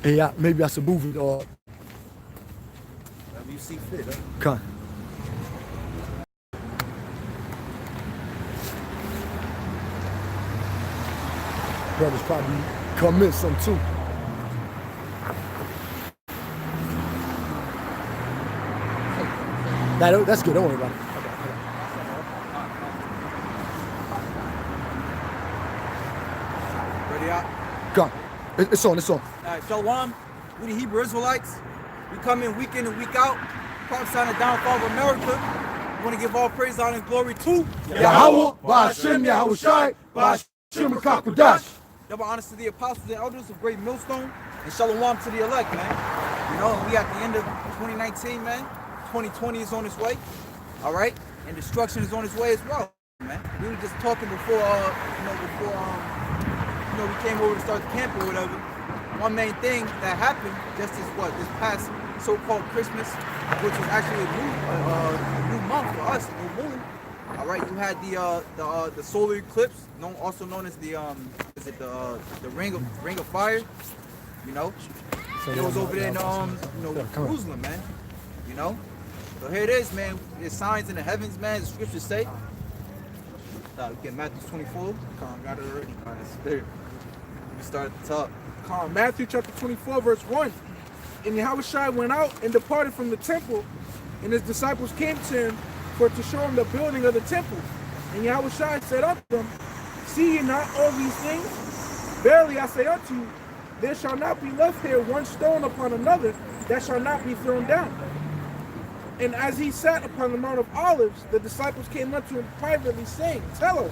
Hey, maybe I should move it or whatever you see fit, huh? Come. Brothers probably come in some too. Nah, that's good. Don't worry about it. Ready out? Come. It's on. It's on. All right, Shalom. We the Hebrew Israelites. We come in week and week out. Prophesying the downfall of America. We want to give all praise, honor, and glory to Yahawah, BaHaSham, Yahawashi, BaHaSham, Qadash. Double honors to the apostles and elders of GreatMillStone, and Shalom to the elect, man. You know, and we at the end of 2019, man. 2020 is on its way, all right? And destruction is on its way as well, man. We were just talking before, we came over to start the camp or whatever. One main thing that happened just as this past so-called Christmas, which was actually a new month for us, a new moon. All right, you had the solar eclipse, also known as the ring of fire. You know, it was over there in Jerusalem, man. You know, so here it is, man. There's signs in the heavens, man. The scriptures say. Get Matthew 24. Got it already. All right, spirit. We start at the top. Matthew chapter 24, verse 1. And Yahawashi went out and departed from the temple, and his disciples came to him to show him the building of the temple. And Yahawashi said unto them, See ye not all these things? Verily I say unto you, there shall not be left here one stone upon another that shall not be thrown down. And as he sat upon the Mount of Olives, the disciples came unto him privately, saying, Tell us,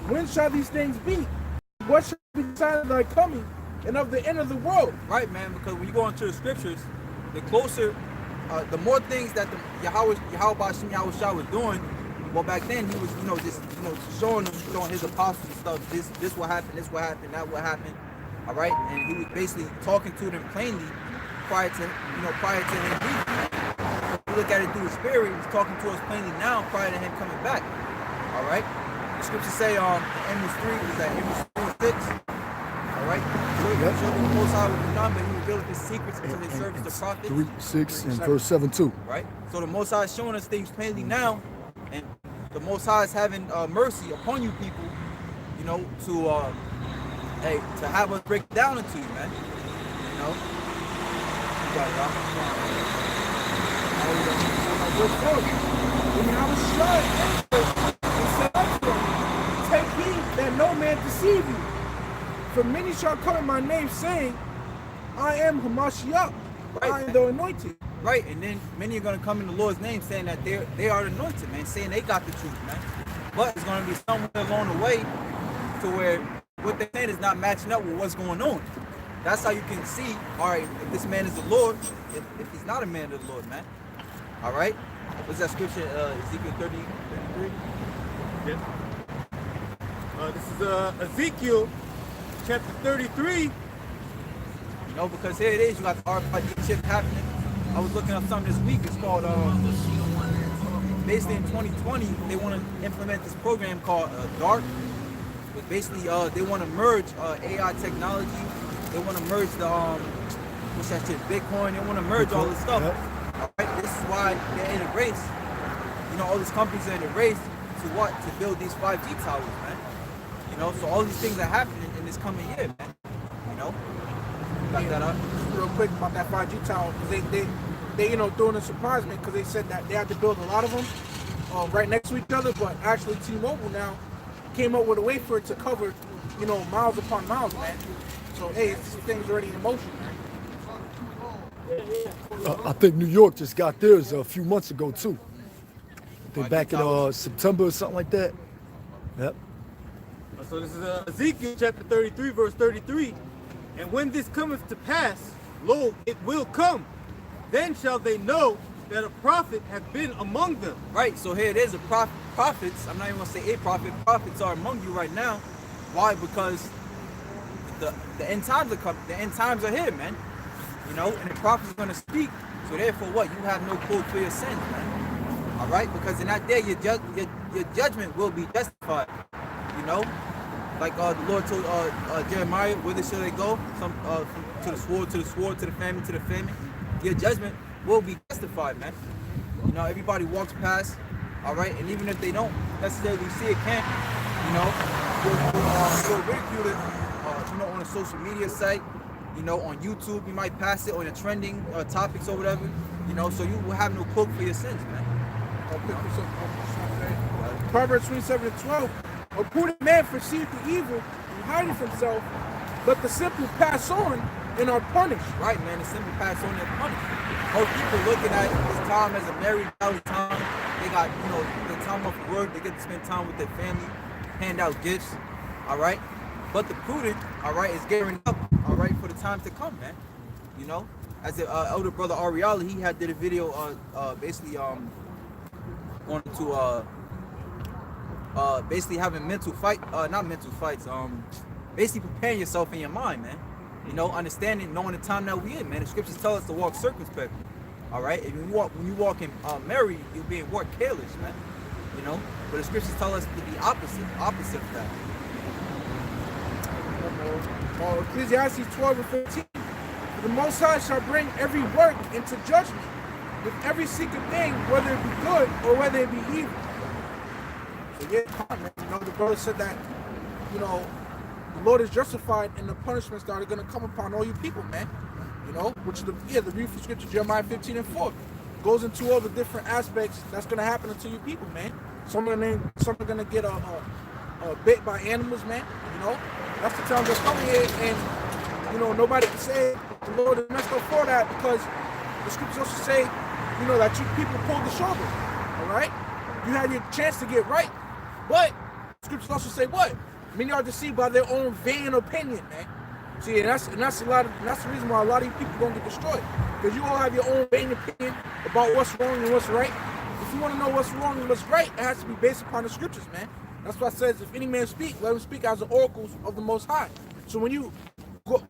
when shall these things be? What shall be the sign of thy coming and of the end of the world? Right, man, because when you go into the scriptures, the closer, the more things that the BaHaSham Yahawashi was doing. Well, back then he was, just showing his apostles and stuff. This will happen, this will happen, that will happen. All right, and he was basically talking to them plainly prior to him leaving. If you look at it through the spirit, he's talking to us plainly now prior to him coming back. All right, the scriptures say Amos 3 is that Amos 3 and 6. All right, so the Most High will be done, but he revealed his secrets unto his servants, the prophets. 3, 6, and verse 7 too. Right, so the Most High is showing us things plainly now, and the Most High is having mercy upon you people, to have us break down into you, man. You know, you got it, When Yahawashi said unto them, Take heed that no man deceive you. For many shall come in my name, saying, I am Hamashiach, right, I am the anointed. Right, and then many are going to come in the Lord's name saying that they are anointed, man, saying they got the truth, man. But it's going to be somewhere along the way to where what they're saying is not matching up with what's going on. That's how you can see, all right, if this man is the Lord, if he's not a man of the Lord, man. All right? What's that scripture, Ezekiel 33? Yeah. This is Ezekiel chapter 33. Because here it is, you got the RFID chip happening. I was looking up something this week. It's called, basically in 2020, they want to implement this program called DART. But basically, they want to merge AI technology. They want to merge the, what's that shit, Bitcoin. They want to merge all this stuff. All right? This is why they're in a race. All these companies are in a race to what? To build these 5G towers, man. So all these things are happening in this coming year, man. Got that up. Real quick about that 5G tower, because they doing a surprise me, because they said that they had to build a lot of them right next to each other, but actually T-Mobile now came up with a way for it to cover, miles upon miles, man. So hey, this thing's already in motion, man. I think New York just got theirs a few months ago too. They back in September or something like that. Yep. So this is Ezekiel chapter 33, verse 33. And when this cometh to pass, lo, it will come. Then shall they know that a prophet hath been among them. Right, so here it is, prophets, I'm not even going to say a prophet, prophets are among you right now. Why? Because the end times are coming, the end times are here, man. And the prophets are going to speak So therefore, what? You have no cloak for your sins, man. All right, because in that day, your judgment will be justified. You know, like the Lord told Jeremiah, whither shall they go? To the sword, to the sword, to the famine, to the famine. Your judgment will be justified, man. You know, everybody walks past, all right, and even if they don't necessarily see a camp, you know, you'll ridicule it, you know, on a social media site, you know, on YouTube, you might pass it on the trending topics or whatever, you know, so you will have no cloak for your sins, man. Proverbs 27:12. A prudent man foresees the evil and hideth himself, but the simple pass on and are punished. Right, man, the simple pass on and punished. Most people looking at this time as a married out time. They got, you know, the time off of work, they get to spend time with their family, hand out gifts, all right? But the prudent, all right, is gearing up, all right, for the time to come, man. You know, as the elder brother Ariala, he did a video, basically, going to, basically having not mental fights, basically preparing yourself in your mind, man. You know, understanding, knowing the time that we in, man. The scriptures tell us to walk circumspectly. All right, if when you walk in married, you're being more careless, man. You know, but the scriptures tell us to be opposite of that. Ecclesiastes 12:15. For the Most High shall bring every work into judgment, with every secret thing, whether it be good or whether it be evil. So yeah, man, you know, the brother said that, you know, the Lord is justified in the punishments that are going to come upon all you people, man. You know, which the beautiful scripture, Jeremiah 15:4, goes into all the different aspects that's going to happen to you people, man. Some are going to get bit by animals, man. You know, that's the time they're coming here, and you know, nobody can say the Lord is messed up for that, because the scriptures also say, you know, that you people pulled the shoulder. All right, you had your chance to get right, but the scriptures also say what? Many are deceived by their own vain opinion, man. See, and that's the reason why a lot of you people don't get destroyed, because you all have your own vain opinion about what's wrong and what's right. If you want to know what's wrong and what's right, it has to be based upon the scriptures, man. That's why it says, if any man speak, let him speak as the oracles of the Most High. So when you go,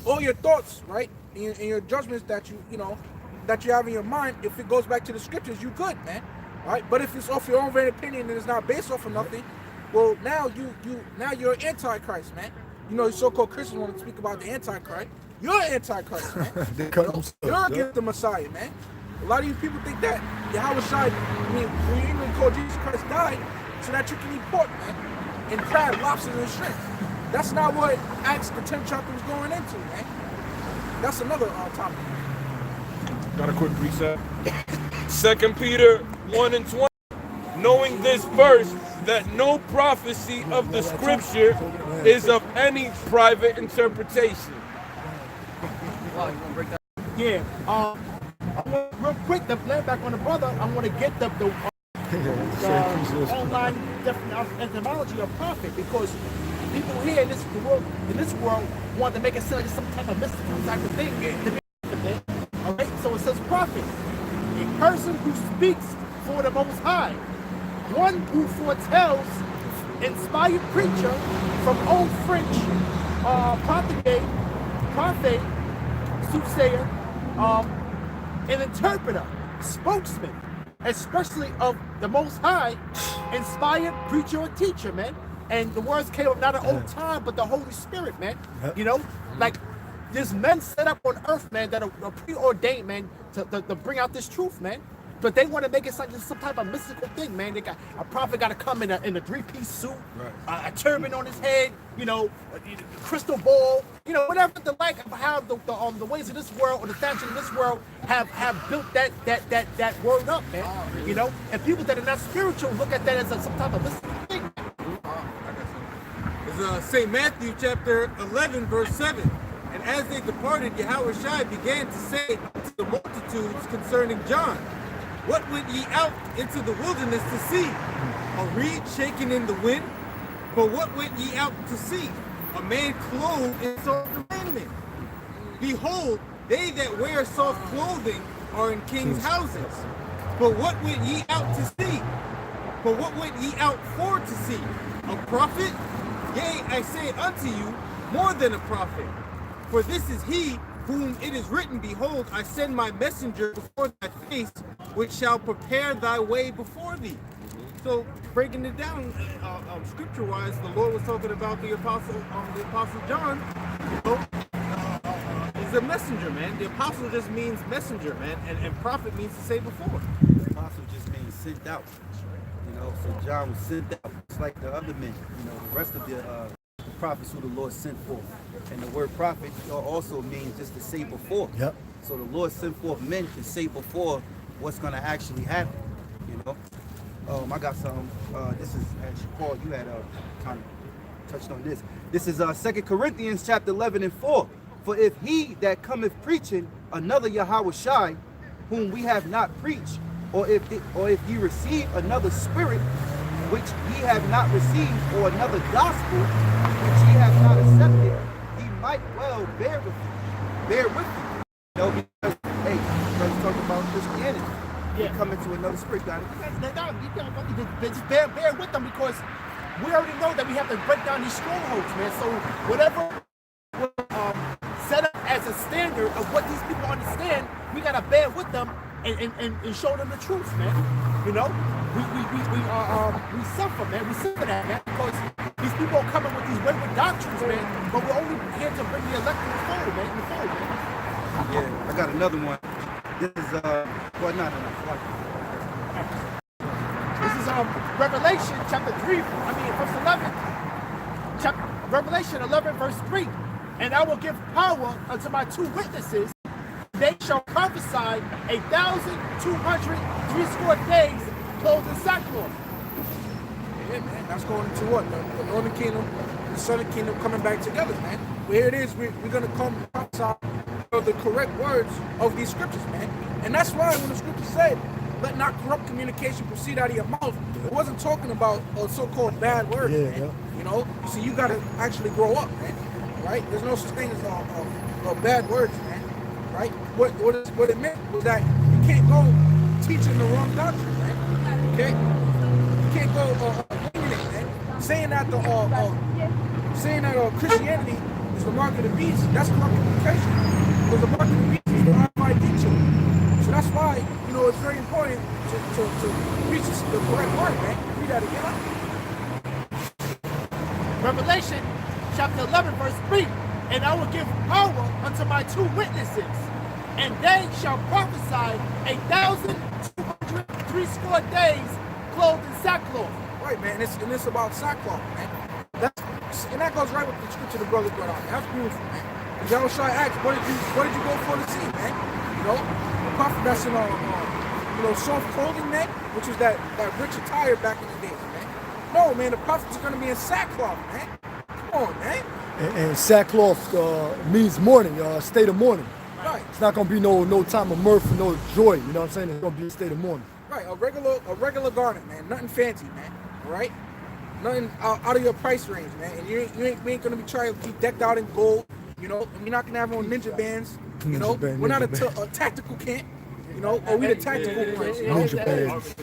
all your thoughts, right, and your judgments that you have in your mind, if it goes back to the scriptures, you good, man. All right, but if it's off your own vain opinion and it's not based off of nothing, well, now you're an antichrist, man. You know, so-called Christians want to speak about the antichrist. You're an antichrist, man. You're against the Messiah, man. A lot of you people think that Yahawashi, when you even call Jesus Christ, died so that you can eat pork, man, and crab, lobsters, and shrimp. That's not what Acts the 10th chapter was going into, man. That's another topic. Got a quick reset. 2 Peter 1:20. Knowing this first, that no prophecy of the scripture is of any private interpretation. Yeah. Real quick, to blame back on the brother, I want to get the online etymology of prophet, because people here in this world want to make it sound like some type of mystical type of thing. All right. So it says prophet, a person who speaks for the Most High. One who foretells, inspired preacher from Old French, prophet, soothsayer, an interpreter, spokesman, especially of the Most High, inspired preacher or teacher, man. And the words came up not an old time, but the Holy Spirit, man. You know, like there's men set up on earth, man, that are preordained, man, to bring out this truth, man. But they want to make it like some type of mystical thing, man. They got a prophet got to come in a 3-piece suit, right, a turban on his head, you know, a crystal ball, you know, whatever the like of how the ways of this world or the fashion of this world have built that word up, man. You know, and people that are not spiritual look at that as some type of mystical thing. It's St. Matthew chapter 11 verse 7. And as they departed, Yahawashi began to say to the multitudes concerning John, what went ye out into the wilderness to see? A reed shaken in the wind? For what went ye out to see? A man clothed in soft raiment? Behold, they that wear soft clothing are in kings' houses. But what went ye out to see? For what went ye out for to see? A prophet? Yea, I say unto you, more than a prophet. For this is he whom it is written, behold, I send my messenger before thy face, which shall prepare thy way before thee. So breaking it down, scripture-wise, the Lord was talking about the apostle John. You know, he's a messenger, man. The apostle just means messenger, man, and prophet means to say before. Apostle just means sent out. You know, so John was sent out. It's like the other men. You know, the rest of the prophets who the Lord sent forth. And the word prophet also means just to say before. Yep. So the Lord sent forth men to say before what's going to actually happen. You know. I got some. This is actually Paul. You had kind of touched on this. This is 2 Corinthians chapter 11 and 4. For if he that cometh preaching another Yahawashi, whom we have not preached, or if ye receive another spirit, which ye have not received, or another gospel, which ye have not accepted, he might well bear with you. You know, because hey, let's talk about Christianity. Yeah. Coming to another spirit, got it. Just bear with them, because we already know that we have to break down these strongholds, man. So whatever set up as a standard of what these people understand, we gotta bear with them and show them the truth, man. You know, we suffer, man. We suffer that, man, because these people are coming with these wayward doctrines, man. But we're only here to bring the elect in the fold, man. Yeah, I got another one. This is well, no. This is Revelation chapter 3. Verse 11. Revelation 11, verse 3. And I will give power unto my two witnesses. They shall prophesy 1,260 days, clothed in sackcloth. Yeah, man, that's going into what? The northern kingdom, the southern kingdom coming back together, man. But here it is, we're going to come outside of the correct words of these scriptures, man. And that's why when the scripture said, let not corrupt communication proceed out of your mouth, it wasn't talking about a so-called bad word, man. Yeah. You know, so you got to actually grow up, man. Right? There's no such thing as bad words, man. Right? What it meant was that you can't go teaching the wrong doctrine, man. Okay? You can't go blaming it, man. Saying that Christianity is the mark of the beast, that's corrupt communication. Because the mark of the beast is the high teacher. So that's why, you know, it's very important to preach the correct word, man. Read that again. Revelation chapter 11, verse 3. And I will give power unto my two witnesses, and they shall prophesy 1,260 days, clothed in sackcloth. Right, man. And it's about sackcloth, man. And that goes right with the scripture the brother brought out. That's beautiful, man. Yahawashi asked, what did you go for to see, man? You know, the prophet that's in soft clothing, man, which was that rich attire back in the days, man. No, man, the prophet's gonna be in sackcloth, man. Come on, man. And sackcloth means mourning, state of mourning. Right. It's not gonna be no time of mirth and no joy. You know what I'm saying? It's gonna be a state of mourning. Right, a regular garment, man. Nothing fancy, man. All right. Nothing out of your price range, man. And we ain't gonna be trying to be decked out in gold. You know, and we're not gonna have on ninja bands. You know, we're not a tactical camp. You know, or we the tactical ones. You know? Ninja bands.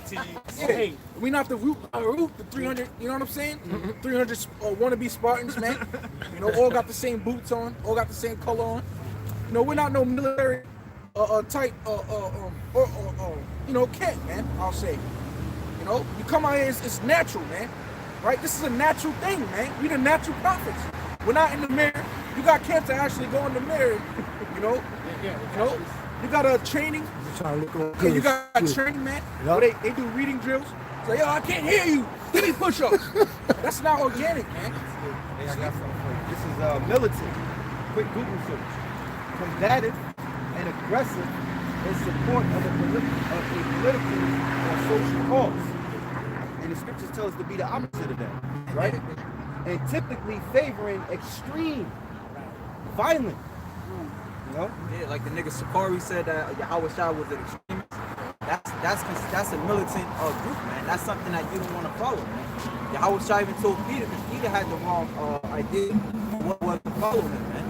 Yeah, we not the root, the 300. You know what I'm saying? 300 wannabe Spartans, man. You know, all got the same boots on, all got the same color on. You know, we're not no military type camp, man. I'll say. You know, you come out here, it's natural, man. Right? This is a natural thing, man. We the natural prophets. We're not in the mirror. You got camp to actually go in the mirror. You know, you got a training. You got training, man. Yep. Where they do reading drills. It's like, yo, I can't hear you. Give me push-ups. That's not organic, man. Hey, I got something for you. This is militant. Quick Google search. Combative and aggressive in support of a political or social cause. And the scriptures tell us to be the opposite of that, right? And typically favoring extreme violence. You know? Yeah, like the nigga Sakari said that Yahawashi was an extremist. That's a militant group, man. That's something that you don't want to follow, man. Yahawashi even told Peter, because Peter had the wrong idea of what was to follow him, man.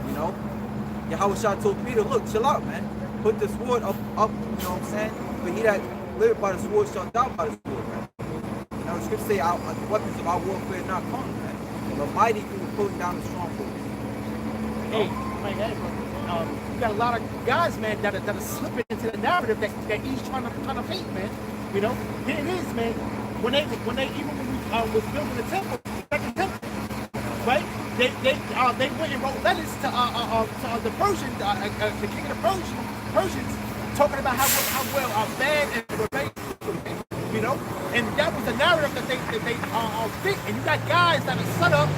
You know? Yahawashi told Peter, look, chill out, man. Put the sword up, you know what I'm saying? But he that lived by the sword shall die by the sword, man. You know, the scripture say the weapons of our warfare are not carnal, man. But mighty through pulling down the strongholds. Hey, my head, bro. you got a lot of guys, man, that are slipping into the narrative that he's trying to paint, man. You know, here it is, man. When they even when we was building the temple, the second temple, right? They went and wrote letters to the Persian, the king of the Persians, talking about how well bad and rebellious, you know, and that was the narrative that they fit. And you got guys that are set up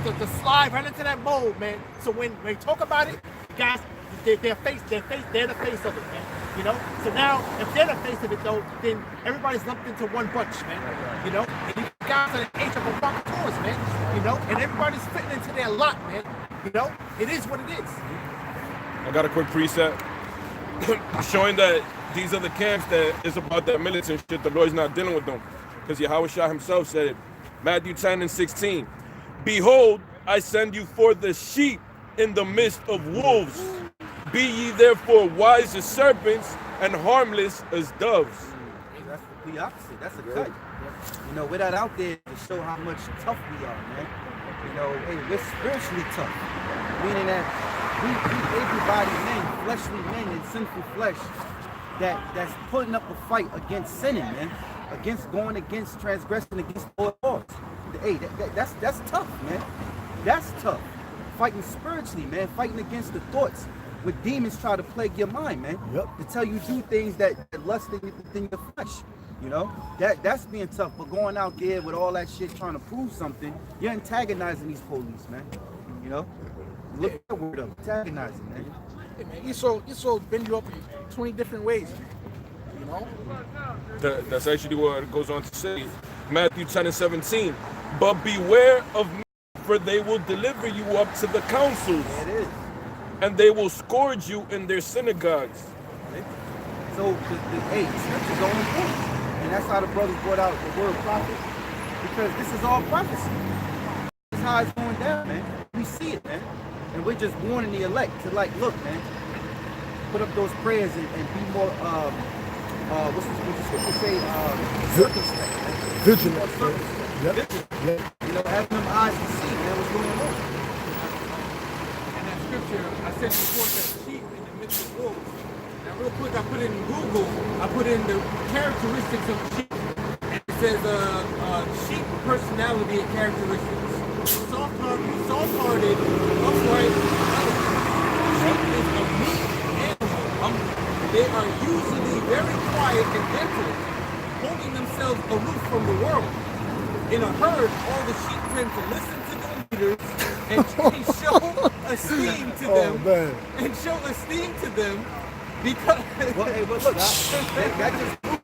to slide right into that mold, man. So when they talk about it, guys, they're the face of it, man. You know. So now, if they're the face of it, though, then everybody's lumped into one bunch, man. You know. And you guys are the age of provocateurs, man. You know. And everybody's fitting into their lot, man. You know. It is what it is. I got a quick preset showing that these are the camps that is about that militant shit. The Lord's not dealing with them, because Yahawashi himself said it. Matthew 10:16. Behold, I send you for the sheep in the midst of wolves. Be ye therefore wise as serpents and harmless as doves. That's the opposite. That's a cut. You know, we're not out there to show how much tough we are, man. You know, hey, we're spiritually tough. Meaning that we able-bodied men, fleshly men in sinful flesh, that's putting up a fight against sinning, man. Against going against transgressing against the laws. Hey, that's tough, man. That's tough. Fighting spiritually, man. Fighting against the thoughts when demons try to plague your mind, man. Yep. To tell you do things that lust in your flesh. You know, that's being tough. But going out there with all that shit trying to prove something, you're antagonizing these police, man. You know, look at the word up, antagonizing, man. Hey, man, Esau bend you up in 20 different ways, man. You know. That's actually what it goes on to say. Matthew 10:17. But beware of men, for they will deliver you up to the councils. There it is. And they will scourge you in their synagogues. So the scripture's on point. And that's how the brothers brought out the word prophet. Because this is all prophecy. This is how it's going down, man. We see it, man. And we're just warning the elect to, like, look, man, put up those prayers and be more what's the scripture say? Circumspect, man. Vigilant. Yep. Yep. You know, having them eyes to see, man, what's going on. And that scripture, I said before, that sheep in the midst of wolves. Now, real quick, I put it in Google. I put in the characteristics of sheep. And it says sheep personality and characteristics. Soft-hearted, upright, sheep is a meek animal. They are usually very quiet and gentle, holding themselves aloof from the world. In a herd, all the sheep tend to listen to their leaders and show esteem to them. Man. And show esteem to them because. Well, hey, but look, that just proves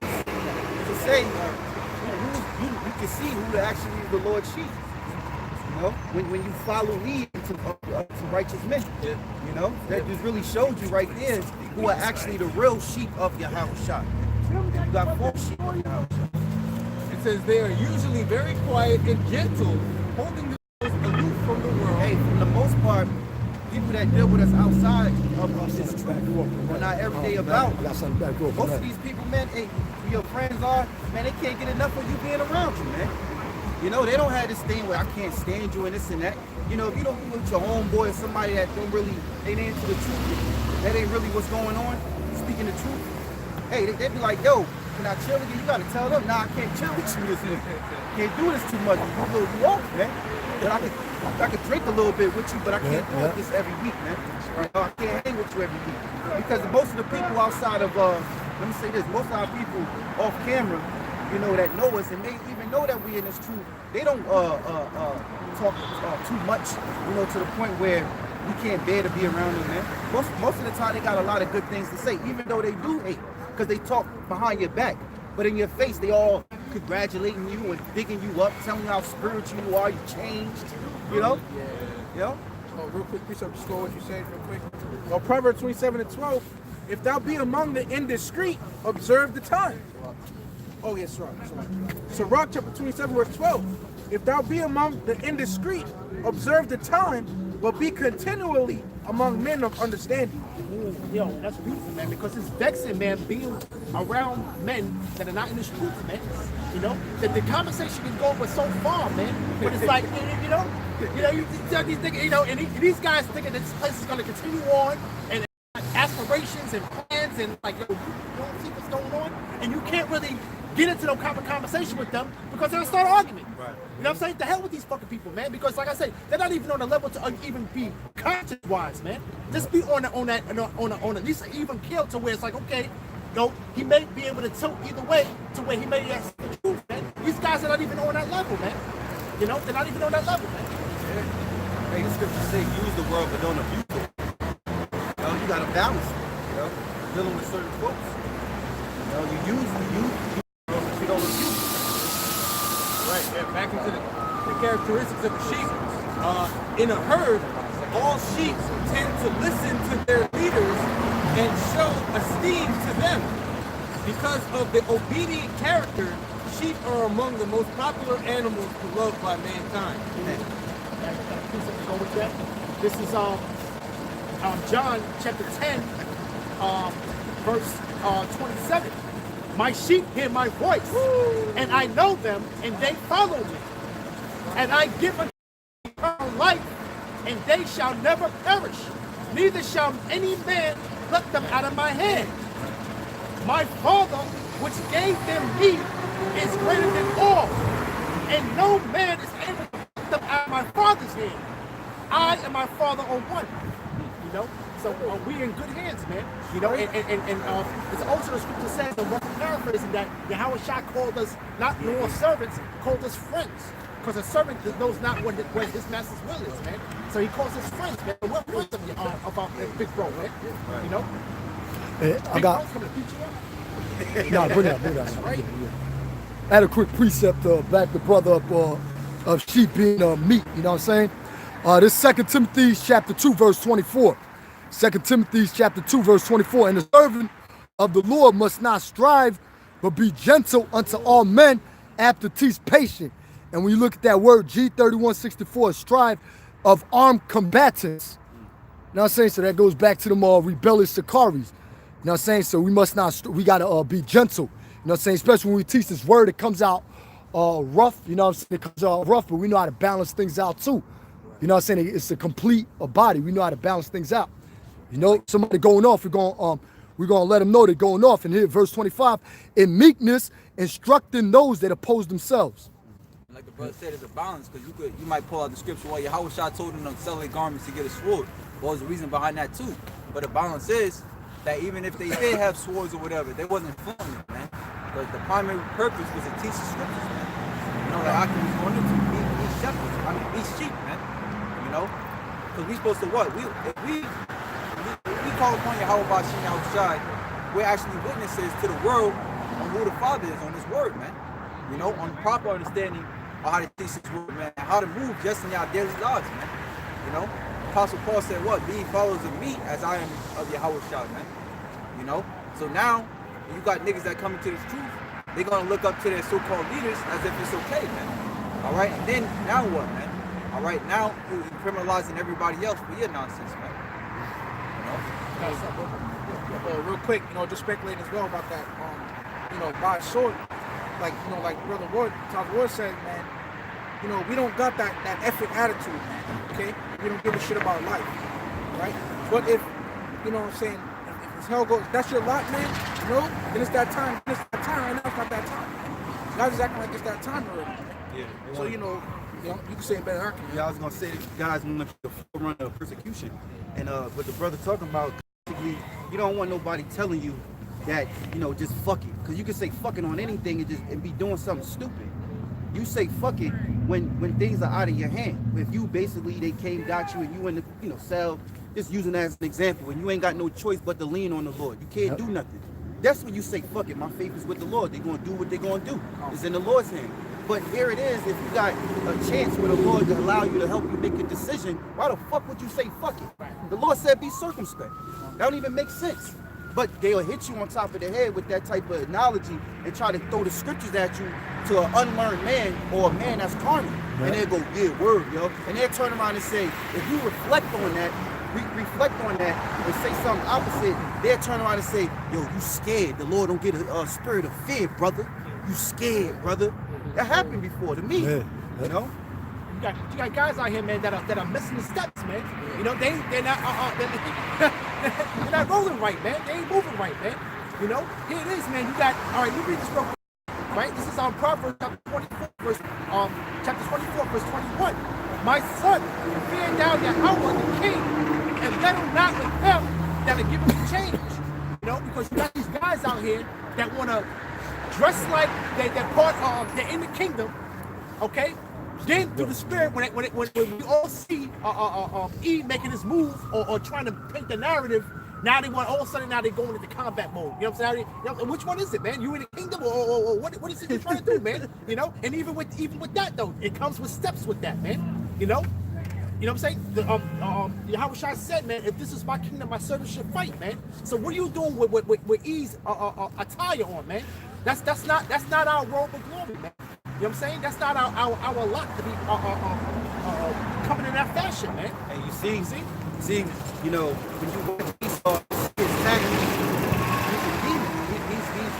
to say you can see who actually is the Lord's sheep. You know, when you follow me to righteous men, you know, that just really showed you right there who are actually the real sheep of Yahawashi. You got 4 sheep of Yahawashi. It says they are usually very quiet and gentle, holding themselves aloof from the world. Hey, for the most part, people that deal with us outside of this truth, we're not every day about. Most of these people, man, hey, who your friends are, man, they can't get enough of you being around you, man. You know, they don't have this thing where I can't stand you and this and that. You know, if you don't be with your homeboy or somebody that don't really, they ain't into the truth, that ain't really what's going on, speaking the truth, hey, they be like, yo, can I chill with you? You gotta tell them, nah, I can't chill with you this nigga. Can't do this too much. You a little off, man. But I could drink a little bit with you, but I can't do it this every week, man. You know, I can't hang with you every week. Because most of the people outside of, let me say this, most of our people off camera, you know, that know us and they even know that we in this truth, they don't talk too much, you know, to the point where we can't bear to be around them, man. Most of the time they got a lot of good things to say, even though they do hate, because they talk behind your back. But in your face, they all congratulating you and bigging you up, telling you how spiritual you are, you changed, you know? You know? Oh, real quick, precept, just go what you said real quick. Well, Proverbs 27:12, if thou be among the indiscreet, observe the time. Oh, yes, right. So Rawchaa chapter 27, verse 12. If thou be among the indiscreet, observe the time, but be continually among men of understanding. Yo, that's beautiful, man, because it's vexing, man, being around men that are not in the streets, man. You know, that the conversation can go but so far, man. But it's like, you know, You know, you these niggas, you know, and these guys thinking that this place is gonna continue on and aspirations and plans and like, yo, you don't see what's going on, and you can't really get into no kind of conversation with them because they'll start arguing. Right. You know what I'm saying? The hell with these fucking people, man. Because like I said, they're not even on the level to even be conscience-wise, man. Just be on at least an even keel to where it's like, okay, no, he may be able to tilt either way to where he may have the truth, man. These guys are not even on that level, man. You know, they're not even on that level, man. Yeah. Hey, the scriptures say use the word but don't abuse it. You know, you gotta balance it, you know, dealing with certain folks. You know, you use but you don't abuse it. Right, yeah, back into the characteristics of the sheep. In a herd, all sheep tend to listen to their leaders and show esteem to them. Because of the obedient character, sheep are among the most popular animals beloved by mankind. This is John chapter 10, verse 27. My sheep hear my voice, and I know them, and they follow me. And I give them eternal life, and they shall never perish, neither shall any man pluck them out of my hand. My Father, which gave them me, is greater than all, and no man is able to pluck them out of my Father's hand. I and my Father are one. You know, so we in good hands, man. You know, and it's also the scripture says, and what's paraphrasing, that Yahawashi called us not more servants, called us friends. Because a servant knows not what his master's will is, man. So he calls us friends, man. We're friends of our big bro, man. You know? I got. No, bring that. Right. I had a quick precept to back the brother up of sheep being meat. You know what I'm saying? This 2 Timothy chapter 2 verse 24. 2 Timothy chapter 2 verse 24. And the servant of the Lord must not strive, but be gentle unto all men, after teach patient. And when you look at that word G3164, strive of armed combatants. You know what I'm saying? So that goes back to them rebellious Sakaris. You know what I'm saying? So we must not, we gotta be gentle. You know what I'm saying? Especially when we teach this word, it comes out rough. You know what I'm saying? It comes out rough, but we know how to balance things out too. You know what I'm saying? It's a complete body. We know how to balance things out. You know, somebody going off, we're gonna let them know they're going off. And here, verse 25, in meekness, instructing those that oppose themselves. Like the brother said, it's a balance, because you might pull out the scripture, well, Yahawashi told them to sell their garments to get a sword. Well, there's a reason behind that too. But the balance is that even if they did have swords or whatever, they wasn't filming it, man. But the primary purpose was to teach the scriptures, man. You know, like Akim was going into, be shepherds, be sheep, man. You know? Because we supposed to what? If we call upon Yahawashi, we're actually witnesses to the world on who the Father is, on His word, man. You know, on proper understanding of how to teach this word, man, how to move just in our daily lives, man. You know, Apostle Paul said, what? Be followers of me as I am of Yahawashi, man. You know, so now you got niggas that come into this truth, they're gonna look up to their so-called leaders as if it's okay, man. All right, and then now what, man? All right, now you're criminalizing everybody else for your nonsense, man. You know? Real quick, you know, just speculating as well about that, you know, by a sword. Like, you know, like Brother Ward, Tom Ward said, man, you know, we don't got that effort attitude, man, okay? We don't give a shit about life, right? But if, you know what I'm saying, if this hell goes, that's your lot, man, you know, then it's that time. It's that time. Right now, it's not that time. Guys is acting like it's that time already, man. Yeah. So, you know, you can say it better than I can. Yeah, I was going to say that guys want to run of persecution. And what the brother talking about, basically, you don't want nobody telling you that, you know, just fuck it. Because you can say fuck it on anything and be doing something stupid. You say fuck it when things are out of your hand. If you basically, they got you and you in the, you know, cell, just using that as an example, and you ain't got no choice but to lean on the Lord. You can't do nothing. That's when you say fuck it. My faith is with the Lord. They're going to do what they're going to do. It's in the Lord's hand. But here it is, if you got a chance with the Lord to allow you to help you make a decision, why the fuck would you say fuck it? The Lord said be circumspect. That don't even make sense. But they'll hit you on top of the head with that type of analogy and try to throw the scriptures at you to an unlearned man or a man that's carnal. Right. And they'll go, yeah, word, yo. And they'll turn around and say, if you reflect on that and say something opposite, they'll turn around and say, yo, you scared. The Lord don't get a spirit of fear, brother. You scared, brother. That happened before to me, you know? you got guys out here, man, that are missing the steps, man. You know, they're not they're not rolling right, man. They ain't moving right, man. You know, here it is, man. You got, all right, let me read this real quick. Right? This is on Proverbs chapter 24, chapter 24, verse 21. My son, fear thou Yahawah the king, and meddle not with them that are giving you change. You know, because you got these guys out here that want to dress like they're part of, they're in the kingdom, okay? Then through the spirit, when we all see Eve making this move or trying to paint the narrative, now they want, all of a sudden now they're going into combat mode. You know what I'm saying? You know, which one is it, man? You in the kingdom or what is it you're trying to do, man? You know, and even with that though, it comes with steps with that, man. You know what I'm saying? Yahawashi said, man, if this is my kingdom, my servants should fight, man. So what are you doing with Eve's attire on, man? That's not our robe of glory, man. You know what I'm saying? That's not our lot to be coming in that fashion, man. And you see, you know, when you watch Esau, his tactics, he's a demon.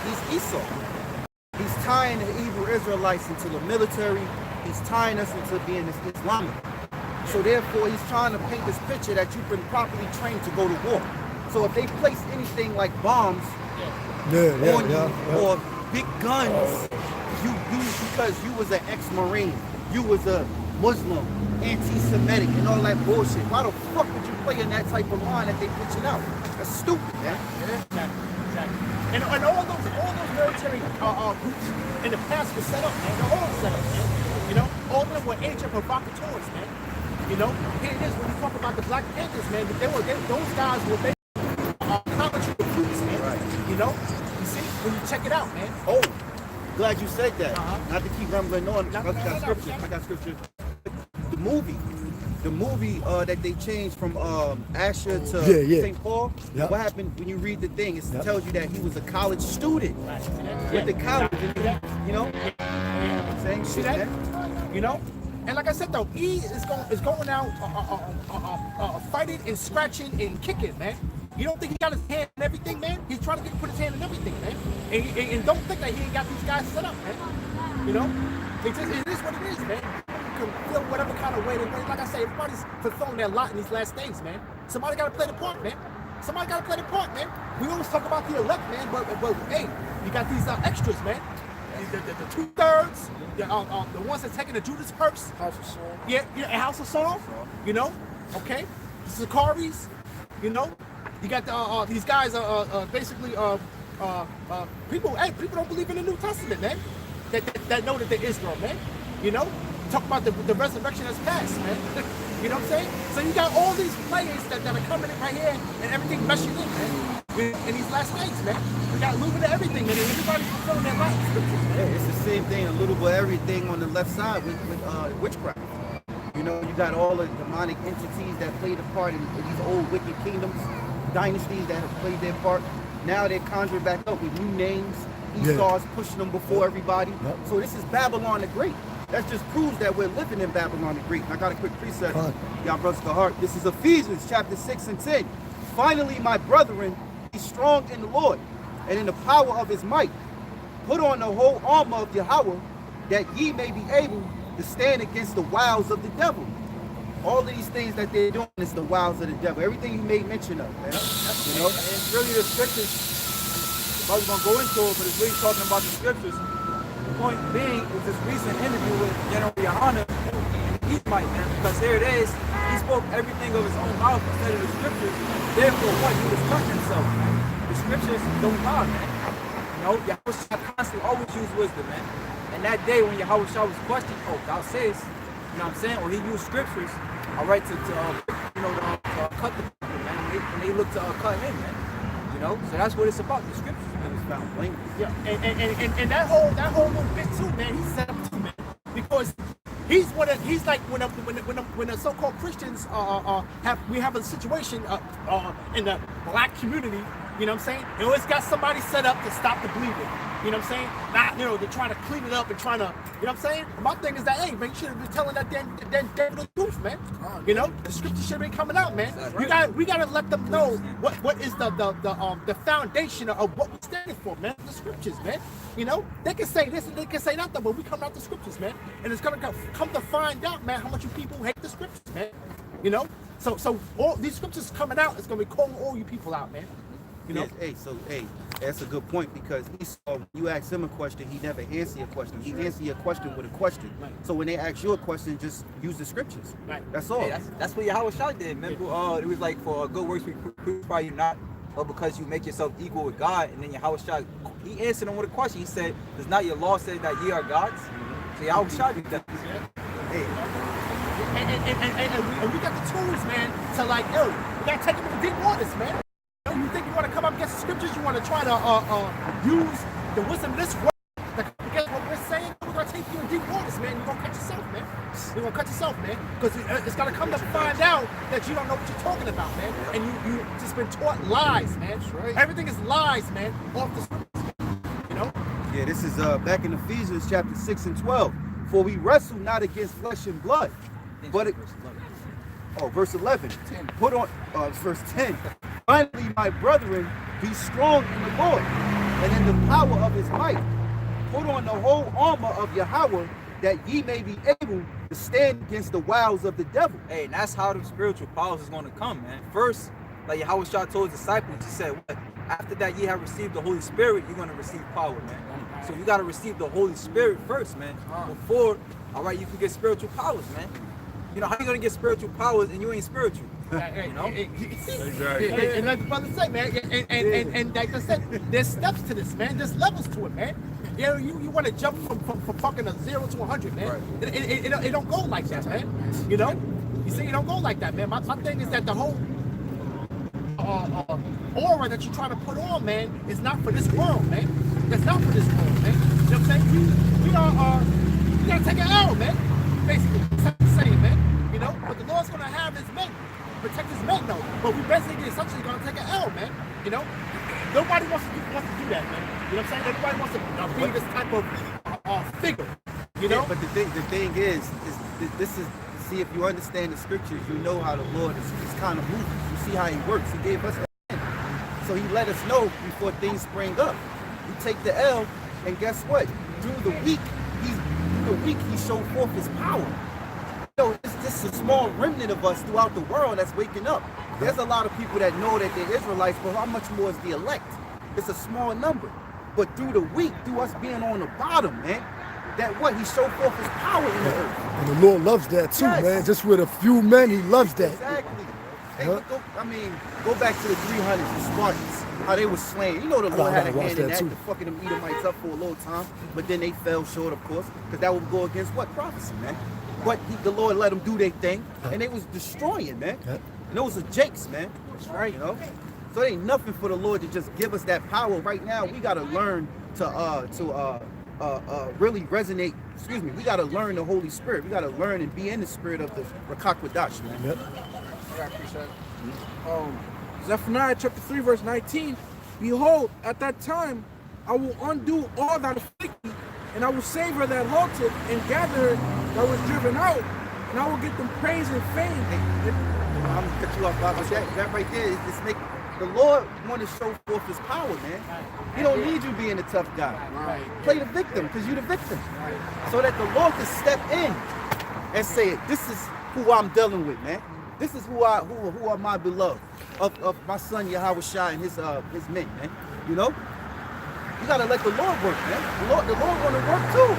He's Esau. He's tying the Hebrew Israelites into the military. He's tying us into being this Islamic. So therefore, he's trying to paint this picture that you've been properly trained to go to war. So if they place anything like bombs on you or big guns, you because you was an ex-Marine, you was a Muslim, anti-Semitic, and all that bullshit. Why the fuck would you play in that type of line that they pitching out? That's stupid, man. Yeah, exactly. And all those military groups in the past were set up, man. They're all set up, man. You know, all of them were agent provocateurs, man. You know, here it is when you talk about the Black Panthers, man. Those guys were basically college recruits, man. Right. You know, you see when you check it out, man. Oh, glad you said that. Not to keep rambling on. I got scripture. The movie that they changed from Asher to St. Paul. What happened when you read the thing? It tells you that he was a college student with the college. You know, same shit. You know, and like I said though, E is going out fighting and scratching and kicking, man. You don't think he got his hand in everything, man? He's trying to put his hand in everything, man. And don't think that he ain't got these guys set up, man. You know, it is what it is, man. You can feel whatever kind of way they want. Like I say, everybody's fulfilling their lot in these last days, man. Somebody got to play the part, man. Somebody got to play the part, man. We always talk about the elect, man, but hey, you got these extras, man. The 2/3, the ones that taking the Judas purse. House of Saul. Yeah, House of Saul. You know, okay. The Sicaris, you know. You got these guys basically people don't believe in the New Testament, man. That know that they're Israel, man. You know, talk about the resurrection that's past, man. You know what I'm saying? So you got all these players that are coming in right here and everything meshing in, man. In these last days, man. We got a little bit of everything, man. And everybody's fulfilling their life scriptures, man. Yeah, it's the same thing, a little bit of everything on the left side with witchcraft. You know, you got all the demonic entities that played a part in these old wicked kingdoms, dynasties that have played their part. Now they're conjuring back up with new names. Esau's pushing them before everybody. So this is Babylon the Great. That just proves that we're living in Babylon the Great. And I got a quick precept, y'all brothers to heart. This is Ephesians chapter 6 and 10. Finally, my brethren, be strong in the Lord and in the power of his might. Put on the whole armor of Yahawah, that ye may be able to stand against the wiles of the devil. All of these things that they're doing is the wiles of the devil. Everything you made mention of, man. You know, and it's really the scriptures. I was gonna go into it, but it's really talking about the scriptures. The point being was this recent interview with General Yahawashi and Ephraim, man, because here it is. He spoke everything of his own mouth instead of the scriptures. Therefore, what he was cutting himself. The scriptures don't lie, man. You know, Yahawashi constantly always used wisdom, man. And that day when Yahawashi was questioned, thou sayest, you know what I'm saying, or he used scriptures, all right, to cut the people, man. And they look to cut him, man. You know, so that's what it's about. The scriptures, man, is found blameless. Yeah, and that whole little bit too, man. He's set up too, man, because he's like when the so-called Christians we have a situation in the black community You know what I'm saying? You always got somebody set up to stop the bleeding. You know what I'm saying? Not, you know, they're trying to clean it up and trying to, you know what I'm saying? My thing is that, hey, man, you should have been telling that damn the truth, man. You know, the scripture should have been coming out, man. We gotta let them know what is the foundation of what we're standing for, man. The scriptures, man. You know, they can say this and they can say that, but we come out the scriptures, man. And it's gonna come to find out, man, how much you people hate the scriptures, man. You know? So all these scriptures coming out, it's gonna be calling all you people out, man. You know? Yes, hey, that's a good point, because you ask him a question, he never answer your question. He answer your question with a question. Right. So when they ask you a question, just use the scriptures. Right. That's all. Hey, that's what Yahawashi did. Remember, it was like, for good works we crucify you not, but because you make yourself equal with God. And then Yahawashi, he answered him with a question. He said, does not your law say that ye are gods? So Yahawashi did that. Hey, And we got the tools, man, to like, yo, we gotta take them to the deep waters, man. You think you want to come up against the scriptures? You want to try to use the wisdom of this world to come against what we're saying? We're gonna take you in deep waters, man. You're gonna cut yourself, man. You're gonna cut yourself, man, because it's gonna come to find out that you don't know what you're talking about, man, and you just been taught lies, man. That's right. Everything is lies, man, off the scriptures, you know. yeah, this is back in Ephesians chapter 6 and 12. For we wrestle not against flesh and blood, but verse 11. Put on verse 10. Finally, my brethren, be strong in the Lord and in the power of his might. Put on the whole armor of Yahawah, that ye may be able to stand against the wiles of the devil. Hey, and that's how the spiritual powers is going to come, man. First, like Yahawashi told his disciples, he said, what? After that ye have received the Holy Spirit, you're going to receive power, man. So you got to receive the Holy Spirit first, man. Before, all right, you can get spiritual powers, man. You know, how you going to get spiritual powers and you ain't spiritual? You know? Exactly. And like the brother said, man, and like I said, there's steps to this, man. There's levels to it, man. You know, you want to jump from fucking a 0 to 100, man. Right. It don't go like that, man. You know? You see, it don't go like that, man. My thing is that the whole aura that you're trying to put on, man, is not for this world, man. That's not for this world, man. You know what I'm saying? We gotta take an L, man. Basically, that's the same, man. You know, but the Lord's gonna have his men, protect his men, though. But we basically essentially gonna take an L, man. You know, nobody wants to do that, man. You know what I'm saying? Everybody wants to be this type of figure. You know. Yeah, but the thing is this is, see, if you understand the scriptures, you know how the Lord is kind of moving. You see how he works. He gave us the end. So he let us know before things spring up. We take the L, and guess what? Through the week, he showed forth his power. You know, it's just a small remnant of us throughout the world that's waking up. There's a lot of people that know that they're Israelites, but how much more is the elect? It's a small number. But through the week, through us being on the bottom, man, that what? He showed forth his power in the earth. And the Lord loves that too, man. Just with a few men, he loves that. Exactly. Hey, go back to the 300s, the Spartans, how they were slain. You know the Lord had a hand in that, to fucking them Edomites up for a little time, but then they fell short, of course, because that would go against what? Prophecy, man. But the Lord let them do their thing, and they was destroying, man. And those are jakes, man. That's right, you know. So it ain't nothing for the Lord to just give us that power. Right now, we gotta learn to really resonate. Excuse me. We gotta learn the Holy Spirit. We gotta learn and be in the spirit of the Qadash, man. Yep. I appreciate it. Zephaniah chapter 3 verse 19. Behold, at that time I will undo all that afflict thee, and I will save her that halted, and gather her that was driven out, and I will get them praise and fame. I'm gonna cut you off, Bob. That right there is just make the Lord want to show forth his power, man. He don't need you being a tough guy. Play the victim, because you're the victim. So that the Lord can step in and say, this is who I'm dealing with, man. This is who are my beloved, of my son Yahawashi and his men, man. You know? You gotta let the Lord work, man. The Lord want to work too.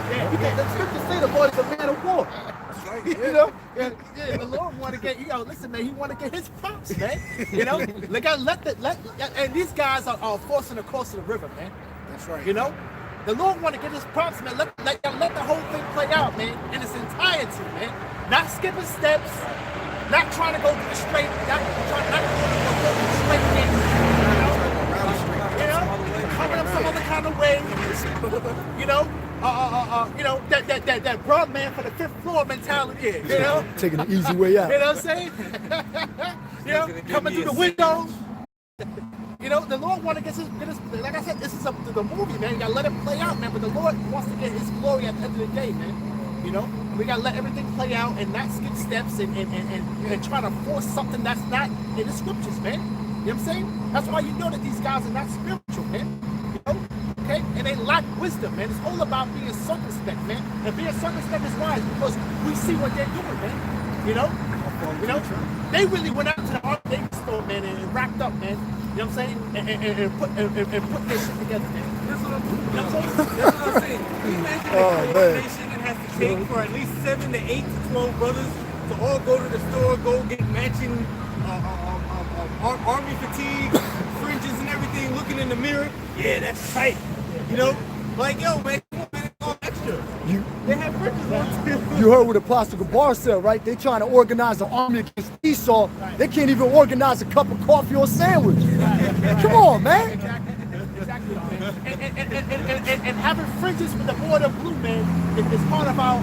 The scriptures say the Lord is a man of war. That's right. You know? Yeah, the Lord want to get, listen, man, he want to get his props, man. You know? And these guys are forcing across the river, man. That's right. You know? The Lord want to get his props, man. Let the whole thing play out, man, in its entirety, man. Not skipping steps, not trying to go straight, not trying to go straight in. Coming up some other kind of way, that broad man for the 5th floor mentality, you know? Taking the easy way out. You know what I'm saying? Coming through the windows, know, the Lord want to get his, like I said, this is the movie, man. You gotta let it play out, man. But the Lord wants to get his glory at the end of the day, man. You know, we gotta let everything play out and not skip steps and try to force something that's not in the scriptures, man. You know what I'm saying? That's why you know that these guys are not spiritual, man. You know? Okay? And they lack wisdom, man. It's all about being circumspect, man. And being circumspect is wise because we see what they're doing, man. You know? You know? They really went out to the arcade store, man, and racked up, man. You know what I'm saying? And put their shit together, man. That's what I'm saying. You imagine the coordination it has to take for at least 7 to 8 to 12 brothers to all go to the store, go get matching army fatigue, fringes and everything, looking in the mirror. Yeah, that's tight. You know? Like, yo, man, come on, man, it's all extra. They have fringes on too. You heard what Apostle Gabar said, right? They trying to organize an army against Esau. They can't even organize a cup of coffee or sandwich. Come on, man. Exactly, man. And having fringes with the border blue, man, is part of our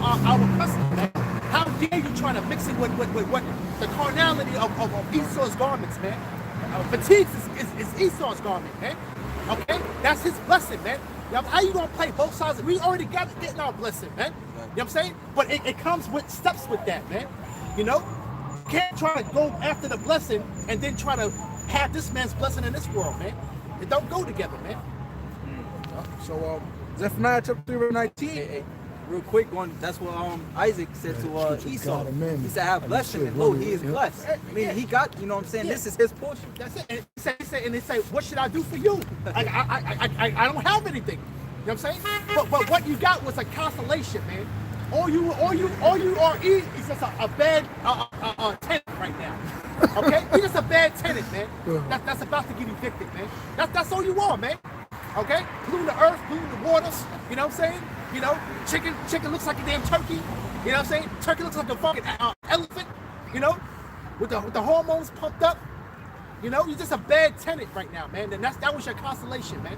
custom, man. How dare you try to mix it with what the carnality of Esau's garments, man? Fatigues is Esau's garment, man. Okay? That's his blessing, man. How you gonna play both sides? We already getting our blessing, man. You know what I'm saying? But it comes with steps with that, man. You know? You can't try to go after the blessing and then try to have this man's blessing in this world, man. It don't go together, man. So Zephaniah chapter 3 verse 19. Hey, real quick, that's what Isaac said to Esau. Amen. He said, "I have blessed him, and lo, he is blessed." I mean, he got, you know what I'm saying? This is his portion. That's it. And they say, what should I do for you? I don't have anything. You know what I'm saying? But what you got was a consolation, man. All you are is just a bad tenant right now. Okay? You're just a bad tenant, man. That's about to get evicted, man. That's all you are, man. Okay? Polluting the earth, polluting the waters. You know what I'm saying? You know, chicken looks like a damn turkey. You know what I'm saying? Turkey looks like a fucking elephant. You know, with the hormones pumped up. You know, you're just a bad tenant right now, man. And that was your consolation, man.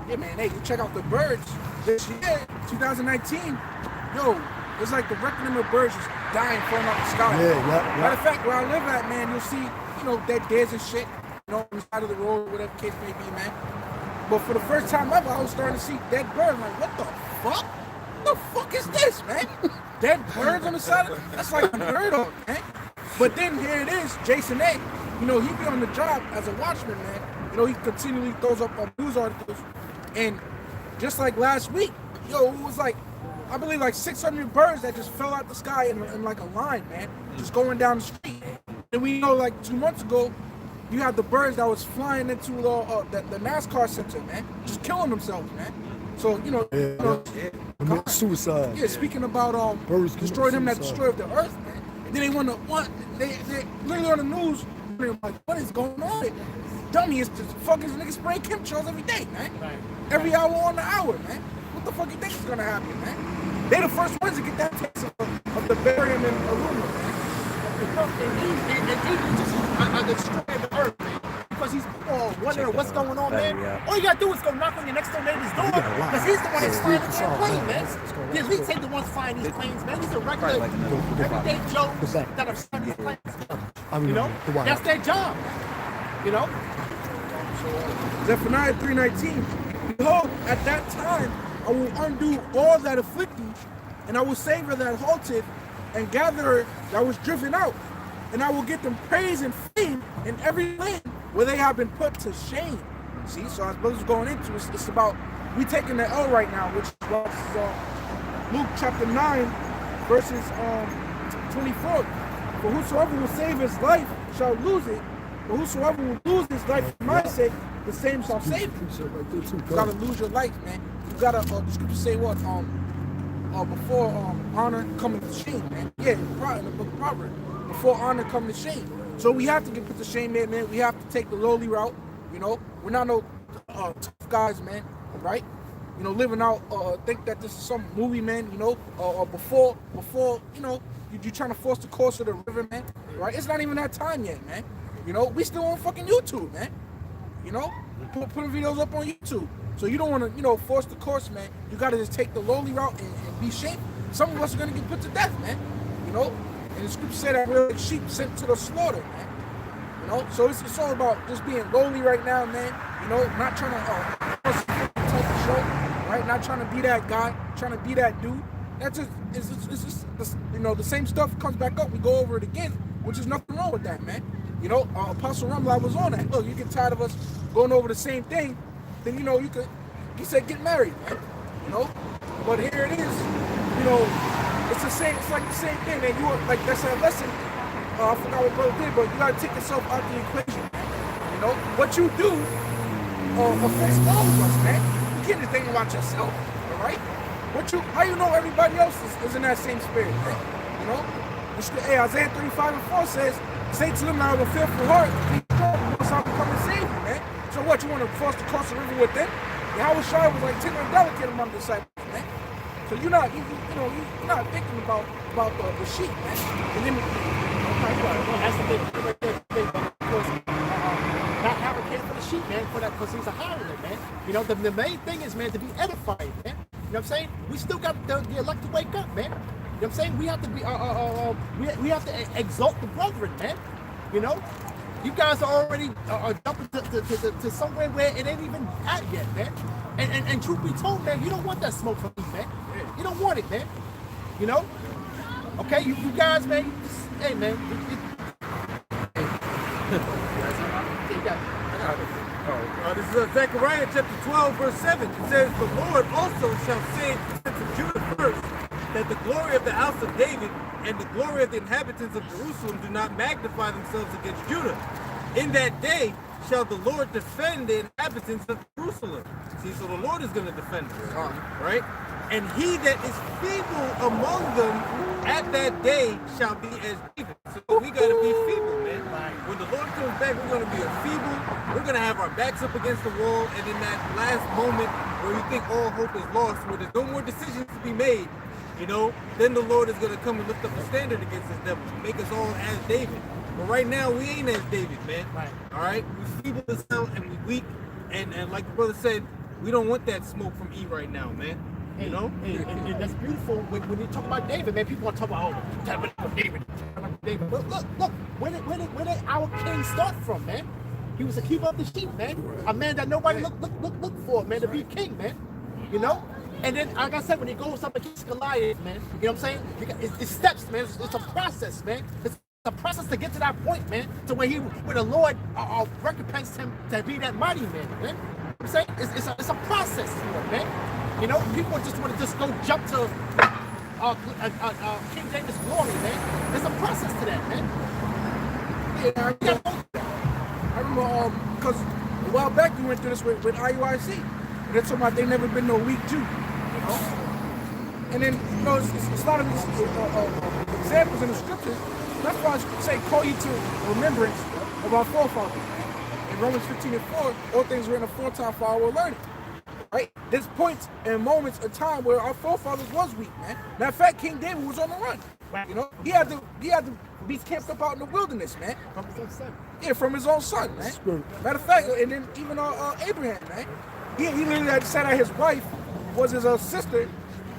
Yeah, man. Hey, you check out the birds this year, 2019. Yo, it's like the record number of birds just dying, falling out the sky. Yeah. Matter of fact, where I live at, man, you'll see, you know, dead deers and shit, you know, on the side of the road, whatever case may be, man. But for the first time ever, I was starting to see dead birds. Like, what the fuck? What the fuck is this, man? Dead birds on the side of that's like unheard of, man. But then here it is, Jason A. You know, he be on the job as a watchman, man. You know, he continually throws up news articles. And just like last week, yo, it was like, I believe like 600 birds that just fell out the sky in like a line, man. Just going down the street. And we know like 2 months ago, you had the birds that was flying into the NASCAR center, man. Just killing themselves, man. So, you know, Suicide. Yeah, speaking about birds destroy them that suicide. destroyed the earth, man. And then they literally on the news, they're like, what is going on? Dummy, it's just fucking niggas spraying chemtrails every day, man. Right. Every hour on the hour, man. What the fuck you think is gonna happen, man? They the first ones to get that taste of the barium and aluminum, man. And he just destroying the earth, man. Because he's wondering what's going on, man. All you gotta do is go knock on your next door neighbor's door, because he's the one that's flying the damn plane, man. The elites ain't the ones flying these planes, man. These are regular, everyday Joes that are flying these planes. You know, that's their job. You know. Zephaniah 3:19. Behold, at that time I will undo all that afflict you, and I will save her that halted, and gather her that was driven out, and I will get them praise and fame in every land where they have been put to shame. See, so as brothers going into it, it's about we taking the L right now, which was Luke chapter 9, verses 24. For whosoever will save his life shall lose it, but whosoever will lose his life for my sake, the same shall save it. You gotta lose your life, man. You gotta, the scriptures say what? Before honor coming to shame, man. Yeah, in the book of Proverbs. Before honor coming to shame. So we have to get put to shame, man. We have to take the lowly route, you know. We're not no tough guys, man, right? You know, living out, think that this is some movie, man, you know, before, you know, you're trying to force the course of the river, man, right? It's not even that time yet, man. You know, we still on fucking YouTube, man. You know, putting videos up on YouTube. So you don't want to, you know, force the course, man. You got to just take the lowly route and be shamed. Some of us are going to get put to death, man. You know, and the scripture said that we're like sheep sent to the slaughter, man. You know, so it's all about just being lowly right now, man. You know, not trying to type of show, right? Not trying to be that guy, trying to be that dude. That's just it's just you know, the same stuff comes back up. We go over it again, which is nothing wrong with that, man. You know, Apostle Rumble was on that. Look, you get tired of us going over the same thing, then you know he said get married, man. You know, but here it is. You know, it's like the same thing, man. You are like that's a lesson. I forgot what brother did, but you gotta take yourself out the equation. You know, what you do affects all of us, man. You can't just think about yourself, all right? How you know everybody else is in that same spirit, man? You know, hey, Isaiah 35:4 says, "Say to them now with a fearful heart, be strong, once I come and save you, man." So what? You want to force to cross the river with them? Yahawashi was like tender and delicate among the disciples, man. So you're not thinking about the sheep, man. And then that's the thing. Because not have a care for the sheep, man, because he's a hireling, man. You know, the main thing is, man, to be edifying, man. You know what I'm saying? We still got the elect to wake up, man. You know what I'm saying? We have to be we have to exalt the brethren, man. You know? You guys are already jumping to somewhere where it ain't even at yet, man. And truth be told, man, you don't want that smoke from me, man. You don't want it, man. You know? Okay, you guys, man, hey, man. This is Zechariah chapter 12, verse 7. It says, "The Lord also shall say to Judah first, that the glory of the house of David and the glory of the inhabitants of Jerusalem do not magnify themselves against Judah. In that day shall the Lord defend the inhabitants of Jerusalem." See, so the Lord is going to defend us, right? "And he that is feeble among them at that day shall be as David." So we got to be feeble, man. When the Lord comes back, we're going to be feeble. We're going to have our backs up against the wall. And in that last moment where you think all hope is lost, where there's no more decisions to be made, you know, then the Lord is going to come and lift up a standard against this devil, make us all as David. But right now, we ain't as David, man. Right. All right? We're feeble as hell and we weak. And like the brother said, we don't want that smoke from E right now, man. You know? And that's beautiful. When you talk about David, man, people want to talk about, David. But look, where did our king start from, man? He was a keeper of the sheep, man. A man that nobody looked for, man, to be king, man. You know? And then, like I said, when he goes up against Goliath, man, you know what I'm saying? It's steps, man. It's a process, man. It's a process to get to that point, man, to where the Lord recompensed him to be that mighty man, man. You know what I'm saying? It's a process to it, man. You know, people just want to just go jump to King David's glory, man. There's a process to that, man. Yeah, I remember, because a while back we went through this with IUIC. And they're talking about they never been no weak Jew, you know? And then, you know, it's a lot of these examples in the scriptures. That's why I say call you to remembrance of our forefathers. In Romans 15:4, all things were in aforetime for our learning. Right? There's points and moments of time where our forefathers was weak, man. Matter of fact, King David was on the run. You know, he had to be camped up out in the wilderness, man. From his own son. Yeah, from his own son, man. Matter of fact, and then even Abraham, man. He literally had said that his wife was his sister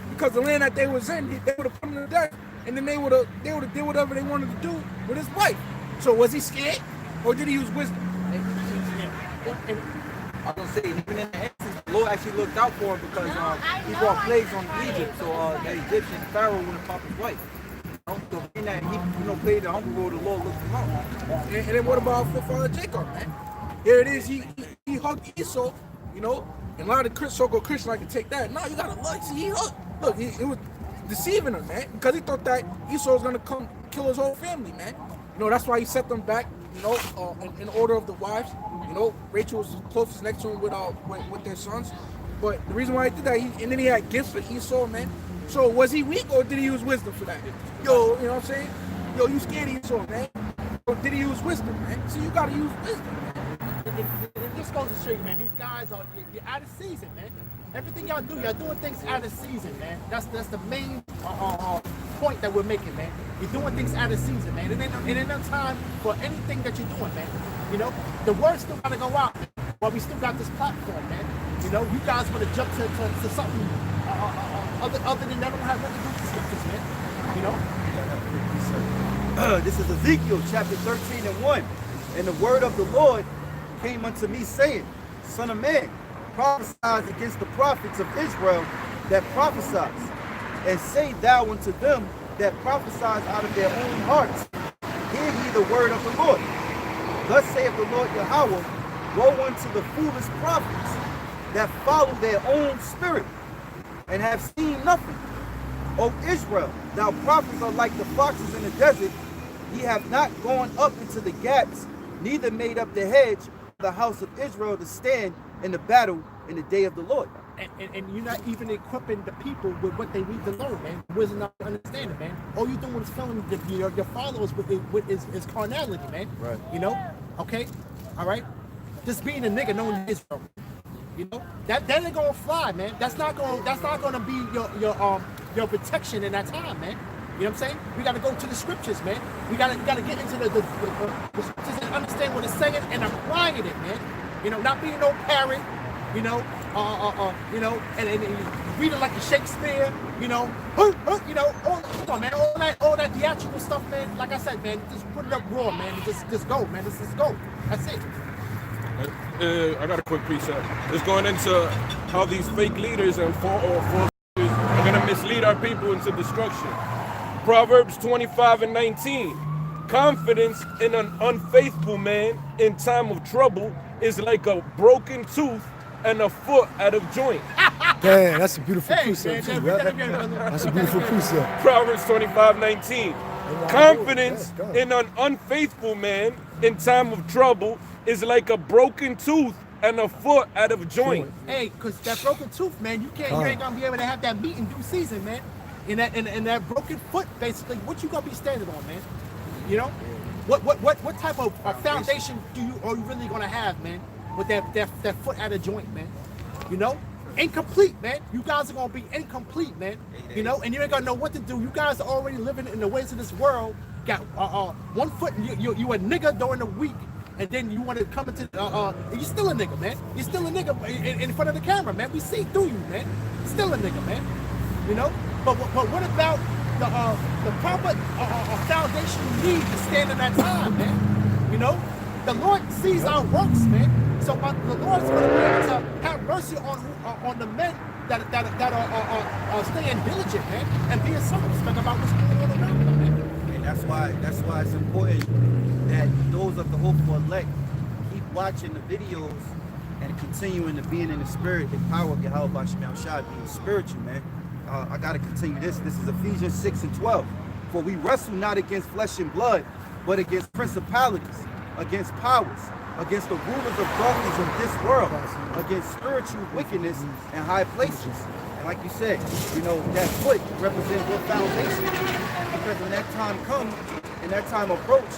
because the land that they was in, they would have put him to death, and then they would have did whatever they wanted to do with his wife. So was he scared, or did he use wisdom? And I was gonna say, even in the instance, the Lord actually looked out for him because he brought plagues on Egypt, so that Egyptian Pharaoh wouldn't pop his wife. So in that he played the humble role, the Lord looked him out. And then what about forefather Jacob, man? Here it is, he hugged Esau. You know, and a lot of so-called Christians like to take that. No, you gotta look. See, he hooked. Look, it was deceiving him, man, because he thought that Esau was gonna come kill his whole family, man. You know, that's why he set them back. You know, in order of the wives. You know, Rachel was closest next to him with their sons. But the reason why he did that, and then he had gifts for Esau, man. So was he weak or did he use wisdom for that? Yo, you know what I'm saying? Yo, you scared of Esau, man? Or did he use wisdom, man? See, you gotta use wisdom, man. It just goes to show you, man, these guys you're out of season, man. Everything y'all do, y'all doing things out of season, man. That's the main point that we're making, man. You're doing things out of season, man. It ain't no time for anything that you're doing, man. You know, the word still gotta go out, but we still got this platform, man. You know, you guys want to jump to something other than that don't have nothing to do with scriptures, man. You know. This is Ezekiel chapter 13:1. And the word of the Lord came unto me, saying, Son of man, prophesy against the prophets of Israel that prophesy, and say thou unto them that prophesy out of their own hearts, hear ye the word of the Lord. Thus saith the Lord Yahawah, woe unto the foolish prophets that follow their own spirit, and have seen nothing. O Israel, thou prophets are like the foxes in the desert. Ye have not gone up into the gaps, neither made up the hedge of the house of Israel to stand in the battle in the day of the Lord. And you're not even equipping the people with what they need to learn, man. Wisdom, not understanding, man. All you're doing is filling your followers with is carnality, man. Right. You know? Okay? All right? Just being a nigga knowing Israel. You know? That ain't gonna fly, man. That's not gonna be your protection in that time, man. You know what I'm saying? We gotta go to the scriptures, man. We gotta get into the scriptures and understand what it's saying and applying it, man. You know, not being no parrot, you know, and reading like a Shakespeare, you know, you know, come on, man, all that theatrical stuff, man. Like I said, man, just put it up raw, man. Just go, man. Just go. That's it. I got a quick precept. It's going into how these fake leaders and false leaders are going to mislead our people into destruction. Proverbs 25:19. Confidence in an unfaithful man in time of trouble is like a broken tooth and a foot out of joint. Damn, that's a beautiful precept too, right? That's a beautiful precept. Proverbs 25:19. Confidence in an unfaithful man in time of trouble is like a broken tooth and a foot out of joint. Hey, cause that broken tooth, man, you ain't gonna be able to have that meat in due season, man. In that broken foot, basically, what you gonna be standing on, man? You know, what type of foundation are you really gonna have, man? With that foot out of joint, man. You know, incomplete, man. You guys are gonna be incomplete, man. You know, and you ain't gonna know what to do. You guys are already living in the ways of this world. Got 1 foot, you a nigga during the week. And then you want to come into, you're still a nigga, man. You're still a nigga in front of the camera, man. We see through you, man. Still a nigga, man. You know? But what about the proper foundation you need to stand in that time, man? You know? The Lord sees our works, man. So the Lord is going to be able to have mercy on the men that are staying diligent, man, and being circumspect about what's going on around them, man. And that's why it's important that those of the hopeful elect keep watching the videos and continuing to being in the spirit, the power of Yahawah being spiritual, man. I gotta continue this. This is Ephesians 6:12. For we wrestle not against flesh and blood, but against principalities, against powers, against the rulers of darkness of this world, against spiritual wickedness in high places. And like you said, you know, that foot represents your foundation. Because when that time comes and that time approach,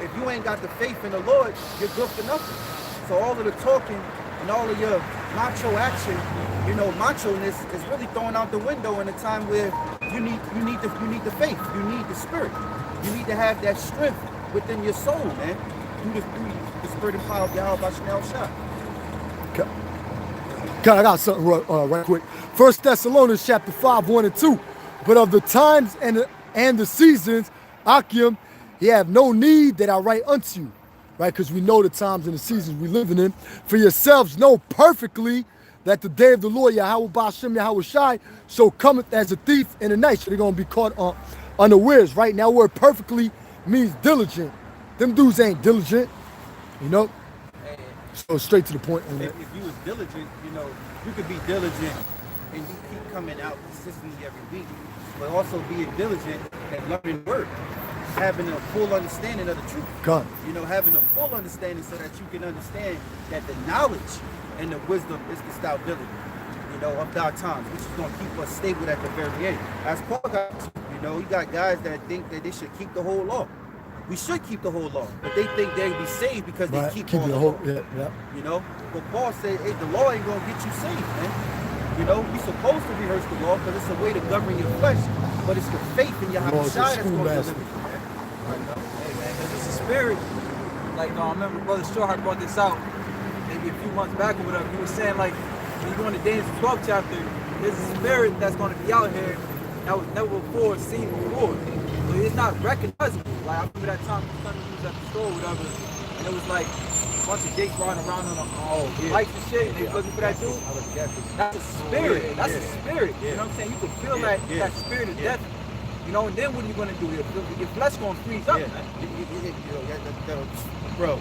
if you ain't got the faith in the Lord, you're good for nothing. So all of the talking and all of your macho action, you know, macho-ness is really thrown out the window in a time where you need the faith, you need the spirit, you need to have that strength within your soul, man, through the spirit and power of Yahawashi. Okay, I got something right quick. 1 Thessalonians chapter 5, 1 and 2. But of the times and the seasons, Akim, ye have no need that I write unto you, right? Because we know the times and the seasons we living in. For yourselves know perfectly that the day of the Lord, Yahawah BaHaSham, Yahawashi, so cometh as a thief in the night. So they're going to be caught unawares, right? Now, word perfectly means diligent. Them dudes ain't diligent, you know? So straight to the point. If you was diligent, you know, you could be diligent and you keep coming out consistently every week, but also being diligent at learning the word, having a full understanding of the truth. God. You know, having a full understanding so that you can understand that the knowledge and the wisdom is the stability, you know, of our times, which is going to keep us stable at the very end. As Paul got, you know, you got guys that think that they should keep the whole law. We should keep the whole law, but they think they'll be saved because they keep all the law. Yeah. You know, but Paul said, hey, the law ain't going to get you saved, man. You know, you're supposed to rehearse the law because it's a way to govern your flesh, but it's the faith in Yahawashi that's going to deliver you, man. Hey, man, because it's a spirit. Like, I remember Brother Shorehart brought this out maybe a few months back or whatever. He was saying, like, when you go into Daniel 12th chapter, there's a spirit that's going to be out here that was never before seen before. So it's not recognizable. Like, I remember that time we was at the store or whatever, it was like a bunch of Jakes riding around on bikes and shit, and they was looking for that dude. That's a spirit. That's a spirit. You know what I'm saying? You can feel that spirit of death. You know, and then what are you gonna do? Your flesh gonna freeze up, man. Bro,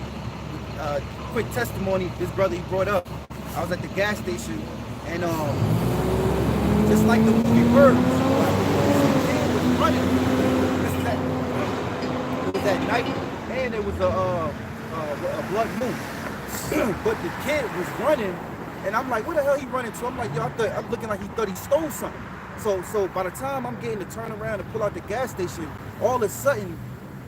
quick testimony. This brother he brought up. I was at the gas station, and just like the movie Birds, the kid was running. It was at night, and it was a blood moon. But the kid was running, and I'm like, where the hell he running to? I'm like, yo, I'm looking like he thought he stole something. So by the time I'm getting to turn around and pull out the gas station, all of a sudden,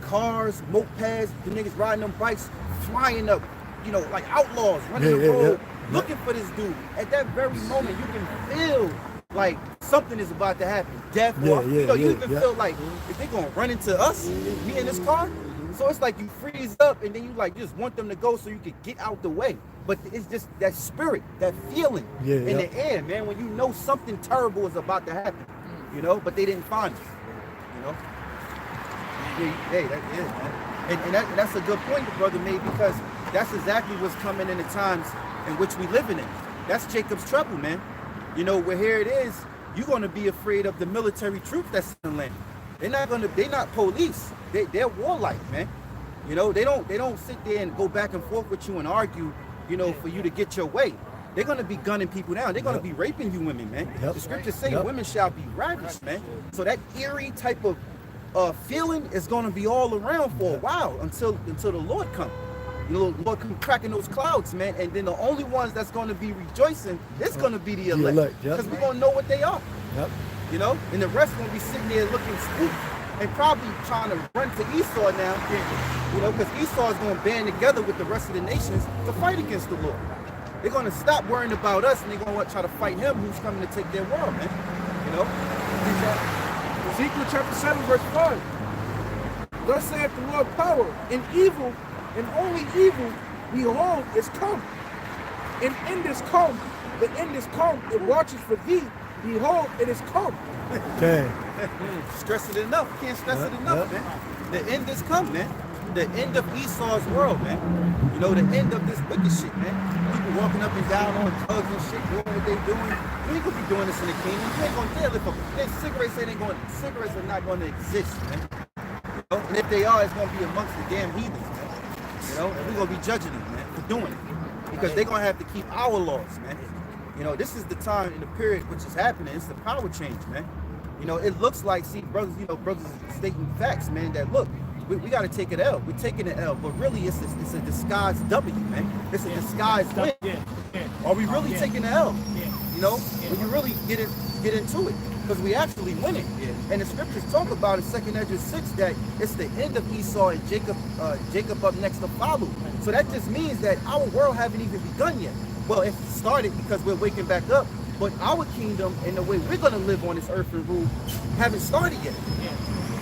cars, mopeds, the niggas riding them bikes, flying up, you know, like outlaws running the road, looking for this dude. At that very moment, you can feel like something is about to happen. Death, or you even feel like if they gonna run into us, me in this car. So it's like you freeze up and then you like just want them to go so you can get out the way. But it's just that spirit, that feeling in the air, man, when you know something terrible is about to happen, you know, but they didn't find it, you know. Hey, that's it, man. And that's a good point the brother made, because that's exactly what's coming in the times in which we living in. That's Jacob's trouble, man. You know, where here it is, you're gonna be afraid of the military troops that's in the land. They're not police. They're warlike, man. You know, they don't sit there and go back and forth with you and argue, you know, for you to get your way. They're gonna be gunning people down. They're gonna be raping you women, man. The scriptures say women shall be ravished, man. So that eerie type of feeling is gonna be all around for a while until the Lord comes. The Lord come cracking those clouds, man, and then the only ones that's gonna be rejoicing is gonna be the elect, because we're gonna know what they are. You know, and the rest gonna be sitting there looking spooked and probably trying to run to Esau now, you know, because Esau is gonna band together with the rest of the nations to fight against the Lord. They're gonna stop worrying about us and they're gonna try to fight him who's coming to take their world, man. You know? Ezekiel chapter 7, verse 5. Thus saith the Lord power, and evil, and only evil, behold, is come. And in this come, the end is come, it watches for thee, behold, it is come. Okay. Stress it enough. Can't stress it enough, man. The end is come, man. The end of Esau's world, man. You know, the end of this wicked shit, man. People walking up and down on drugs and shit, doing what they doing. You ain't gonna be doing this in the kingdom. You ain't gonna deal with cigarettes are not gonna exist, man. You know? And if they are, it's gonna be amongst the damn heathens, man. You know, and we're gonna be judging them, man, for doing it. Because they're gonna have to keep our laws, man. You know, this is the time in the period which is happening. It's the power change, man. You know, it looks like, see, brothers stating facts, man, that look, we got to take an L. We're taking an L, but really it's a disguised W, man. It's a disguised win. Are we really taking an L? You know, when you really get into it, because we actually winning. And the scriptures talk about in 2 Ezra 6 that it's the end of Esau and Jacob up next to follow. So that just means that our world haven't even begun yet. Well, it started because we're waking back up, but our kingdom and the way we're gonna live on this earth and rule haven't started yet.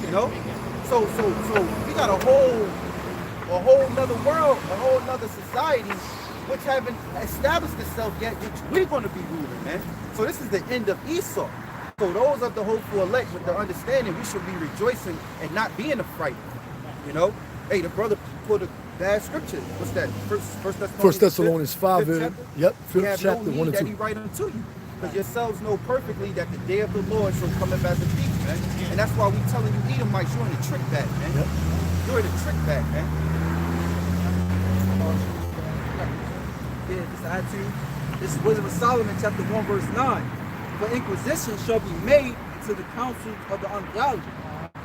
You know? So we got a whole nother world, a whole nother society which haven't established itself yet, which we're gonna be ruling, man. So this is the end of Esau. So those of the hopeful elect with the understanding, we should be rejoicing and not being afraid. You know? Hey, the brother put a bad scripture. What's that? First Thessalonians 5. Fifth chapter, 1 and 2. That he write unto you. Because yourselves know perfectly that the day of the Lord shall come up as a thief, man. And that's why we telling you Edomites, you're in the trick bag, man. You're in the trick bag, man. Yeah, just to add to you, this is Wisdom of Solomon, chapter 1, verse 9. For inquisition shall be made to the counsels of the ungodly,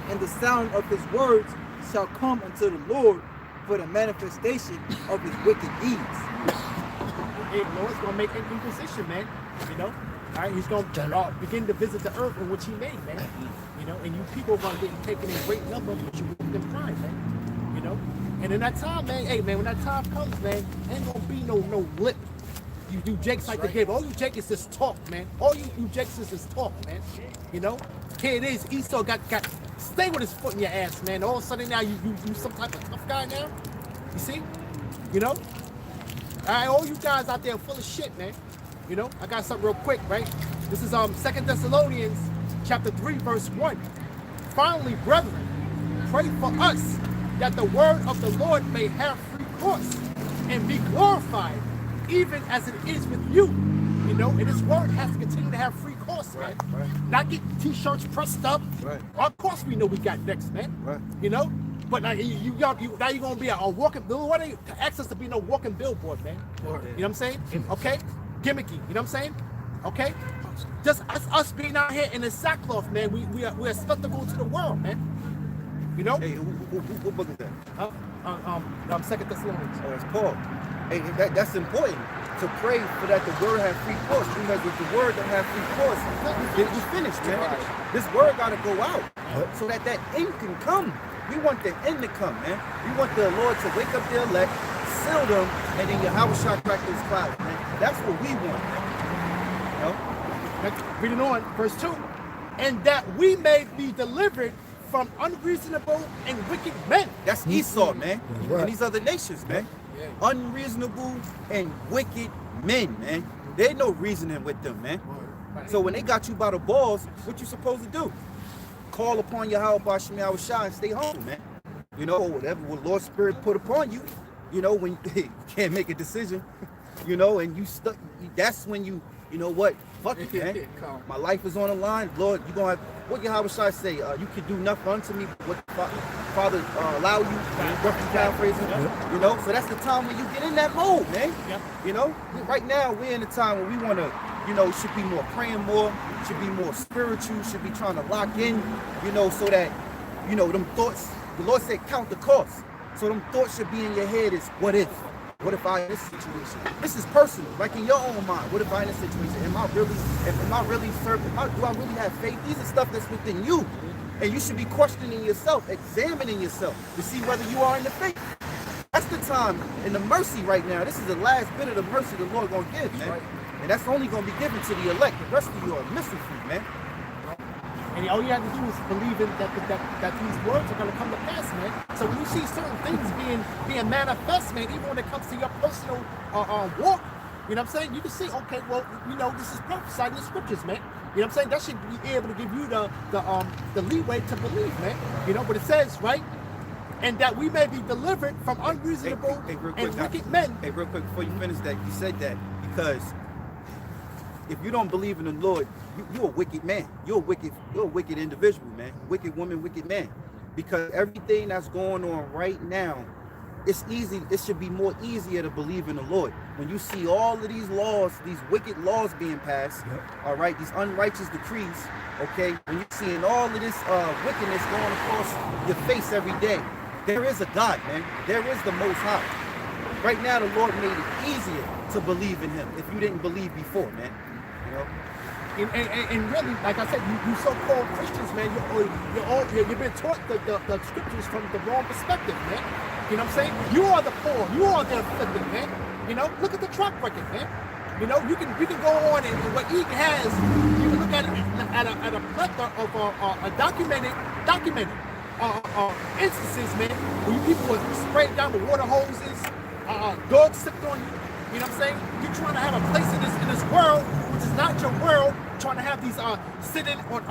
and the sound of his words shall come unto the Lord for the manifestation of his wicked deeds. The Lord's gonna make an inquisition, man. You know, all right. He's gonna begin to visit the earth in which He made, man. You know, and you people are gonna get taken in great number, but you within pride, man. You know, and in that time, man. Hey, man, when that time comes, man, ain't gonna be no lip. You Jakes like the game. All you Jakes is just talk, man. All you Jakes is just talk, man. You know, here it is. Esau got stay with his foot in your ass, man. All of a sudden now you some type of tough guy now. You see, you know. All right, all you guys out there are full of shit, man. You know, I got something real quick, right? This is 2 Thessalonians chapter 3, verse 1. Finally, brethren, pray for us that the word of the Lord may have free cross and be glorified, even as it is with you. You know, and this word has to continue to have free course, man. Right. Not get t-shirts pressed up. Right. Of course we know we got next, man. Right. You know? But now now you're gonna be a walking bill. What to access to be no walking billboard, man. Right. You know what I'm saying? Okay? Gimmicky, you know what I'm saying? Okay? Just us being out here in the sackcloth, man. We are a spectacle to the world, man. You know? Hey, what book is that? 2 Thessalonians. Oh, it's Paul. Hey, that's important to pray for that the word have free course, because if the word don't have free course, then you finished, man. This word gotta go out so that end can come. We want the end to come, man. We want the Lord to wake up the elect, seal them, and then Yahawashi crack those clouds, man. That's what we want. You know? Reading on, verse 2. And that we may be delivered from unreasonable and wicked men. That's Esau, man. Right. And these other nations, man. Unreasonable and wicked men, man. There ain't no reasoning with them, man. So when they got you by the balls, what you supposed to do? Call upon Yahawah, BaHaSham, Yahawashi, and stay home, man. You know, whatever what Lord's Spirit put upon you, you know, when you can't make a decision, you know, and you stuck, that's when you know what? Fuck it, man. My life is on the line. Lord, you gonna have, what Yahawashi say? You can do nothing unto me, but what the Father allow you, roughly paraphrasing, you know? So that's the time when you get in that mode, man. You know? Right now, we're in a time where we want to, you know, should be more praying more, should be more spiritual, should be trying to lock in, you know, so that, you know, them thoughts, the Lord said count the cost. So them thoughts should be in your head is, what if? What if I in this situation? This is personal, like in your own mind. What if I in this situation? Am I really serving? Do I really have faith? These are stuff that's within you. And you should be questioning yourself, examining yourself to see whether you are in the faith. That's the time in the mercy right now. This is the last bit of the mercy the Lord gonna give, man. And that's only gonna be given to the elect. The rest of you are missing fruit, man. And all you have to do is believe in that these words are going to come to pass, man. So when you see certain things being manifest, man, even when it comes to your personal walk, you know what I'm saying? You can see, okay, well, you know, this is prophesied in the scriptures, man. You know what I'm saying? That should be able to give you the leeway to believe, man. You know, but it says, right? And that we may be delivered from unreasonable and wicked men. Hey, real quick, before you finish that, you said that because if you don't believe in the Lord, you're a wicked man. You're a wicked individual, man. Wicked woman, wicked man. Because everything that's going on right now, it's easy. It should be more easier to believe in the Lord. When you see all of these laws, these wicked laws being passed, all right, these unrighteous decrees, okay, when you're seeing all of this wickedness going across your face every day, there is a God, man. There is the Most High. Right now, the Lord made it easier to believe in Him if you didn't believe before, man. You know? And really, like I said, you so-called Christians, man, you've been taught the scriptures from the wrong perspective, man. You know what I'm saying? You are the poor, you are the afflicted, man. You know, look at the track record, man. You know, you can go on and what he has, you can look at it at a plethora of documented instances, man, where you people were sprayed down with water hoses, dogs sipped on you. You know what I'm saying? You're trying to have a place in this world, which is not your world, trying to have these sitting on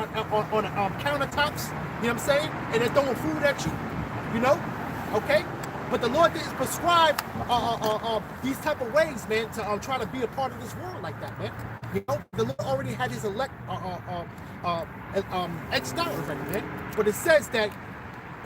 countertops, you know what I'm saying? And they're throwing food at you, you know? Okay? But the Lord didn't prescribe these type of ways, man, to try to be a part of this world like that, man. You know, the Lord already had his elect etched out already, man. But it says that,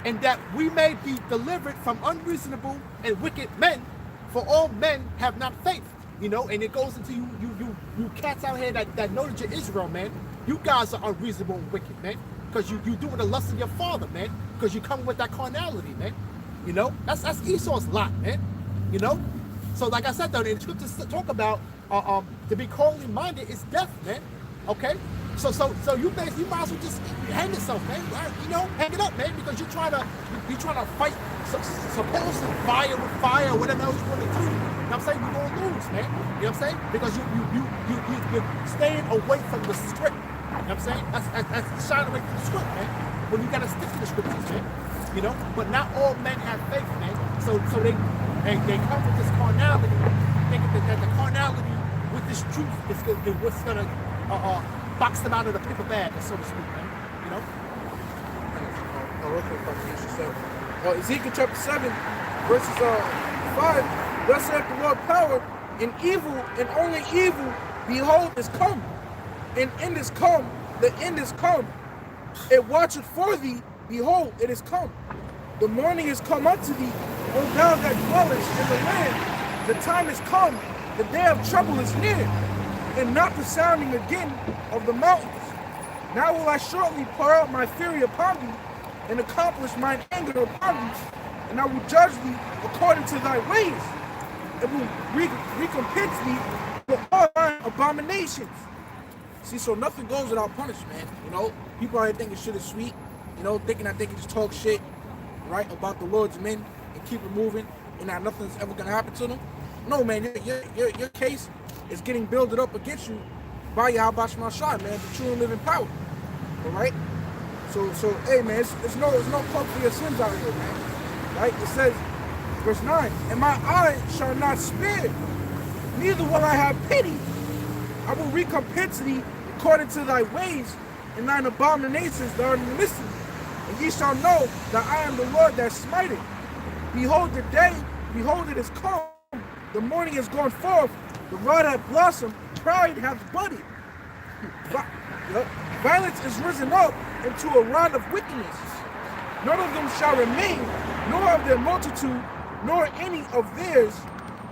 and that we may be delivered from unreasonable and wicked men, for all men have not faith, you know, and it goes into you cats out here that know that you're Israel, man. You guys are unreasonable and wicked, man, because you doing the lust of your father, man, because you come with that carnality, man. You know, that's Esau's lot, man. You know, so like I said though, the scriptures talk about to be carnally minded is death, man. Okay, so you might as well just hang yourself, man. You know, hang it up, man, because you're trying to fight supposed fire with fire, whatever else you want to do. You know what I'm saying? You're gonna lose, man. You know what I'm saying? Because you're staying away from the script. You know what I'm saying? That's shying away from the script, man. When you gotta stick to the scriptures, man. You know, but not all men have faith, man. So they come with this carnality, thinking that the carnality with this truth is what's gonna box them out of the paper bag, so to speak, man. You know. Real quick, Ezekiel chapter 7, verses 5, thus saith the Lord power, and evil, and only evil, behold, is come. And end is come, the end is come. It watcheth for thee, behold, it is come. The morning is come unto thee, O thou that dwellest in the land. The time is come, the day of trouble is near, and not the sounding again of the mountains. Now will I shortly pour out my fury upon thee, and accomplish mine anger upon thee, and I will judge thee according to thy ways, and will recompense thee for all thy abominations. See, so nothing goes without punishment, man. You know, people out here thinking shit is sweet, you know, thinking that they can just talk shit, right, about the Lord's men and keep it moving, and that nothing's ever gonna happen to them. No, man, your case is getting builded up against you by Yahawah, man, the true and living power. All right? So hey, man, it's no cloak for your sins out here, man. Right? It says, verse 9, and my eye shall not spare, neither will I have pity. I will recompense thee according to thy ways, and thine abominations that are in the midst of thee. And ye shall know that I am the Lord that smiteth. Behold the day, behold it is come, the morning is gone forth, the rod hath blossomed, pride hath budded. Violence is risen up into a rod of wickedness. None of them shall remain, nor of their multitude, nor any of theirs,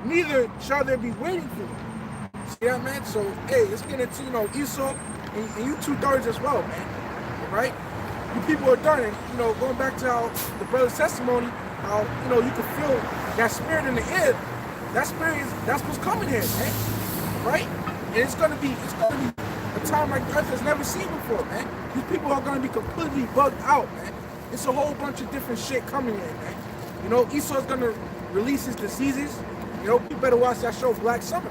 neither shall there be waiting for them. See that, man? So, hey, let's get into, Esau and you 2/3 as well, man. Right? You people are done, and, going back to how the brother's testimony, how, you can feel that spirit in the air. That spirit that's what's coming here, man. Right? And it's gonna be a time like the earth has never seen before, man. These people are gonna be completely bugged out, man. It's a whole bunch of different shit coming in, man. Esau's gonna release his diseases. You better watch that show, Black Summer.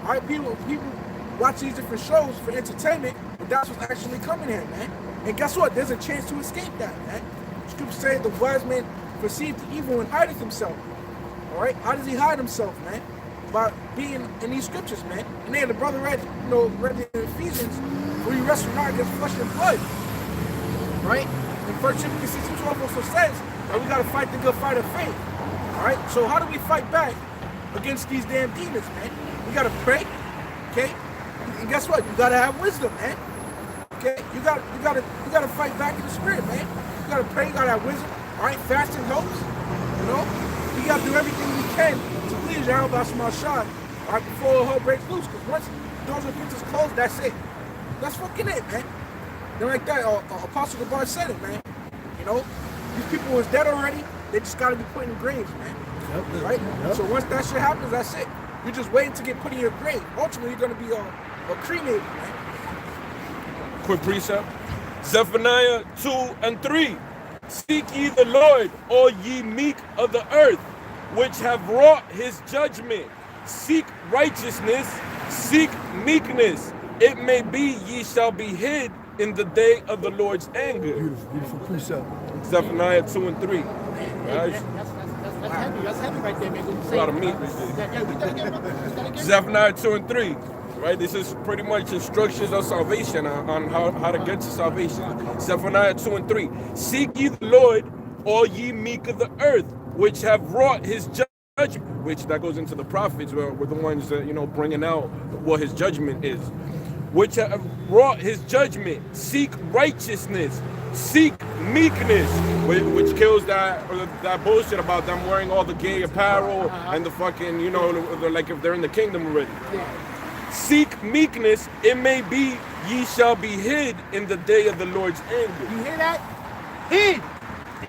All right, people watch these different shows for entertainment, but that's what's actually coming here, man. And guess what? There's a chance to escape that, man. Scripture says the wise man perceived the evil and hideth himself. All right, how does he hide himself, man? By being in these scriptures, man. And then the brother read the Ephesians, where you wrestle not against flesh and blood, right? And 1 Timothy 6:12 also says that we gotta fight the good fight of faith. All right, so how do we fight back against these damn demons, man? We gotta pray, okay? And guess what? You gotta have wisdom, man. Okay, you gotta fight back in the spirit, man. You gotta pray. You gotta have wisdom. All right, fasting helps. We gotta do everything we can to please Yahawashi. All right, before the whole breaks loose. Because once those are closed, that's it. That's fucking it, man. Then like that, Apostle Qadash said it, man. These people was dead already. They just gotta be put in graves, man. Yep. Right. Yep. So once that shit happens, that's it. You're just waiting to get put in your grave. Ultimately, you're gonna be cremated, man. Quick precept. Zephaniah 2:3. Seek ye the Lord, all ye meek of the earth, which have wrought his judgment. Seek righteousness, seek meekness. It may be ye shall be hid in the day of the Lord's anger. Beautiful precept. Zephaniah 2:3. Right? That's heavy right there, man. A lot of meat. Zephaniah 2:3. Right, this is pretty much instructions of salvation on how to get to salvation. Zephaniah 2:3. Seek ye the Lord, all ye meek of the earth, which have wrought his judgment. Which that goes into the prophets, where we're the ones that bringing out what his judgment is. Which have wrought his judgment. Seek righteousness. Seek meekness, which kills that bullshit about them wearing all the gay apparel and the fucking like if they're in the kingdom already. Seek meekness, it may be ye shall be hid in the day of the Lord's anger. You hear that? Hid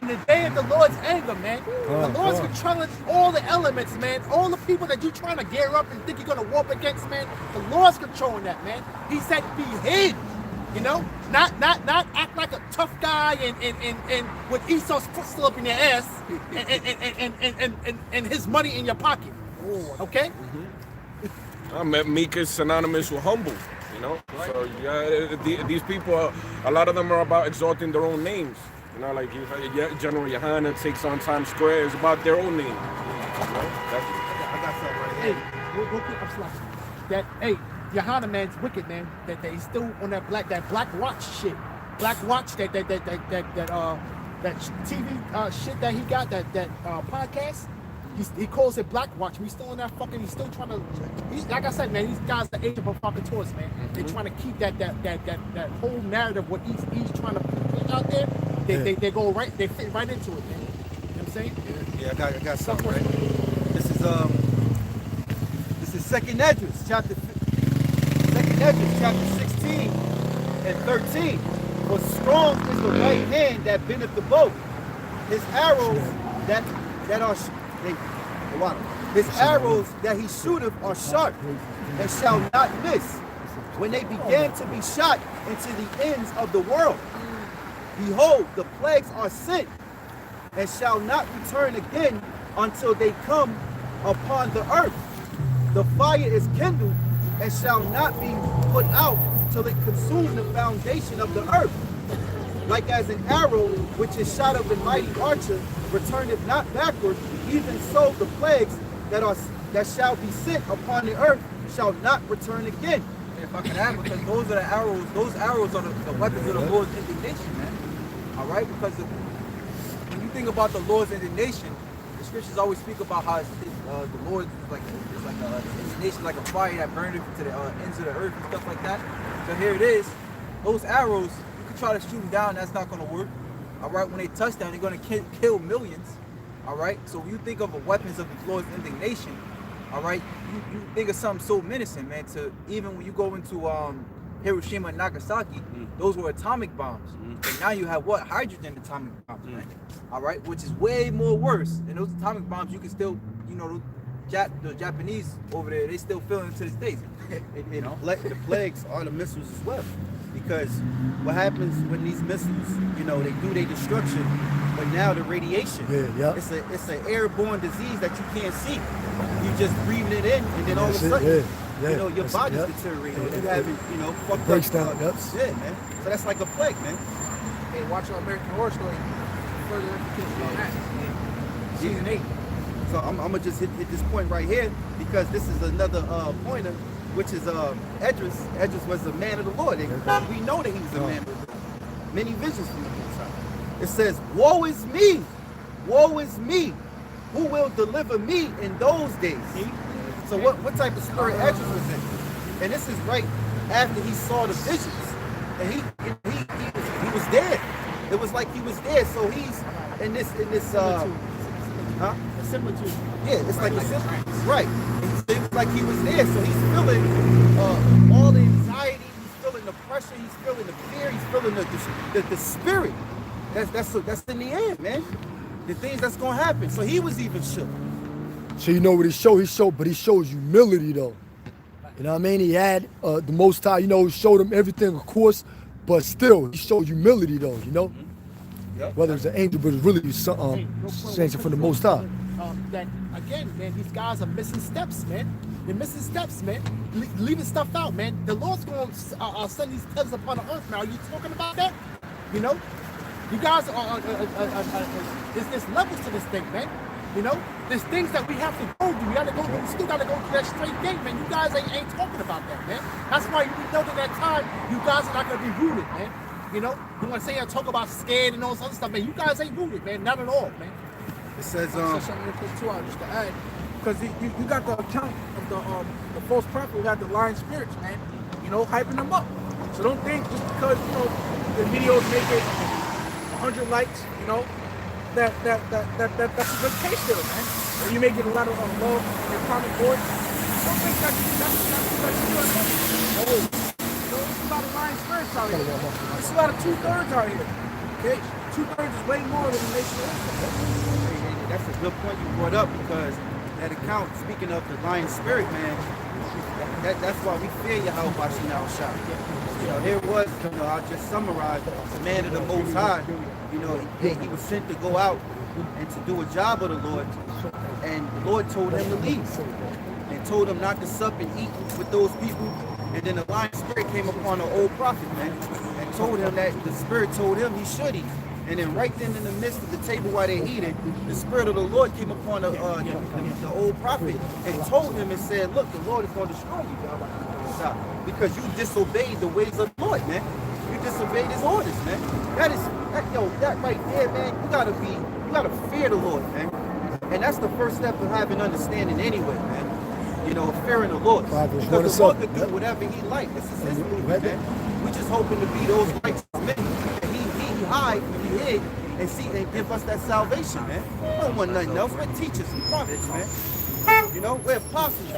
in the day of the Lord's anger, man. The Lord's controlling all the elements, man. All the people that you're trying to gear up and think you're gonna warp against, man. The Lord's controlling that, man. He said be hid. Not act like a tough guy and with Esau's foot still up in your ass and his money in your pocket. Okay? Meek is synonymous with humble, Right. So these people, a lot of them are about exalting their own names. Like General Yohanan takes on Times Square. It's about their own name. I got something right here. Real quick, I'm slapping. That Yohanan man's wicked, man. That he's still on that black watch shit. Black watch that TV shit that he got that podcast. He calls it Black Watch. He's still in that fucking. He's still trying to. Like I said, man. These guys are age of provocateurs, man. They're trying to keep that whole narrative. What he's trying to put out there. They go right. They fit right into it, man. You know what I'm saying? Yeah, I got something right. This is Second Esdras chapter 16 and 13. For strong is the right hand that bendeth the bow. His arrows his arrows that he shooteth are sharp and shall not miss. When they began to be shot into the ends of the world, behold, the plagues are sent and shall not return again until they come upon the earth. The fire is kindled and shall not be put out till it consume the foundation of the earth. Like as an arrow which is shot of a mighty archer returneth not backward, even so the plagues that shall be sent upon the earth shall not return again. If I can add, because those are the arrows, those arrows are the weapons of the Lord's indignation, man. All right, because when you think about the Lord's indignation, the scriptures always speak about how the Lord is like indignation, like a fire that burned to the ends of the earth and stuff like that. So here it is, those arrows. Try to shoot them down, that's not going to work. All right, when they touch down, they're going to kill millions. All right, so when you think of the weapons of the Lord's indignation, all right, you think of something so menacing, man. To even when you go into Hiroshima and Nagasaki, those were atomic bombs. And now you have what? Hydrogen atomic bombs, man. All right, which is way more worse. And those atomic bombs, you can still, you know, the Japanese over there, they still feeling it to this day. You know, the plagues are the missiles as well. Because what happens when these missiles, you know, they do their destruction, but now the radiation, it's an airborne disease that you can't see. You just breathing it in, and then all of a sudden, you know, your body's deteriorating. You haven't, you know, fucked breaks up. down. Yeah, man. So that's like a plague, man. Hey, watch our American Horror Story. Further information on that. Season 8. So I'm gonna just hit this point right here because this is another pointer, which is Esdras. Esdras was a man of the Lord. We know that he was a man of the Lord. Many visions from the Most High. It says, "Woe is me, woe is me. Who will deliver me in those days?" So what type of spirit Esdras was in? And this is right after he saw the visions, and he was there. It was like he was there. So he's in this Similitude. Yeah, it's like a similitude. Right. It's like he was there. So he's feeling all the anxiety. He's feeling the pressure. He's feeling the fear. He's feeling the spirit. That's in the air, man. The things that's gonna happen. So he was even shook. So you know what he showed, but he shows humility though. You know what I mean? He had the Most High, you know, he showed him everything, of course, but still he showed humility though, you know? Yep. Whether it's an angel, but it's really something from the Most High. That again, man, these guys are missing steps, man. They're missing steps, man. Leaving stuff out, man. The Lord's going to send these tests upon the earth. Now, are you talking about that? You know, you guys are. There's levels to this thing, man. You know, there's things that we have to go through. We got to go through. We still got to go through that straight gate, man. You guys ain't talking about that, man. That's why we know that time you guys are not going to be rooted, man. You know, you want to say and talk about scared and all this other stuff, man. You guys ain't rooted, man. Not at all, man. It says something real quick too, just to add, because you got the account of the false prophet who had the lying spirits, man. You know, hyping them up. So don't think just because you know the videos make it 100 likes, you know, that's a good case still, man. Or you may get a lot of love in your comment board. Don't think that's good. Oh, there's a lot of lying spirits out here. There's a lot of 2/3 out here. Okay, 2/3 is way more than the nation is. That's a good point you brought up because that account, speaking of the lying spirit, man, that's why we fear Yahawashi now shot. You know, there was, you know, I'll just summarize, the man of the Most High, you know, he was sent to go out and to do a job of the Lord, and the Lord told him to leave and told him not to sup and eat with those people. And then the lying spirit came upon an old prophet, man, and told him that the spirit told him he should eat. And then right then in the midst of the table while they're eating, the Spirit of the Lord came upon the old prophet and told him and said, look, the Lord is going to destroy you, because you disobeyed the ways of the Lord, man. You disobeyed his orders, man. That right there, man, you gotta fear the Lord, man. And that's the first step of having understanding anyway, man. You know, fearing the Lord. Fathers, Because the Lord could do whatever he likes. This is his movement, man. We just hoping to be those righteous men that he hide, he hid, and see and give us that salvation, man. We don't want nothing else. We're teachers and prophets, man. You know, we're apostles.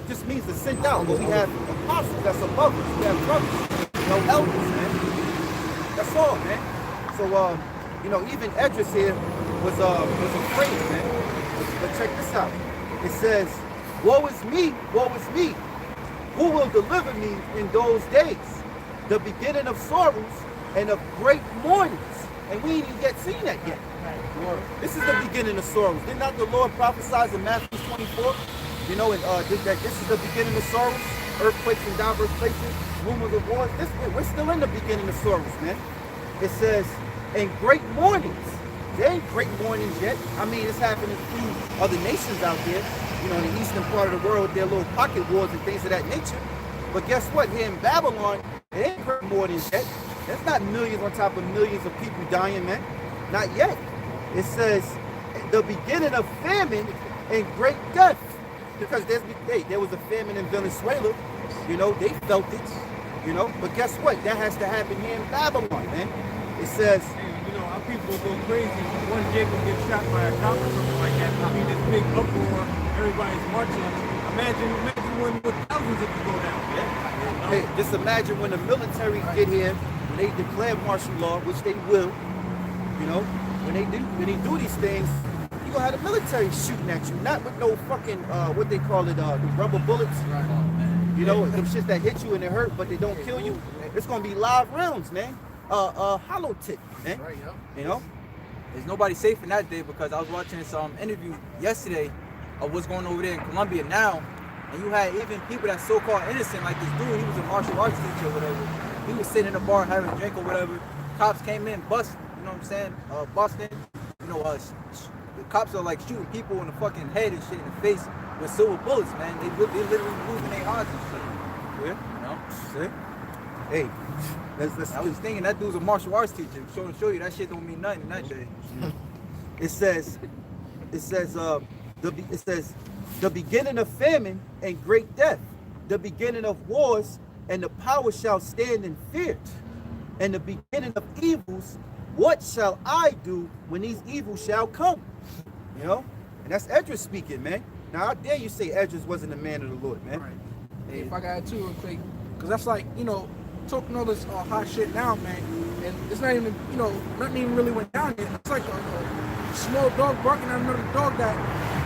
Just means to send out, but we have apostles that's above us. We have brothers, you know, elders, man. That's all, man. So, you know, even Edris here was afraid, man. But check this out. It says, woe is me, woe is me. Who will deliver me in those days? The beginning of sorrows and of great mournings. And we ain't even yet seen that yet. This is the beginning of sorrows. Did not the Lord prophesy in Matthew 24? You know, and that this is the beginning of sorrows, earthquakes in diverse places, rumors of wars. We're still in the beginning of sorrows, man. It says, and great mournings. There ain't great mournings yet. I mean, it's happening through other nations out there, you know, in the eastern part of the world, with their little pocket wars and things of that nature. But guess what? Here in Babylon, it ain't great mournings yet. There's not millions on top of millions of people dying, man. Not yet. It says, the beginning of famine and great death. Because there was a famine in Venezuela. You know, they felt it. You know, but guess what? That has to happen here in Babylon, man. It says, you know, our people go crazy. One Jacob gets shot by a cop or something like that. I mean, this big uproar, everybody's marching. Imagine when thousands of people go down. Yeah. Hey, just imagine when the military get here, when they declare martial law, which they will. You know, when they do these things, you gonna have the military shooting at you, not with no fucking what they call it, the rubber bullets. You know, them shit that hit you and it hurt, but they don't kill you. It's gonna be live rounds, man. Hollow tip, man. You know, There's nobody safe in that day, because I was watching some interview yesterday of what's going over there in Colombia now, and you had even people that so-called innocent, like this dude. He was a martial arts teacher or whatever. He was sitting in a bar having a drink or whatever. Cops came in, bust. You know what I'm saying? Busting. You know, the cops are like shooting people in the fucking head and shit in the face with silver bullets, man. They literally losing their hearts and shit. Yeah, you know. See? Hey, I was thinking that dude's a martial arts teacher. Show you that shit don't mean nothing that day. It says, the beginning of famine and great death, the beginning of wars, and the power shall stand in fear, and the beginning of evils. What shall I do when these evils shall come? You know, and that's Edris speaking, man. Now, how dare you say Edris wasn't a man of the Lord, man? Right. Hey, if I got it too real quick, because that's like, you know, talking all this hot shit now, man, and it's not even, you know, nothing even really went down yet. It's like a small dog barking at another dog that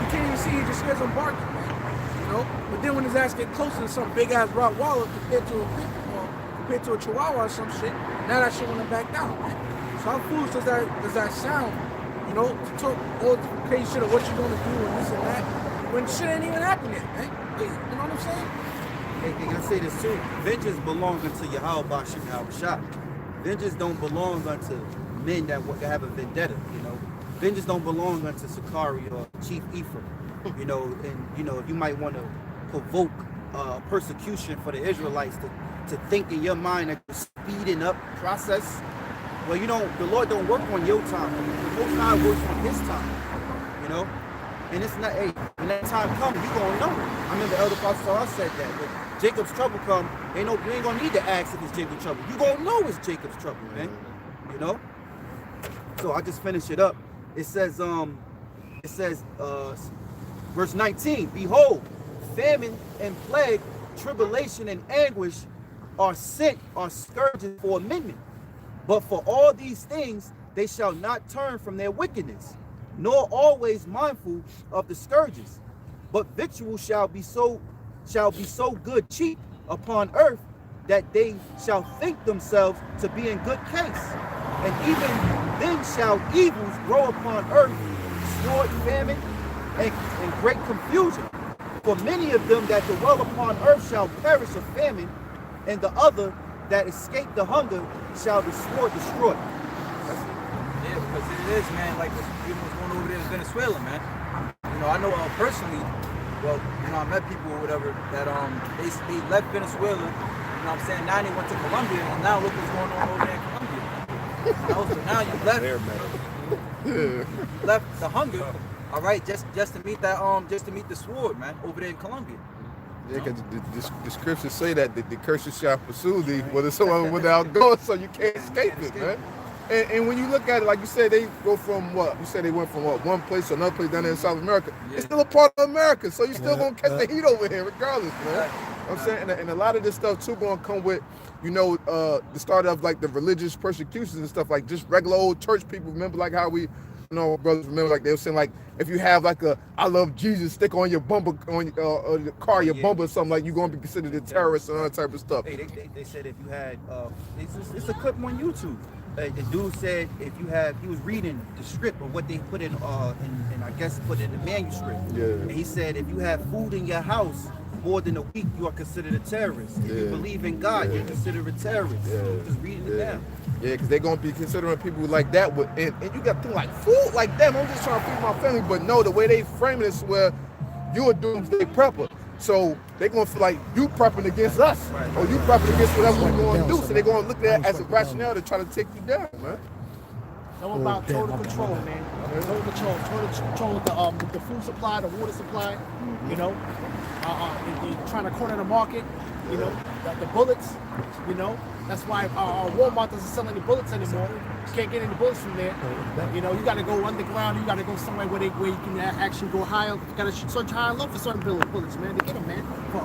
you can't even see, he just hears him barking, man. You know, but then when his ass get closer to some big ass Rawchaa compared to a Chihuahua or some shit, now that shit wanna back down, man. So how foolish does that sound? You know, to talk all the crazy shit of what you're gonna do and this and that, when shit ain't even happening yet, man. You know what I'm saying? Hey, I say this too. Vengeance belongs unto Yahawah, Yahawashi. Vengeance don't belong unto men that have a vendetta. You know, vengeance don't belong unto Sakari or Chief Ephraim. You know, and you know, you might want to provoke persecution for the Israelites to think in your mind that you're speeding up process. Well, you know, the Lord don't work on your time. The Most High works on His time. You know, and it's not. Hey, when that time comes, you gonna know. I remember Elder Pastor said that. When Jacob's trouble come, you ain't gonna need to ask if it's Jacob's trouble. You gonna know it's Jacob's trouble, man. You know. So I just finish it up. It says, verse 19. Behold, famine and plague, tribulation and anguish are scourges for a minute. But for all these things, they shall not turn from their wickedness, nor always mindful of the scourges. But victual shall be so good cheap upon earth, that they shall think themselves to be in good case. And even then shall evils grow upon earth, sword, famine, and great confusion. For many of them that dwell upon earth shall perish of famine, and the other that escape the hunger shall the sword destroy. Yeah, because it is, man, like what's going over there in Venezuela, man. You know, I know personally, well, you know, I met people or whatever that they left Venezuela, you know what I'm saying, now they went to Colombia, and now look what's going on over there in Colombia. You know, so now you left the hunger, All right, just to meet that just to meet the sword, man, over there in Colombia. Yeah, because the scriptures say that the curses shall pursue thee, whether someone without going, so you can't escape it, man. And when you look at it, like you said, they go from what? You said they went from what, one place to another place down there in South America. Yeah. It's still a part of America, so you're still gonna catch the heat over here, regardless, man. You know what I'm saying? And a lot of this stuff too gonna come with, you know, the start of like the religious persecutions and stuff, like just regular old church people. Remember like how we, you know, brothers, remember like they were saying like if you have like a I love Jesus stick on your bumper on the car, your bumper or something, like you're gonna be considered a terrorist and all that type of stuff. Hey, they said if you had it's a clip on YouTube. The dude said if you have, he was reading the script of what they put in I guess put in the manuscript. Yeah. And he said if you have food in your house more than a week, you are considered a terrorist. If you believe in God, you're considered a terrorist. Just reading it down. Yeah, because they're gonna be considering people like that and you got things like food like them. I'm just trying to feed my family, but no, the way they frame it is where you're a doomsday prepper. So they're gonna feel like you prepping against us, or you prepping against whatever we're gonna do. So they're gonna look at that as a rationale to try to take you down, man. It's all about total control, man. Total control of the food supply, the water supply, you know. They're trying to corner the market, you know, the bullets, you know. That's why Walmart doesn't sell any bullets anymore. You can't get any bullets from there. You know, you got to go underground. You got to go somewhere where you can actually go higher. You got to search high and low for certain bullets, man. They get them, man. For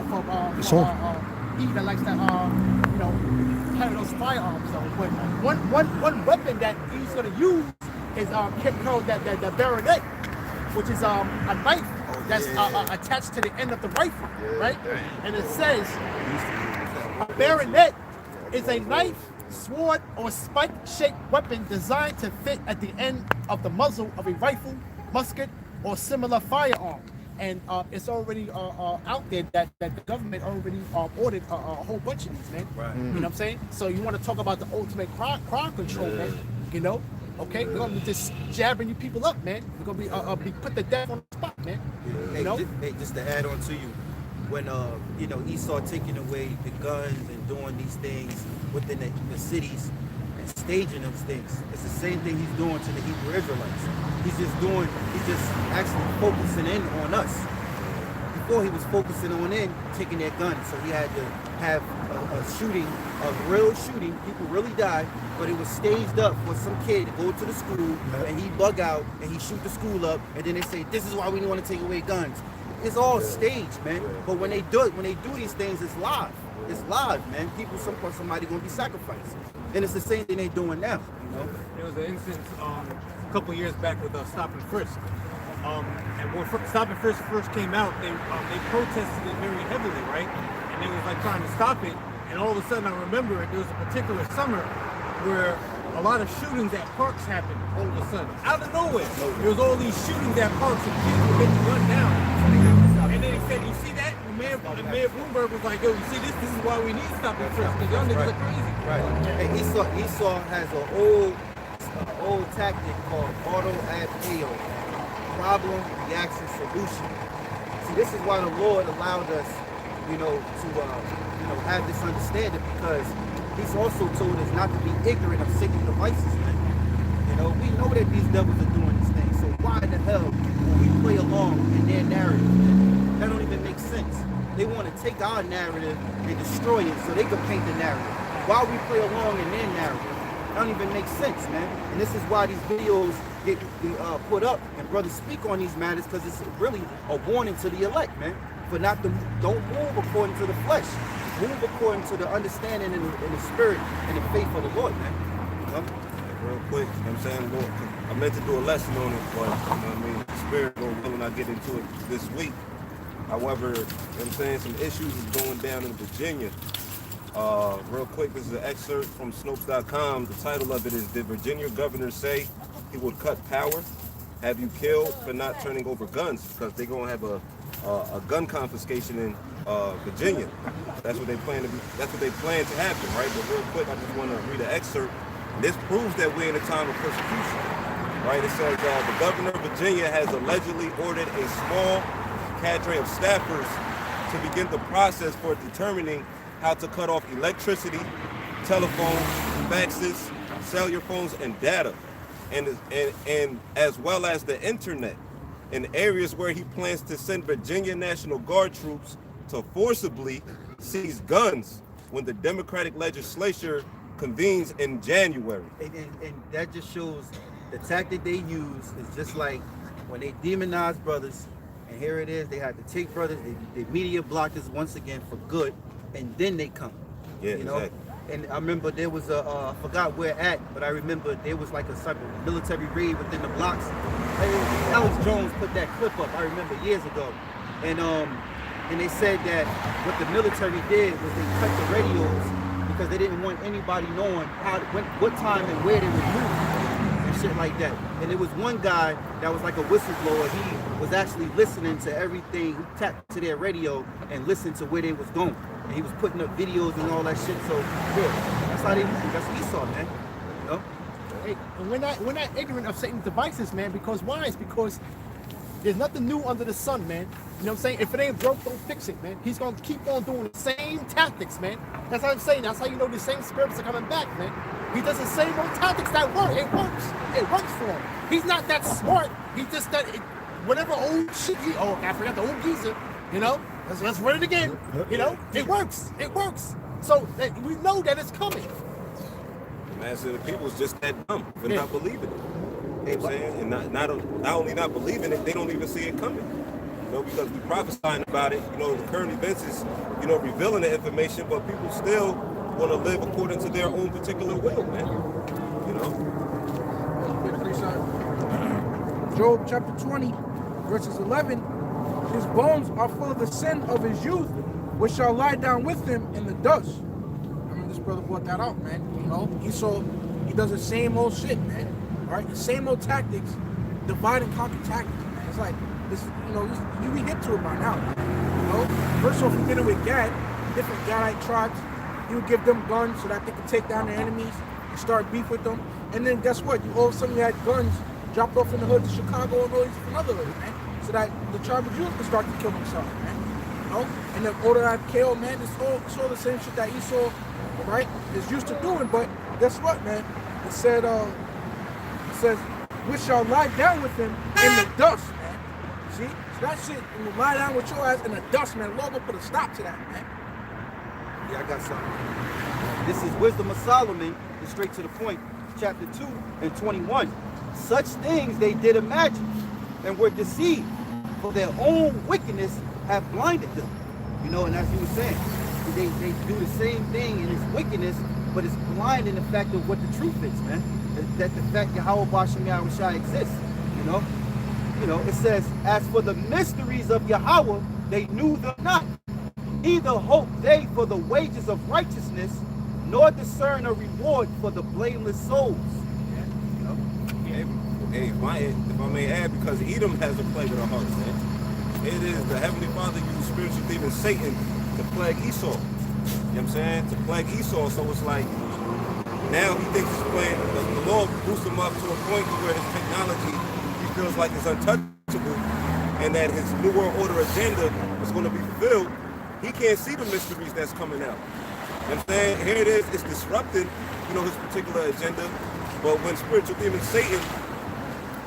he that likes to, you know, carry those firearms, though. But one weapon that he's gonna use is called the bayonet, which is a knife that's attached to the end of the rifle, right? And it says a bayonet is a knife, sword, or spike-shaped weapon designed to fit at the end of the muzzle of a rifle, musket, or similar firearm. And it's already out there that the government already ordered a whole bunch of these, man. Right. You know what I'm saying? So you want to talk about the ultimate crowd control, man? You know? Okay, we're gonna be just jabbing you people up, man. We're gonna be put the death on the spot, man. You know? Hey, just to add on to you, when you know, Esau taking away the guns and doing these things within the cities and staging those things, it's the same thing he's doing to the Hebrew Israelites. He's just actually focusing in on us. Before he was focusing on taking their guns, so he had to have a shooting, a real shooting. People really died, but it was staged up for some kid to go to the school and he bug out and he shoot the school up, and then they say this is why we want to take away guns. It's all staged, man. But when they do these things, it's live. It's live, man. Somebody gonna be sacrificed, and it's the same thing they doing now. You know. There was an instance a couple years back with Stop and Frisk. And when Stop and Frisk first came out, they protested it very heavily, right? And they was like trying to stop it. And all of a sudden, I remember there was a particular summer where a lot of shootings at parks happened all of a sudden, out of nowhere. There was all these shootings at parks and kids were getting run down. And then he said, "You see that?" And Mayor Bloomberg was like, "Yo, you see this? This is why we need Stop and Frisk, because y'all niggas are crazy." Right. And Esau has an old tactic called auto ad payo, problem, reaction, solution. See, this is why the Lord allowed us, you know, to have this understanding, because He's also told us not to be ignorant of Satan's devices, man. You know, we know that these devils are doing these things, so why in the hell will we play along in their narrative, man? That don't even make sense. They want to take our narrative and destroy it so they can paint the narrative. Why we play along in their narrative? That don't even make sense, man. And this is why these videos get put up and brothers speak on these matters, because it's really a warning to the elect, man, for don't move according to the flesh. Move according to the understanding and the spirit and the faith of the Lord, man. You know? Real quick, you know what I'm saying? Lord, I meant to do a lesson on it, but you know what I mean, the spirit Lord willing, I get into it this week. However, you know what I'm saying, some issues is going down in Virginia. Real quick, this is an excerpt from Snopes.com. The title of it is, "Did Virginia governor say he would cut power? Have you killed for not turning over guns?" Because they're going to have a gun confiscation in Virginia. That's what they plan to be. That's what they plan to happen, right? But real quick, I just want to read an excerpt. This proves that we're in a time of persecution, right? It says the governor of Virginia has allegedly ordered a small cadre of staffers to begin the process for determining how to cut off electricity, telephones, faxes, cellular phones, and data, and as well as the internet. in areas where he plans to send Virginia National Guard troops to forcibly seize guns when the Democratic legislature convenes in January. And that just shows the tactic they use is just like when they demonize brothers, and here it is, they had to take brothers, they media blocked us once again for good, and then they come. Yeah, you know. exactly. And I remember there was a I forgot where at, but I remember there was like a type of military raid within the blocks. Alex Jones put that clip up, I remember years ago. And they said that what the military did was they cut the radios because they didn't want anybody knowing what time and where they were moving and shit like that. And there was one guy that was like a whistleblower. He was actually listening to everything. He tapped to their radio and listened to where they was going. And he was putting up videos and all that shit. So yeah, that's how they move. That's what he saw, man. You know? Hey, and we're not ignorant of Satan's devices, man. Because why? It's because there's nothing new under the sun, man. You know what I'm saying? If it ain't broke, don't fix it, man. He's gonna keep on doing the same tactics, man. That's what I'm saying. That's how you know the same spirits are coming back, man. He does the same old tactics that work. It works. It works for him. He's not that smart. He just that whatever old shit I forgot the old geezer. You know, let's run it again. You know, it works. It works. So we know that it's coming. Man, so the people's just that dumb for not believing it. You know what I'm saying? And not only not believing it, they don't even see it coming. You know, because we prophesying about it, you know, the current events is, you know, revealing the information, but people still want to live according to their own particular will, man. You know? Job chapter 20, verses 11. His bones are full of the sin of his youth, which shall lie down with him in the dust. I mean, this brother brought that out, man. You know, he does the same old shit, man. All right, the same old tactics, divide and conquer tactics, man. It's like, this, you know, you be hip to it by now. You know, first off, he did it with Gad, different Gadite tribes. He would give them guns so that they could take down their enemies and start beef with them. And then guess what? All of a sudden you had guns dropped off in the hoods of Chicago and all these different other hoods, man. So that the tribe of Judah could start to kill themselves, man. You know? And then order that KO, man, it's all the same shit that Esau, right, is used to doing. But guess what, man? It says, which shall lie down with him in the dust, man. See? So that shit, will lie down with your ass in the dust, man. Lord will put a stop to that, man. Yeah, I got something. This is Wisdom of Solomon, and straight to the point, chapter 2 and 21. Such things they did imagine and were deceived, for their own wickedness have blinded them. You know, and as you were saying, they do the same thing in its wickedness, but it's blind in the fact of what the truth is, man. That the fact Yahawah BaHaSham Yahawashi exists, you know. You know, it says, as for the mysteries of Yahawah, they knew them not. Neither hope they for the wages of righteousness, nor discern a reward for the blameless souls. You know? Hey, if I may add, because Edom has a plague of the heart, man. It is the Heavenly Father using spiritual demon Satan to plague Esau. You know what I'm saying? To plague Esau. So it's like, now he thinks he's playing, the Lord boosts him up to a point where his technology, he feels like it's untouchable, and that his New World Order agenda is going to be fulfilled. He can't see the mysteries that's coming out. You know what I'm saying? Here it is, it's disrupting, you know, his particular agenda. But when spiritual demon Satan,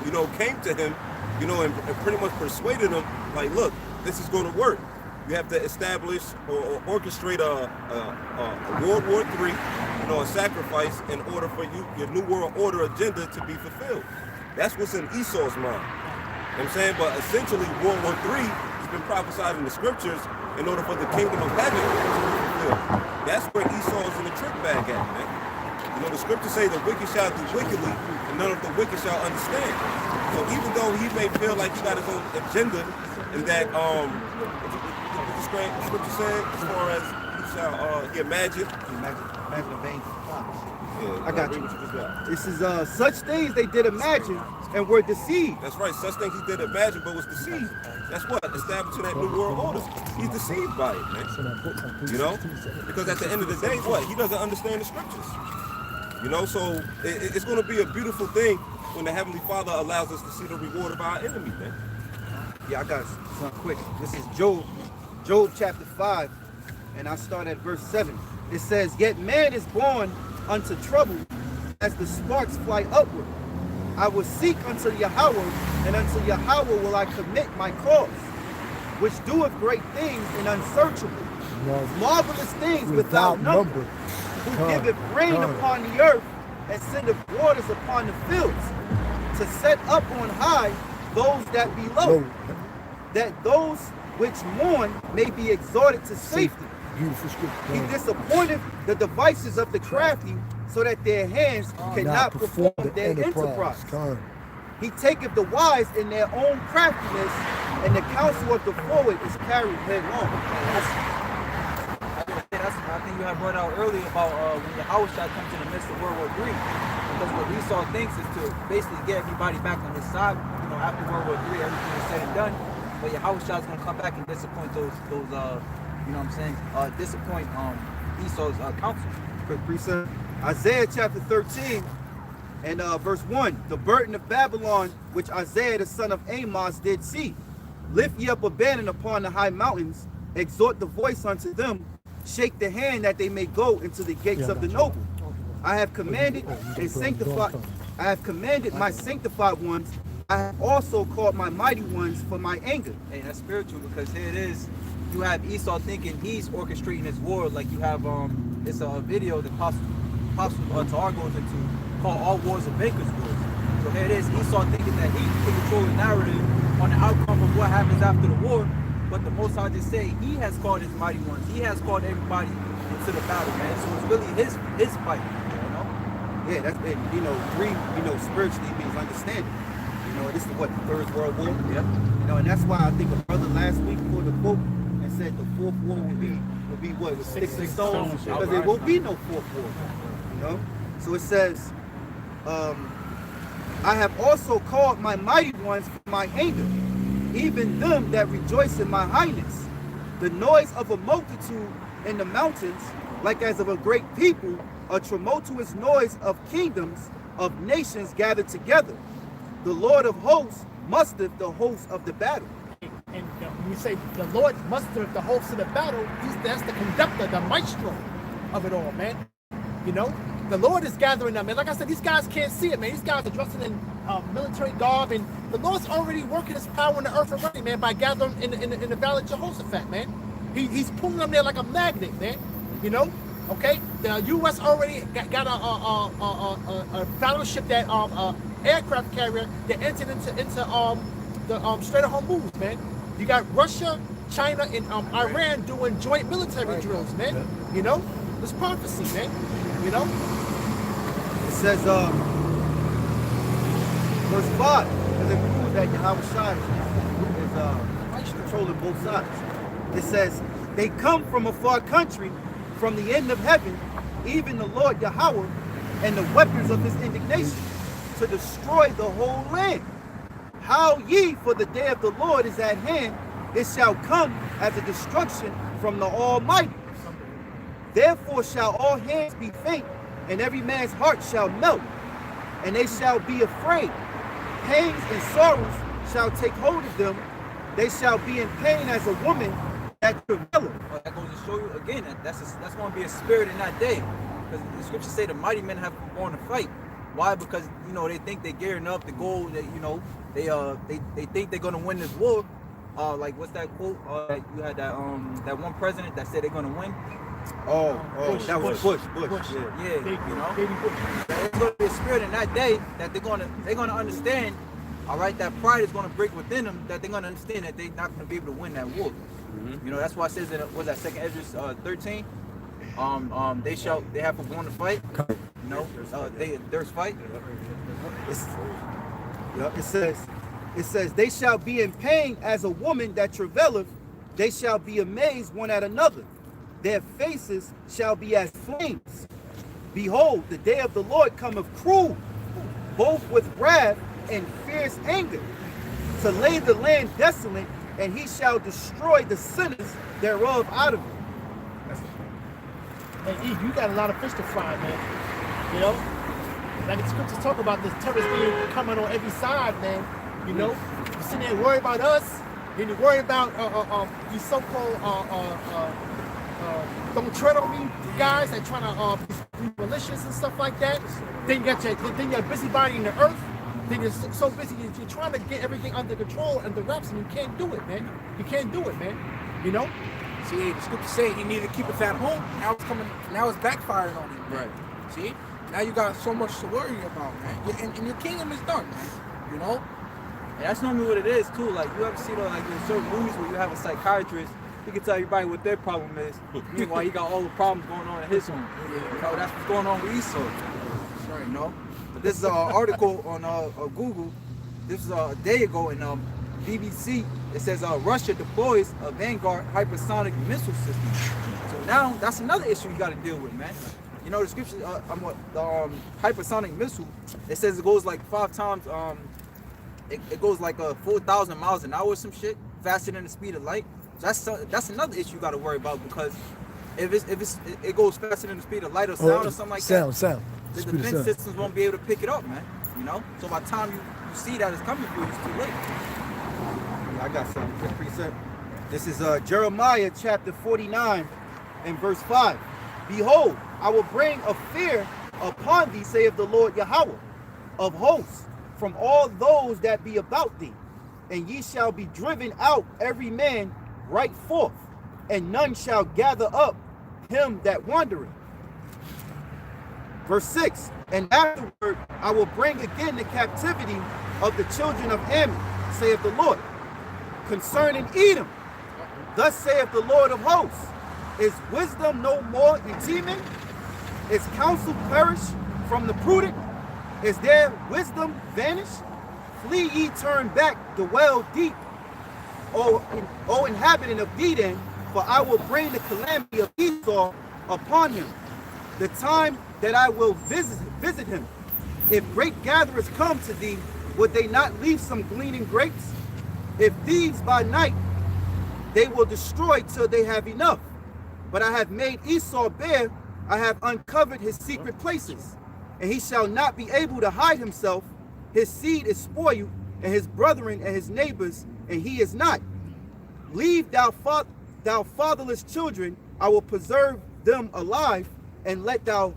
you know, came to him, you know, and pretty much persuaded him, like, look, this is going to work. You have to establish or orchestrate a World War III, you know, a sacrifice in order for your New World Order agenda to be fulfilled. That's what's in Esau's mind. You know what I'm saying? But essentially, World War III has been prophesied in the scriptures in order for the kingdom of heaven to be fulfilled. That's where Esau is in the trick bag at, man. You know, the scriptures say the wicked shall do wickedly, and none of the wicked shall understand. So even though he may feel like he got his own agenda, and that the scripture said, as far as he imagine a vain thought. Yeah, I got you. This is such things they did imagine and were deceived. That's right. Such things he did imagine, but was deceived. That's what establishing that New World Order. He's deceived by it, man. You know, because at the end of the day, what he doesn't understand the scriptures. You know, so it's going to be a beautiful thing when the Heavenly Father allows us to see the reward of our enemy, man. Yeah, I got something quick. This is Job chapter 5, and I start at verse 7. It says, yet man is born unto trouble as the sparks fly upward. I will seek unto Yahawah, and unto Yahawah will I commit my cause, which doeth great things and unsearchable, marvelous things without number, who giveth rain upon the earth, and sendeth waters upon the fields, to set up on high those that be low, that those which mourn may be exhorted to safety. Beautiful scripture. He disappointeth the devices of the crafty, so that their hands cannot perform their enterprise. He taketh the wise in their own craftiness, and the counsel of the forward is carried headlong. I think you have brought out earlier about when Yahawashi comes in the midst of World War III, because what Esau thinks is to basically get everybody back on his side. You know, after World War III, everything is said and done, but Yahawashi is going to come back and disappoint those you know what I'm saying, disappoint Esau's counsel. Quick precept. Isaiah chapter 13 and verse 1. The burden of Babylon, which Isaiah the son of Amos did see. Lift ye up a banner upon the high mountains, exhort the voice unto them, shake the hand that they may go into the gates of the noble. I have commanded and sanctified. I have commanded my sanctified ones. I have also called my mighty ones for my anger. Hey, that's spiritual, because here it is. You have Esau thinking he's orchestrating his war, like you have it's a video that Apostle Tar goes into called All Wars are Baker's Wars. So here it is, Esau thinking that he can control the narrative on the outcome of what happens after the war, but the Most High just say he has called his mighty ones. He has called everybody into the battle, man. So it's really his fight, you know? Yeah, that's it. You know, dream, you know, spiritually means understanding. You know, this is what, the Third World War? Yep. You know, and that's why I think a brother last week pulled a quote and said the fourth war will be what? Sticks and stones, because there will be no fourth war. You know? So it says, I have also called my mighty ones for my anger, even them that rejoice in my highness. The noise of a multitude in the mountains, like as of a great people, a tumultuous noise of kingdoms, of nations gathered together. The Lord of hosts mustereth the hosts of the battle. And when we say the Lord mustereth the hosts of the battle, that's the conductor, the maestro of it all, man. You know, the Lord is gathering them, man. Like I said, these guys can't see it, man. These guys are dressed in military garb, and the Lord's already working his power in the earth already, man, by gathering in the valley of Jehoshaphat, man. He's pulling them there like a magnet, man. You know, okay. The U.S. already got a fellowship that aircraft carrier that entered into the Strait of Hormuz, man. You got Russia, China, and Iran doing joint military drills, man. You know, it's prophecy, man. You know, it says, verse 5, because it proves that Yahawashi is controlling both sides. It says, they come from a far country, from the end of heaven, even the Lord Yahawah, and the weapons of his indignation, to destroy the whole land. How ye, for the day of the Lord is at hand, it shall come as a destruction from the Almighty. Therefore shall all hands be faint, and every man's heart shall melt, and they shall be afraid. Pains and sorrows shall take hold of them. They shall be in pain as a woman that travaileth. Well, that goes to show you again that that's going to be a spirit in that day, because the scriptures say the mighty men have been born to fight. Why? Because you know they think they're gearing up to go. They, you know, they think they're going to win this war. Like what's that quote? You had that one president that said they're going to win. Bush, that was Bush. Yeah, you know. There's going to be a spirit in that day that they're going to understand. All right, that pride is going to break within them. That they're going to understand that they're not going to be able to win that war. You know, that's why it says in what's that, 2nd Ezra 13. They have been born to fight. You know, there's fight. It says they shall be in pain as a woman that travaileth. They shall be amazed one at another. Their faces shall be as flames. Behold, the day of the Lord cometh cruel, both with wrath and fierce anger, to lay the land desolate, and he shall destroy the sinners thereof out of it. Hey, Eve, you got a lot of fish to fry, man. You know, like the scriptures talk about this terrorist being coming on every side, man. You know, you sitting there worried about us, then you worry about these so-called don't tread on me guys that trying to be malicious and stuff like that. Then you got your busybody in the earth. Then you're so busy, you're trying to get everything under control and the wraps, and you can't do it, man. You can't do it, man. You know? See, the scripture say he needed to keep us at home. Now it's backfiring on him. Right. See? Now you got so much to worry about, man. And your kingdom is done, man. You know? And that's normally what it is too. Like you ever see like in certain movies where you have a psychiatrist, he can tell everybody what their problem is. Meanwhile, he got all the problems going on in his home. You know, that's what's going on with Esau. Right. You know? But this is an article on Google. This is a day ago in BBC. It says Russia deploys a Vanguard hypersonic missile system. So now that's another issue you got to deal with, man. You know the scripture, the hypersonic missile. It says it goes like 5 times. It goes like 4,000 miles an hour or some shit, faster than the speed of light. So that's another issue you got to worry about, because if it goes faster than the speed of light or sound or something like that, the defense systems won't be able to pick it up, man. You know, so by the time you see that it's coming for you, it's too late. I got something. Quick precept. This is Jeremiah chapter 49 and verse 5. Behold, I will bring a fear upon thee, saith the Lord Yahawah of hosts, from all those that be about thee, and ye shall be driven out every man right forth, and none shall gather up him that wandereth. Verse 6, and afterward I will bring again the captivity of the children of Ammon, saith the Lord. Concerning Edom, thus saith the Lord of hosts, is wisdom no more in Teman? Is counsel perished from the prudent? Is their wisdom vanished? Flee ye, turn back, dwell deep, O inhabitant of Dedan, for I will bring the calamity of Esau upon him, the time that I will visit him. If great gatherers come to thee, would they not leave some gleaning grapes? If thieves by night, they will destroy till they have enough. But I have made Esau bare, I have uncovered his secret places, and he shall not be able to hide himself. His seed is spoiled, and his brethren and his neighbors, and he is not. Leave thou fatherless children, I will preserve them alive, and let thou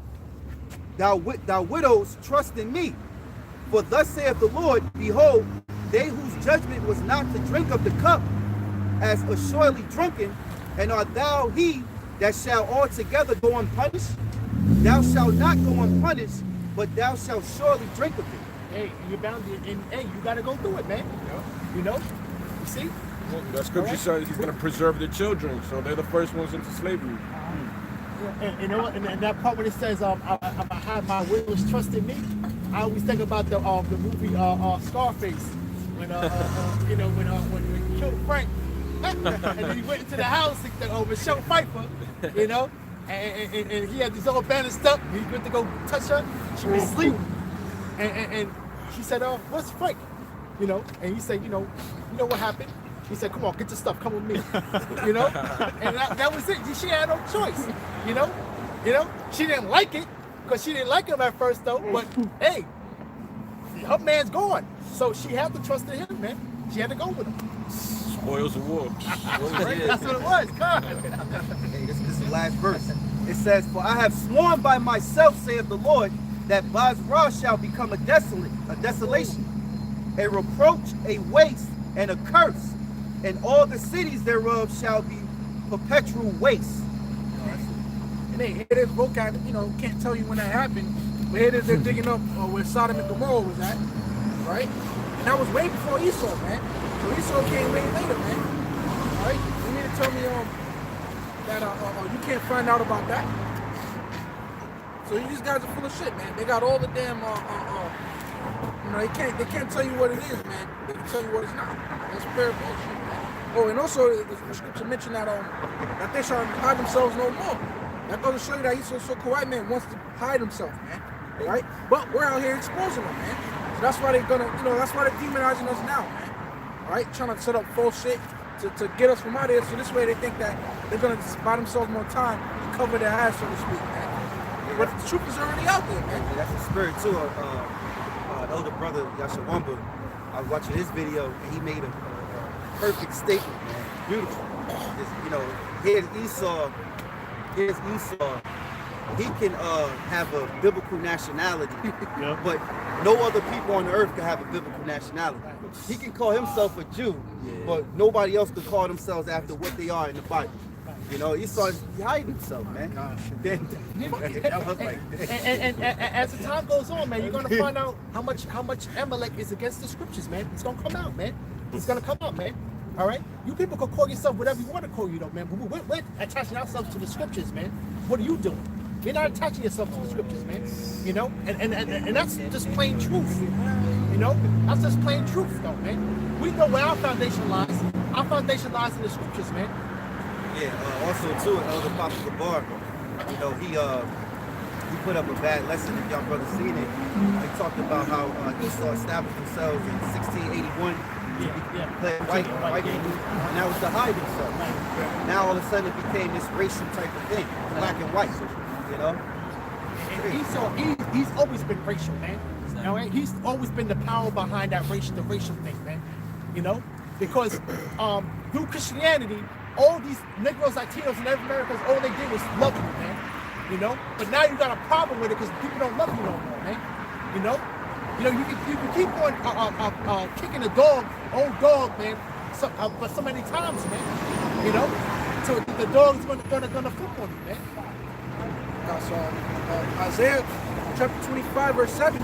widows trust in me. For thus saith the Lord, behold, they whose judgment was not to drink of the cup, as assuredly drunken, and art thou he that shall altogether go unpunished? Thou shalt not go unpunished, but thou shalt surely drink of it. Hey, you're bound to, and hey, you gotta go through it, man. You know? You see? Well, that scripture says he's going to preserve the children, so they're the first ones into slavery. And you know what? And that part when it says, I have my widows trust in me, I always think about the movie Scarface, when when he killed Frank, and then he went into the house with Michelle Pfeiffer, you know, and he had these all bandaged up. He went to go touch her, she was asleep, and she said, "What's Frank?" You know, and he said, "You know what happened?" He said, "Come on, get your stuff, come with me." You know, and that was it. She had no choice. You know, she didn't like it because she didn't like him at first, though. But hey, her man's gone, so she had to trust in him, man. She had to go with him. Spoils of war. That's what it was. God. Hey, this is the last verse. It says, "For I have sworn by myself, saith the Lord, that Basra shall become a desolation, a reproach, a waste, and a curse, and all the cities thereof shall be perpetual waste." And they here this book at, can't tell you when that happened, but here they're digging up where Sodom and Gomorrah was at, right? And that was way before Esau, man. So Esau came way later, man. All right? You mean to tell me that you can't find out about that? So these guys are full of shit, man. They got all the damn they can't tell you what it is, man. They can tell you what it's not. That's fair bullshit, man. Oh, and also the scripture mentioned that they shall hide themselves no more. That goes to show you that Esau, so white man wants to hide himself, man. All right? But we're out here exposing them, man. So that's why they're gonna, that's why they're demonizing us now, man. All right? Trying to set up false shit to get us from out here. So this way they think that they're gonna buy themselves more time to cover their ass, so to speak, man. But the truth is already out there, man. That's the spirit too. Elder brother Yahawah, I was watching his video and he made a perfect statement, man. Beautiful. Here's Esau he can have a biblical nationality, Yeah. but no other people on the earth can have a biblical nationality. He can call himself a Jew, but nobody else can call themselves after what they are in the Bible. You know, he starts hiding himself, man. Then, I was like, And as the time goes on, man, you're gonna find out how much Amalek is against the scriptures, man. It's gonna come out, man. It's gonna come out, man. All right, you people can call yourself whatever you want to call you, though, man. But we're attaching ourselves to the scriptures, man. What are you doing? You're not attaching yourself to the scriptures, man. You know, and that's just plain truth. You know, that's just plain truth, though, man. We know where our foundation lies. Our foundation lies in the scriptures, man. yeah. Also, too, Elder Papa Gabar, you know, he put up a bad lesson. If y'all brothers seen it, he talked about how Esau established themselves in 1681. Playing white people, and that was to hide himself. Now all of a sudden it became this racial type of thing, black and white. You know, And he's always been racial, man. You know, and he's always been the power behind that the racial thing, man. You know, because through Christianity, all these Negroes, Latinos, and Native Americans, all they did was love you, man. You know, but now you got a problem with it because people don't love you no more, man. You know, you can keep on kicking a dog, old dog, man, but so many times, man. You know, so the dog's gonna flip on you, man. That's Isaiah chapter 25, verse 7.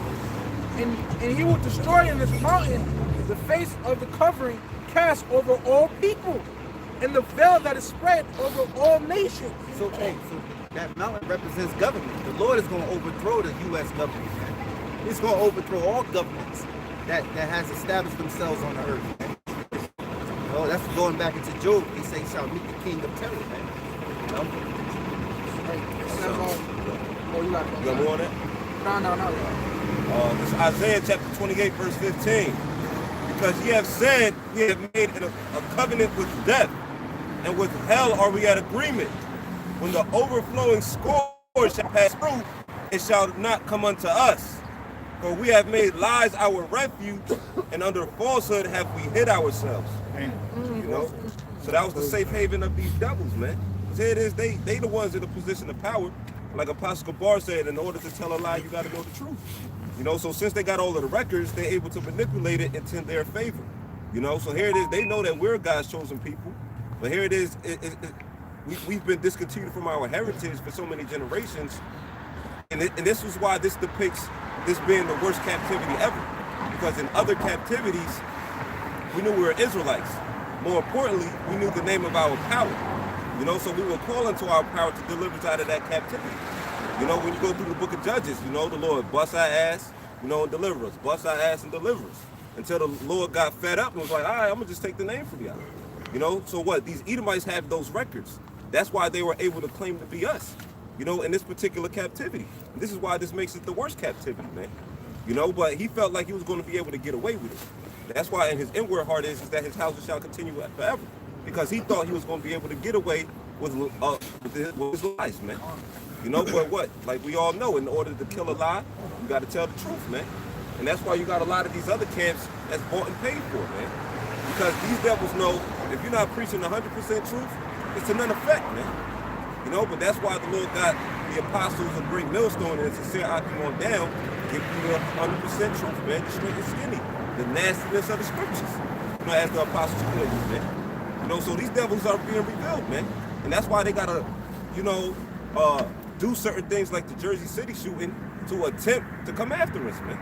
And he will destroy in this mountain the face of the covering cast over all people, and the veil that is spread over all nations. so that mountain represents government. The Lord is going to overthrow the U.S. government. Man. He's going to overthrow all governments that has established themselves on the earth. Man. Oh, that's going back into Job. He says, "Shall meet the king of terror." Man. You know? You got more on that? No. This is Isaiah chapter 28, verse 15. Because ye have said, we have made a covenant with death, and with hell are we at agreement. When the overflowing scourge shall pass through, it shall not come unto us. For we have made lies our refuge, and under falsehood have we hid ourselves. You know? So that was the safe haven of these devils, man. Because here it is, they the ones in a position of power. Like Apostle Gabar said, in order to tell a lie, you got to know the truth. You know, so since they got all of the records, they're able to manipulate it into their favor. You know, so here it is, they know that we're God's chosen people. But here it is, we've been discontinued from our heritage for so many generations. And this is why this depicts this being the worst captivity ever. Because in other captivities, we knew we were Israelites. More importantly, we knew the name of our power. You know, so we were calling to our power to deliver us out of that captivity. You know, when you go through the book of Judges, you know, the Lord bust our ass, you know, and deliver us. Bust our ass and deliver us. Until the Lord got fed up and was like, all right, I'm going to just take the name from y'all. You know, so what? These Edomites have those records. That's why they were able to claim to be us, you know, in this particular captivity. And this is why this makes it the worst captivity, man. You know, but he felt like he was going to be able to get away with it. That's why in his inward heart is that his house shall continue forever. Because he thought he was going to be able to get away with his lies, man. You know, but what? Like we all know, in order to kill a lie, you got to tell the truth, man. And that's why you got a lot of these other camps that's bought and paid for, man. Because these devils know if you're not preaching 100% truth, it's to none effect, man. You know, but that's why the Lord got the apostles of GreatMillStone and sincere I come on down, give you 100% truth, man. Just straight and skinny. The nastiness of the scriptures. You know, as the apostles put it, man. You know, so these devils are being revealed, man. And that's why they gotta, you know, do certain things like the Jersey City shooting to attempt to come after us, man.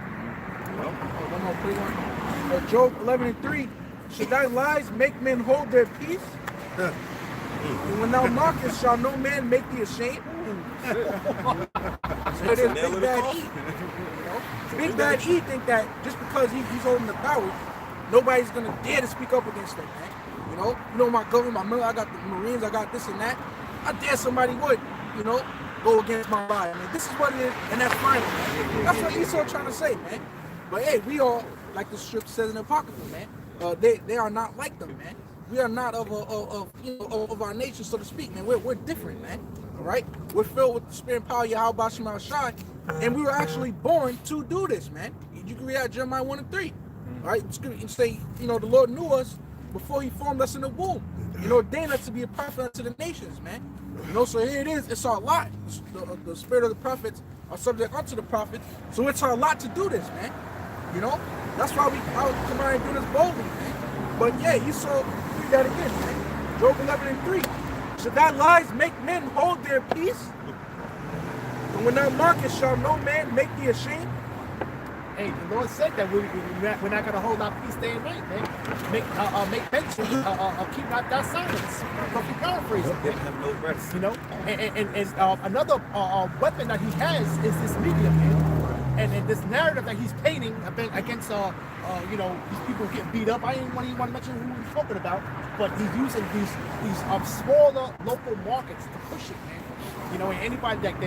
You know? One more quick one. Job 11:3. Should thy lies make men hold their peace? And when thou mockest, shall no man make thee ashamed? So it is Big Bad E. Big Bad E think that just because he's holding the power, nobody's gonna dare to speak up against him, man. You know my government, my military, I got the Marines, I got this and that. I dare somebody would, you know, go against my lie. I mean, this is what it is, and that's fine, man. That's what Esau trying to say, man. But hey, we all, like the scripture says in the Apocrypha, man, they are not like them, man. We are not of our nature, so to speak, man. We're different, man. All right? We're filled with the spirit and power of Yahawah, and we were actually born to do this, man. You can read out Jeremiah 1:3. All right? It's say, you know, the Lord knew us before he formed us in the womb. You know, ordained us to be a prophet unto the nations, man. You know, so here it is. It's our lot. The spirit of the prophets are subject unto the prophets. So it's our lot to do this, man. You know, that's why I come out and do this boldly, man. But yeah, you saw read that again, man. Job 11:3. Should thy lies make men hold their peace? And when thou mockest, shall no man make thee ashamed? Hey, the Lord said that we're not going to hold our peace day and night, man. Make mention, keep not thy silence. Roughly paraphrasing. Give him no rest. You know, and another weapon that he has is this media, man. And this narrative that he's painting against, you know, these people getting beat up. I didn't even want to mention who he's talking about, but he's using these smaller local markets to push it, man. You know, and anybody that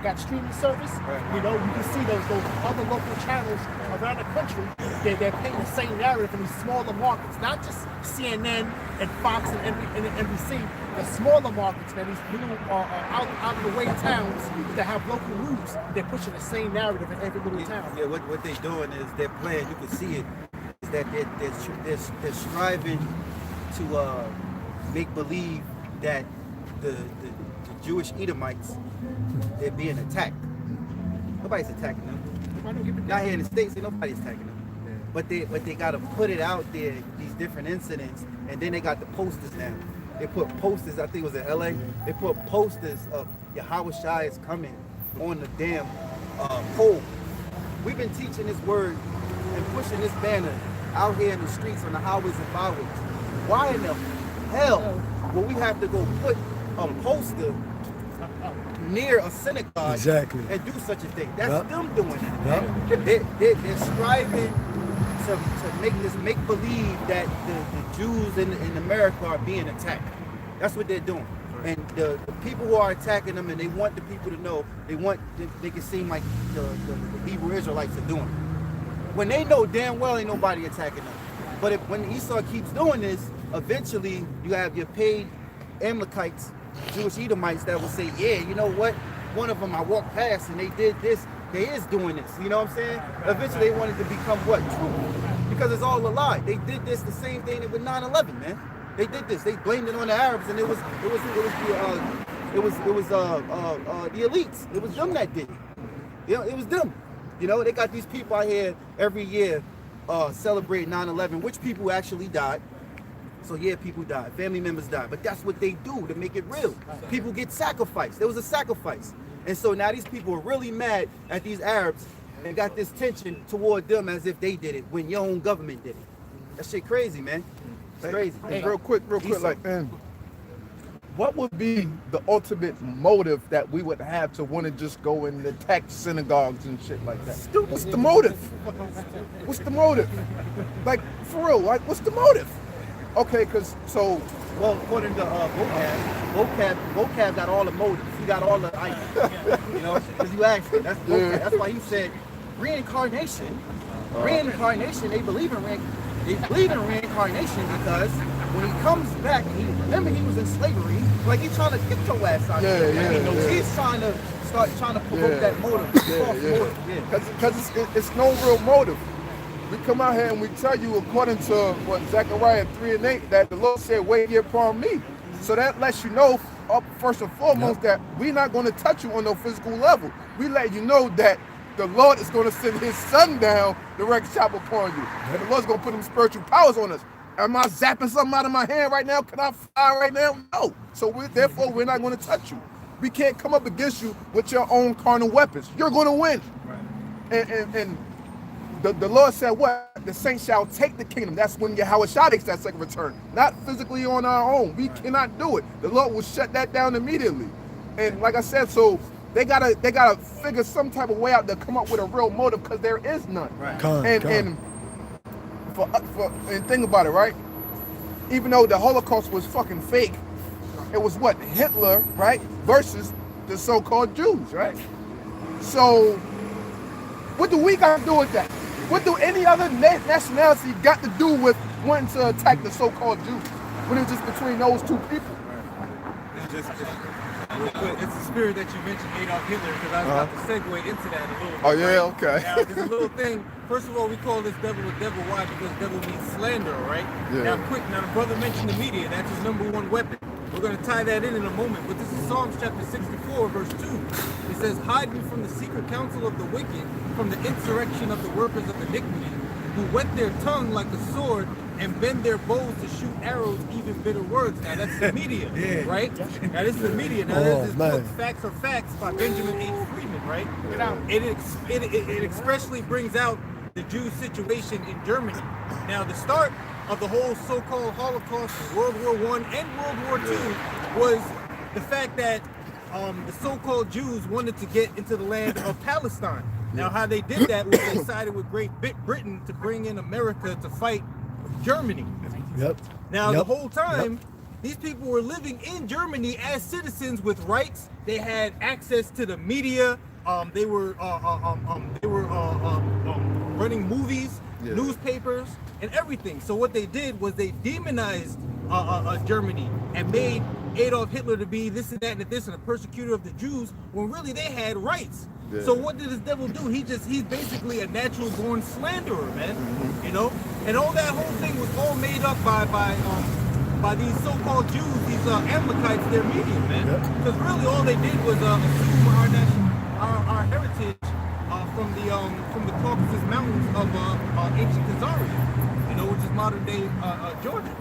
got streaming service, you know, you can see those other local channels around the country. They're painting the same narrative in these smaller markets, not just CNN and Fox and NBC. The smaller markets, man, these little out of the way towns that have local roots. They're pushing the same narrative in every little town. Yeah, what they're doing is they're playing. You can see it. Is that they're striving to make believe that the Jewish Edomites, they're being attacked. Nobody's attacking them. Not here in the States, nobody's attacking them. But they gotta put it out there, these different incidents, and then they got the posters now. They put posters, I think it was in LA, they put posters of Yahawashi is coming on the damn pole. We've been teaching this word and pushing this banner out here in the streets on the highways and byways. Why in the hell will we have to go put a poster near a synagogue and do such a thing? That's them doing it. They're striving to make believe that the Jews in America are being attacked. That's what they're doing. And the people who are attacking them, and they want the people to know, they can seem like the Hebrew Israelites are doing it. When they know damn well ain't nobody attacking them. But when Esau keeps doing this, eventually you have your paid Amalekites, Jewish Edomites that will say, yeah, you know what? One of them I walked past and they did this. They is doing this. You know what I'm saying? Eventually they wanted to become what? True. Because it's all a lie. They did this the same thing with 9/11, man. They did this. They blamed it on the Arabs, and it was the elites. It was them that did it. You know, it was them. You know, they got these people out here every year celebrating 9/11, which people actually died. So yeah, people died, family members died, but that's what they do to make it real. People get sacrificed. There was a sacrifice. And so now these people are really mad at these Arabs and got this tension toward them as if they did it when your own government did it. That shit crazy, man. It's crazy. Hey, real quick, like, what would be the ultimate motive that we would have to want to just go and attack synagogues and shit like that? Stupid. What's the motive? What's the motive? Like, for real, like, what's the motive? Okay, well, according to vocab got all the motives. He got all the ideas. You know, because you asked him. That's vocab. That's why he said reincarnation. Reincarnation. They believe in reincarnation because when he comes back, remember he was in slavery. Like he's trying to get your ass out of here. He's trying to provoke that motive. Because it's no real motive. We come out here and we tell you, according to what Zechariah 3:8, that the Lord said, wait here upon me. So that lets you know, first and foremost, that we're not going to touch you on no physical level. We let you know that the Lord is going to send his son down the wreck shop upon you. And the Lord's going to put them spiritual powers on us. Am I zapping something out of my hand right now? Can I fly right now? No. So therefore, we're not going to touch you. We can't come up against you with your own carnal weapons. You're going to win. And the Lord said what? The saints shall take the kingdom. That's when Yahawashi takes that second return. Not physically on our own. We cannot do it. The Lord will shut that down immediately. And like I said, so they gotta figure some type of way out to come up with a real motive, because there is none. Right. And think about it, right? Even though the Holocaust was fucking fake, it was what? Hitler, right? Versus the so-called Jews, right? So what do we got to do with that? What do any other nationality got to do with wanting to attack the so-called Jews when it's just between those two people? It's just It's the spirit that you mentioned, Adolf Hitler, because I was about to segue into that a little bit. Oh, yeah, right? okay. Now, there's a little thing. First of all, we call this devil a devil. Why? Because devil means slander, right? Yeah. Now the brother mentioned the media. That's his #1 weapon. We're going to tie that in a moment. But this is Psalms chapter 64, verse 2. It says, hide me from the secret counsel of the wicked, from the insurrection of the workers of iniquity, who whet their tongue like a sword and bend their bows to shoot arrows, even bitter words. Now that's the media, right? Now this is the media. Now there's this book, Facts Are Facts, by Benjamin H. Friedman, right? It expressly brings out the Jews' situation in Germany. Now the start of the whole so-called Holocaust, World War I and World War II, was the fact that the so-called Jews wanted to get into the land of Palestine. Now how they did that was they sided with Great Britain to bring in America to fight Germany. Now the whole time, these people were living in Germany as citizens with rights. They had access to the media. They were running movies, newspapers, and everything. So what they did was they demonized Germany and made Adolf Hitler to be this and that and this and a persecutor of the Jews, when really they had rights. So what did this devil do? He's basically a natural born slanderer, man. You know, and all that whole thing was all made up by these so-called Jews, these Amalekites, their media, man. Because really all they did was assume our heritage from the Caucasus Mountains of ancient Khazaria, you know, which is modern day Georgia.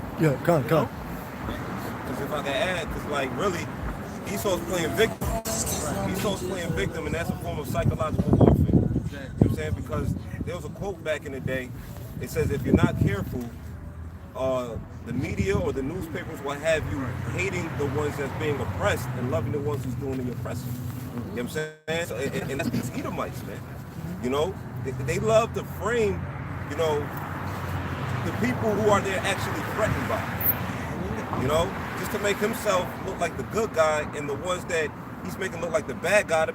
Come. Because if I can add, because like really, Esau's playing victim. Esau's playing victim, and that's a form of psychological warfare. You know what I'm saying? Because there was a quote back in the day. It says, if you're not careful, the media or the newspapers will have you hating the ones that's being oppressed and loving the ones who's doing the oppressing. You know what I'm saying? So, and that's these Edomites, man. You know, they love to frame, you know, the people who are there actually threatened by it. You know, just to make himself look like the good guy, and the ones that he's making look like the bad guy.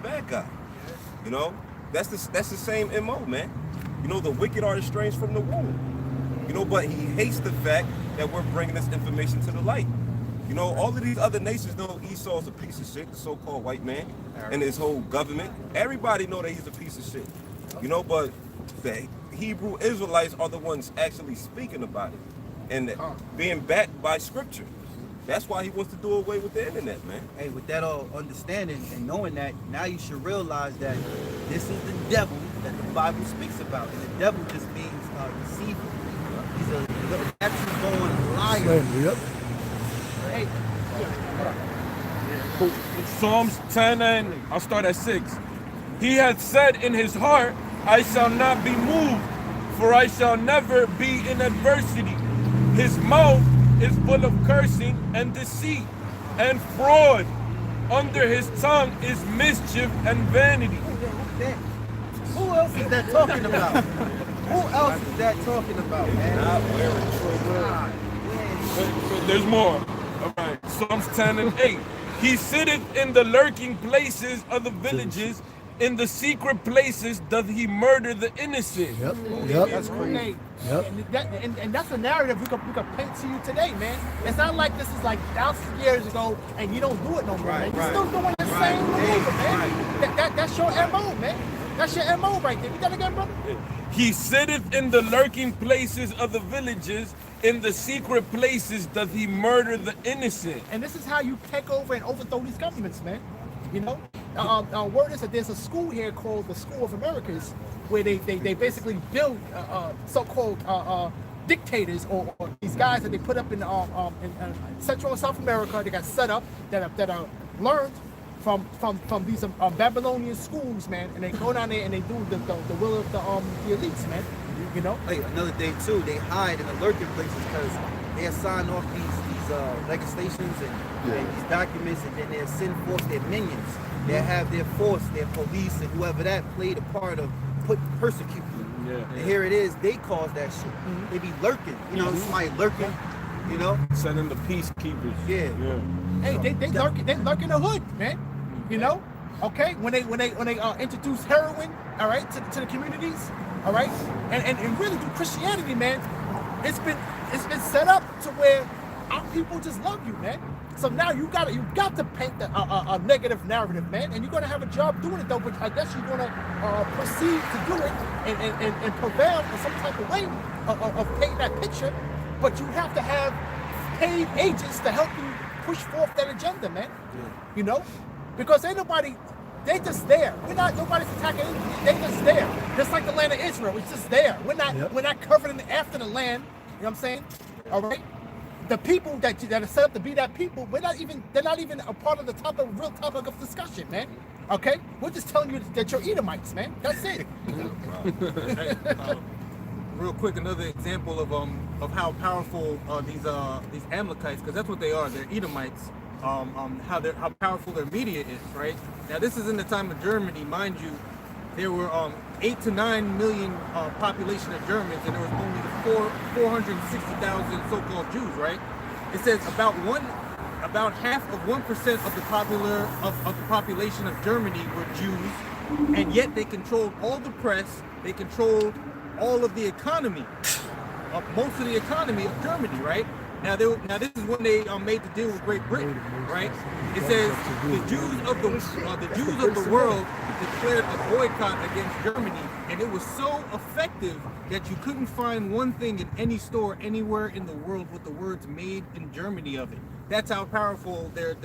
You know, that's the same MO, man. You know, the wicked are estranged from the womb. You know, but he hates the fact that we're bringing this information to the light. You know, all of these other nations know Esau's a piece of shit, the so-called white man, and his whole government. Everybody know that he's a piece of shit. You know, but the Hebrew Israelites are the ones actually speaking about it and being backed by scripture. That's why he wants to do away with the internet, man. Hey, with that all understanding and knowing that, now you should realize that this is the devil that the Bible speaks about. And the devil just means deceiver. He's a natural born liar. Hey, Psalms 10 and I'll start at 6. He hath said in his heart, I shall not be moved, for I shall never be in adversity. His mouth is full of cursing and deceit and fraud. Under his tongue is mischief and vanity. Who else is that talking about? Who else is that talking about, man? Not wearing There's more. All right. Psalms 10 and 8. He sitteth in the lurking places of the villages. In the secret places doth he murder the innocent. That's crazy. And that's a narrative we could paint to you today, man. It's not like this is like thousands of years ago and you don't do it no more, man. You're still doing the same maneuver, man. That's your MO, man. That's your MO right there. You got to get, brother? He sitteth in the lurking places of the villages. In the secret places doth he murder the innocent. And this is how you take over and overthrow these governments, man. You know, word is that there's a school here called the School of Americas, where they basically build so-called dictators or these guys that they put up in Central and South America. They got set up that are learned from these Babylonian schools, man, and they go down there and they do the will of the elites, man. You know. Hey, another thing too, they hide in the lurking places because they assign off these legislations and these documents, and then they'll send forth their minions. They'll have their force, their police, and whoever that played a part of persecute you. And here it is, they cause that shit. They be lurking, you know, somebody lurking, you know. Sending the peacekeepers. Yeah. Hey, they lurk in the hood, man. You know, okay. When they introduce heroin, all right, to the communities, all right, and really through Christianity, man, it's been set up to where our people just love you, man. So now you got to paint a negative narrative, man, and you're gonna have a job doing it though. Which I guess you're gonna proceed to do it and prevail in some type of way of painting that picture. But you have to have paid agents to help you push forth that agenda, man. You know, because ain't nobody. They just there. Nobody's attacking anything. They just there. Just like the land of Israel, it's just there. We're not covering after the land. You know what I'm saying? All right. The people that are set up to be that people, they're not even a part of the real topic of discussion, man. Okay? We're just telling you that you're Edomites, man. That's it. Hey, real quick, another example of how powerful these Amalekites, because that's what they are. They're Edomites. How powerful their media is, right? Now this is in the time of Germany, mind you. There were 8 to 9 million population of Germans, and there was only 460,000 so-called Jews, right? It says about half of 1% of the population of Germany were Jews, and yet they controlled all the press. They controlled all of the economy, most of the economy of Germany, right? Now this is when they made the deal with Great Britain, right? It says the Jews of the world declared a boycott against Germany, and it was so effective that you couldn't find one thing in any store anywhere in the world with the words "made in Germany" of it. That's how powerful their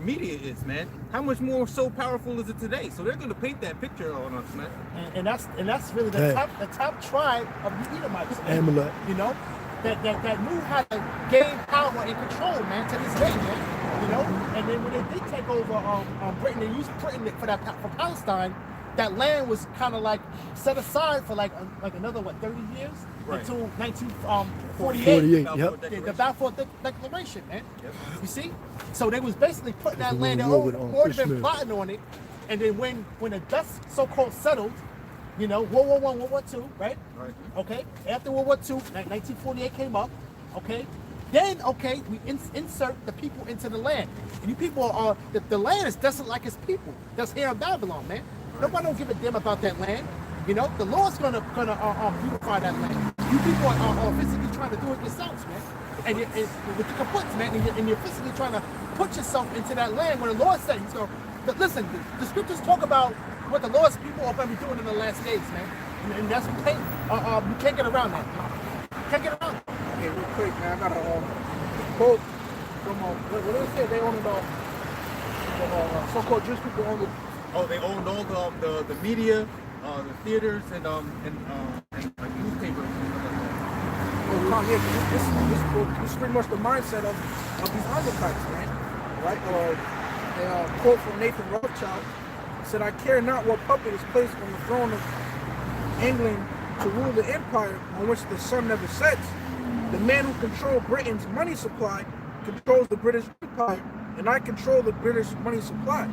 media is, man. How much more so powerful is it today? So they're going to paint that picture on us, man. And that's really the top tribe of the Edomites, man. You know. That knew how to gain power and control, man, to this day, man. You know, and then when they did take over Britain and used Britain for Palestine, that land was kind of like set aside for like another 30 years, right, until 1948. The Balfour Declaration, man. Yep. You see, so they was basically putting that land. They already been plotting on it, and then when the dust so-called settled. You know, World War I, World War II, right? Right. Okay. After World War II, 1948 came up. Okay. Then, we insert the people into the land, and you people are the land is desolate like its people. That's here in Babylon, man. Right. Nobody don't give a damn about that land. You know, the Lord's gonna beautify that land. You people are physically trying to do it yourselves, man. And with the kaputs, man, and you're physically trying to put yourself into that land where the Lord said He's gonna. Listen, the scriptures talk about what the Lord's people are going to be doing in the last days, man. And that's what you can't get around that. Can't get around it. Okay, real quick, man, I got a quote from, what did they say? They owned the so-called Jewish people owned the... Oh, they owned all the media, the theaters, and newspapers. This is pretty much the mindset of these Amalekites, man. Right? A quote from Nathan Rawchaa. Said, "I care not what puppet is placed on the throne of England to rule the empire on which the sun never sets. The man who controls Britain's money supply controls the British empire, and I control the British money supply."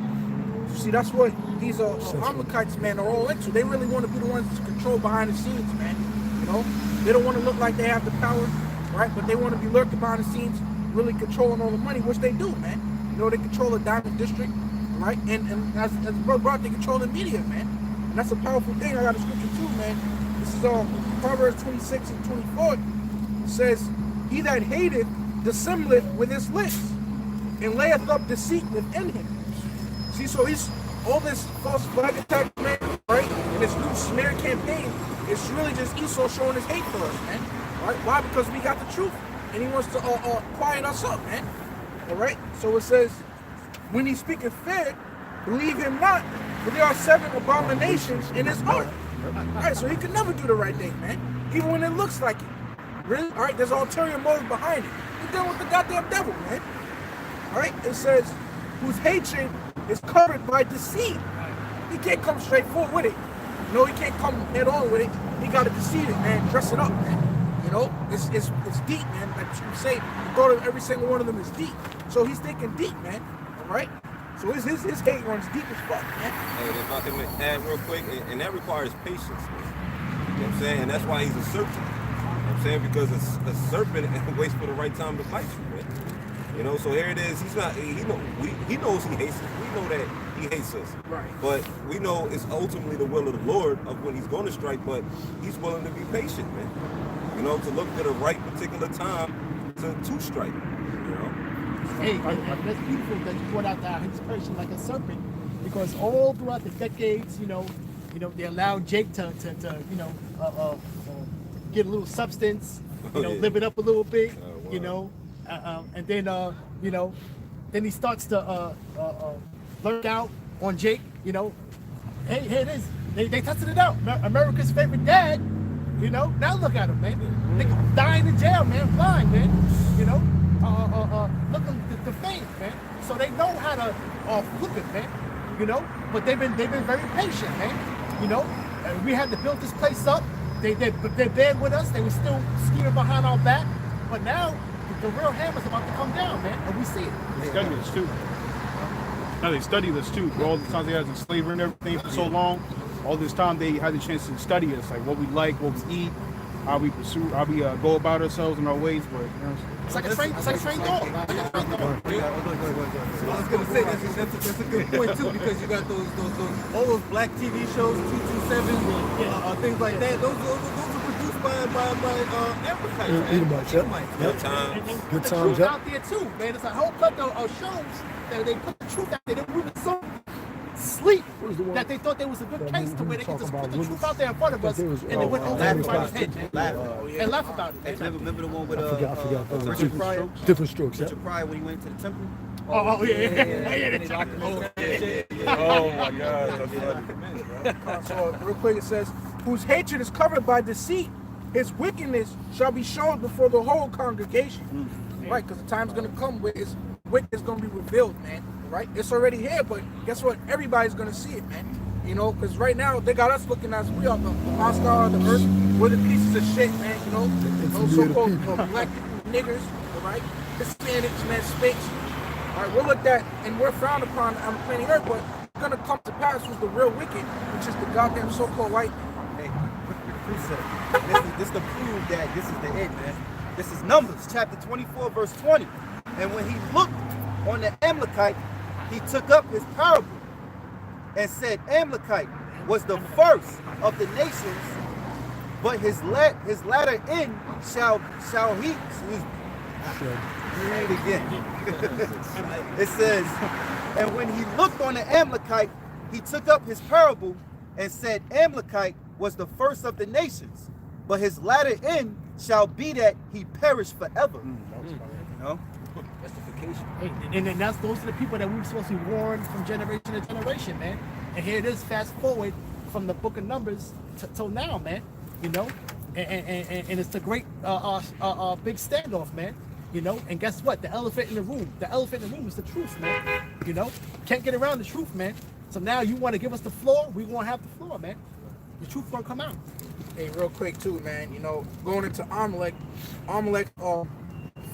You see, that's what these Amalekites, man, are all into. They really want to be the ones to control behind the scenes, man. You know, they don't want to look like they have the power, right? But they want to be lurking behind the scenes, really controlling all the money, which they do, man. You know, they control the Diamond District. Right, and as brother brought, they control the media, man, and that's a powerful thing. I got a scripture too, man. This is Proverbs 26 and 24. It says, "He that hateth dissembleth with his lips, and layeth up deceit within him." See, so he's all this false flag attack, man, right? And this new smear campaign, it's really just Esau showing his hate for us, man. Right? Why? Because we got the truth, and he wants to quiet us up, man. All right. So it says, "When he speaketh fair, believe him not, for there are 7 abominations in his heart." All right, so he can never do the right thing, man, even when it looks like it. Really? All right, there's ulterior motive behind it. He's dealing with the goddamn devil, man. All right, it says, "Whose hatred is covered by deceit." He can't come straight forward with it. No, he can't come head on with it. He got to deceive it, man, dress it up, man. You know, it's deep, man. Like you say, the thought of every single one of them is deep. So he's thinking deep, man. Right? So his hate runs deep as fuck, man. Hey, if I can add real quick, and that requires patience, man. You know what I'm saying? And that's why he's a serpent. You know what I'm saying? Because a serpent waits for the right time to bite you, man. You know, so here it is. He knows he hates us. We know that he hates us. Right. But we know it's ultimately the will of the Lord of when he's going to strike, but he's willing to be patient, man. You know, to look for the right particular time to strike, you know. Hey, and that's beautiful that you brought out that his person like a serpent, because all throughout the decades, they allowed Jake to get a little substance, live it up a little bit, and then then he starts to learn out on Jake, hey, here it is. They tested it out. America's favorite dad, now look at him, man. They dying in jail, man, blind, man, looking to fame, man. So they know how to flip it, man, but they've been very patient, man, and we had to build this place up. They're bad with us. They were still scheming behind our back, but now the real hammer's about to come down, man, and we see it. They study this too. Now they study this too. For all the times they had us in slavery and everything for so long, all this time they had the chance to study us, like what we like, what we eat, how we pursue, how we go about ourselves and our ways. But it's like a train dog. I was gonna say that's a good point too, because you got those all those black TV shows, 227, things like that. Those are produced by Emerson. Edomites, yeah. Good times. Good The times, truth yeah. out there too, man. It's a whole plethora of shows that they put the truth out there. They were so sleep that they thought there was a good case to where they could just put the truth out there in front of us, and they went over everybody's head, man. And laugh about it, man. Remember the one with I forgot. Richard Pryor? Different strokes, yeah. Richard Pryor when he went to the temple. oh my God, that's funny. So real quick, it says, whose hatred is covered by deceit, his wickedness shall be shown before the whole congregation. Right, because the time's going to come where his wickedness is going to be revealed, man. Right? It's already here, but guess what? Everybody's going to see it, man. Because right now, they got us looking as we are the Oscar, the earth, we're the pieces of shit, man, those so-called black people, niggers, right? Hispanics, man, Spanish. All right, we're looked at and we're frowned upon on the planet Earth, but it's going to come to pass who's the real wicked, which is the goddamn so-called white man. Hey, precept. This to prove that this is the end, man. This is Numbers chapter 24, verse 20. And when he looked on the Amalekite, he took up his parable and said, Amalekite was the first of the nations, but his latter end shall he. Read it again. It says, and when he looked on the Amalekite, he took up his parable and said, Amalekite was the first of the nations, but his latter end shall be that he perish forever. Hey, and then those are the people that we were supposed to be warned from generation to generation, man. And here it is, fast forward from the book of Numbers till now, man. And it's the great big standoff, man. And guess what? The elephant in the room is the truth, man. Can't get around the truth, man. So now you want to give us the floor, we won't have the floor, man. The truth won't come out. Hey, real quick too, man. Going into Amalek,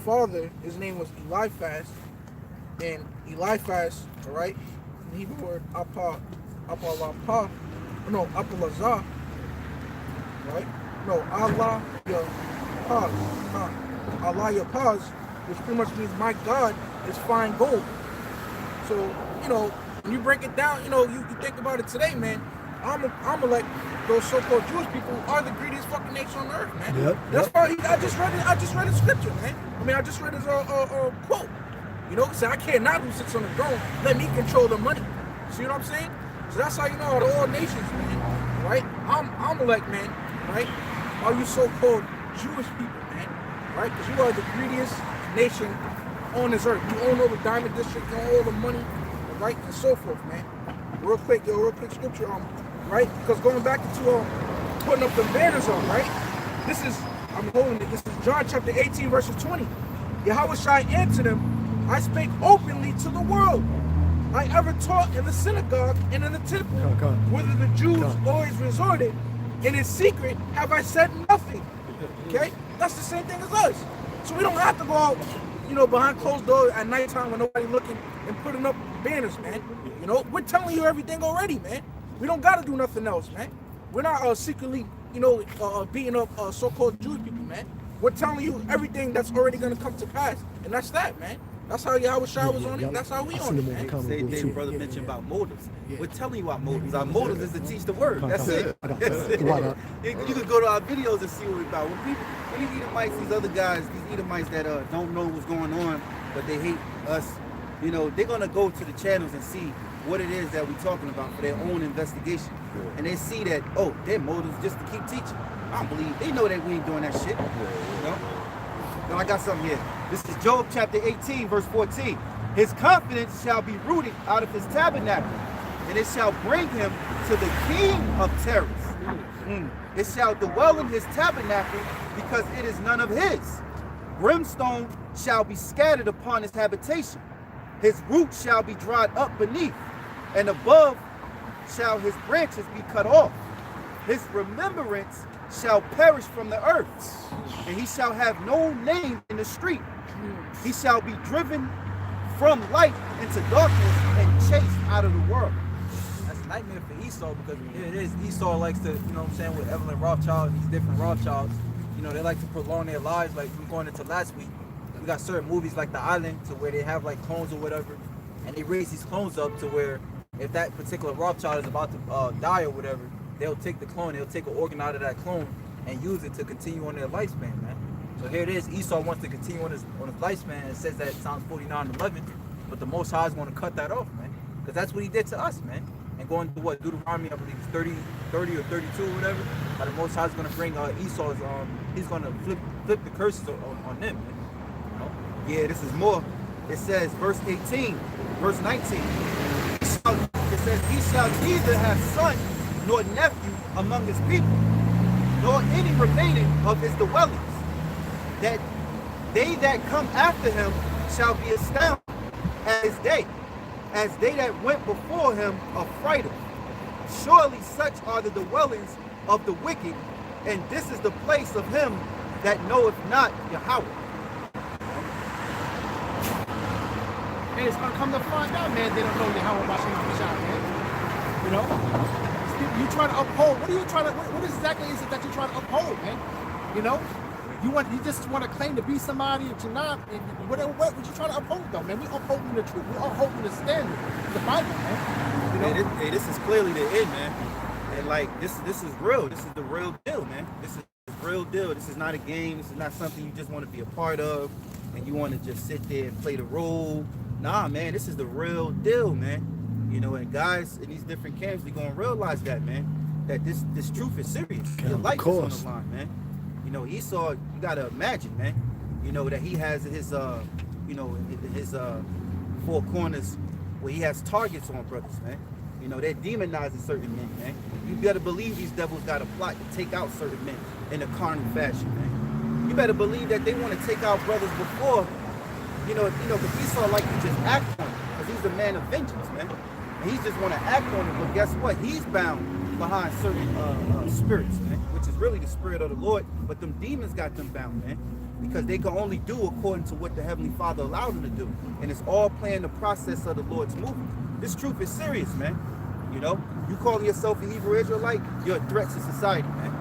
father, his name was Eliphaz, and Eliphaz, all right, the Hebrew word Apalazar, right? No, Allah Yapaz, which pretty much means my God is fine gold. So, when you break it down, you think about it today, man. Amalek, those so-called Jewish people are the greediest fucking nation on earth, man. Yep. That's why I just read his scripture, man. I just read his quote. Say I care not who sits on the throne. Let me control the money. See what I'm saying? So that's how you know out of all nations, man. Right? Amalek, man. Right? Are you so-called Jewish people, man? Right? Because you are the greediest nation on this earth. You own all the diamond district, you own all the money, right, and so forth, man. Real quick scripture, right? Because going back to putting up the banners on, right? I'm holding it. This is John chapter 18, verses 20. Yahawashi answered him, I spake openly to the world. I ever taught in the synagogue and in the temple, whither the Jews always resorted. And in secret have I said nothing. Okay? That's the same thing as us. So we don't have to go out, behind closed doors at nighttime when nobody looking and putting up banners, man. We're telling you everything already, man. We don't got to do nothing else, man. We're not secretly, beating up so-called Jewish people, man. We're telling you everything that's already going to come to pass. And that's that, man. That's how Yahawashi was on it. That's how we on it, man. Same thing brother mentioned about motives. We're telling you our motives. Our motives is to teach the word. That's it. You can go to our videos and see what we're about. When these Edomites, these other guys, these Edomites that don't know what's going on, but they hate us. You know, they're gonna go to the channels and see what it is that we're talking about for their own investigation. And they see that, oh, their motives just to keep teaching. I don't believe, they know that we ain't doing that shit. You know? Now I got something here. This is Job chapter 18, verse 14. His confidence shall be rooted out of his tabernacle, and it shall bring him to the king of terrors. It shall dwell in his tabernacle, because it is none of his. Brimstone shall be scattered upon his habitation. His roots shall be dried up beneath, and above shall his branches be cut off. His remembrance shall perish from the earth, and he shall have no name in the street. He shall be driven from light into darkness and chased out of the world. That's a nightmare for Esau, because it is, Esau likes to, you know what I'm saying, with Evelyn Rawchaa and these different Rawchaos, you know, they like to prolong their lives. Like we going into last week, we got certain movies like The Island, to where they have like clones or whatever, and they raise these clones up to where if that particular Rawchaa is about to die or whatever, they'll take the clone, they'll take an organ out of that clone and use it to continue on their lifespan, man. So here it is, Esau wants to continue on his lifespan. It says that Psalms 49:11, but the Most High is going to cut that off, man, because that's what he did to us, man. And going to what, Deuteronomy, I believe it's 30 or 32 or whatever, how the Most High is going to bring Esau's, he's going to flip the curses on them, man. You know? Yeah, this is more. It says, verse 18, verse 19. It says, he shall neither have son nor nephew among his people, nor any remaining of his dwellings. That they that come after him shall be astounded as they that went before him affrighted. Surely such are the dwellings of the wicked, and this is the place of him that knoweth not Yahawah. And it's gonna come to find out, man, they don't know Yahawah, man. You know? You trying to uphold, what are you trying to, what exactly is it that you're trying to uphold, man? You know? You just want to claim to be somebody that you're not, and what you trying to uphold though, man? We upholding the truth, we upholding the standard, the Bible, man. You know? Hey, this is clearly the end, man. And like this is real. This is the real deal, man. This is the real deal. This is not a game. This is not something you just want to be a part of and you want to just sit there and play the role. Nah, man, this is the real deal, man. You know, and guys in these different camps, they're gonna realize that, man, that this truth is serious. Your life is on the line, man. You know, Esau, you gotta imagine, man, you know, that he has his you know, his four corners where he has targets on brothers, man. You know, they're demonizing certain men, man. You better believe these devils got a plot to take out certain men in a carnal fashion, man. You better believe that they want to take out brothers before, you know, because Esau like to just act on it, because he's a man of vengeance, man. And he just want to act on it, but guess what? He's bound behind certain spirits, man, which is really the spirit of the Lord, but them demons got them bound, man, because they can only do according to what the Heavenly Father allowed them to do. And it's all playing the process of the Lord's movement. This truth is serious, man. You know, you calling yourself a Hebrew Israelite, you're a threat to society, man.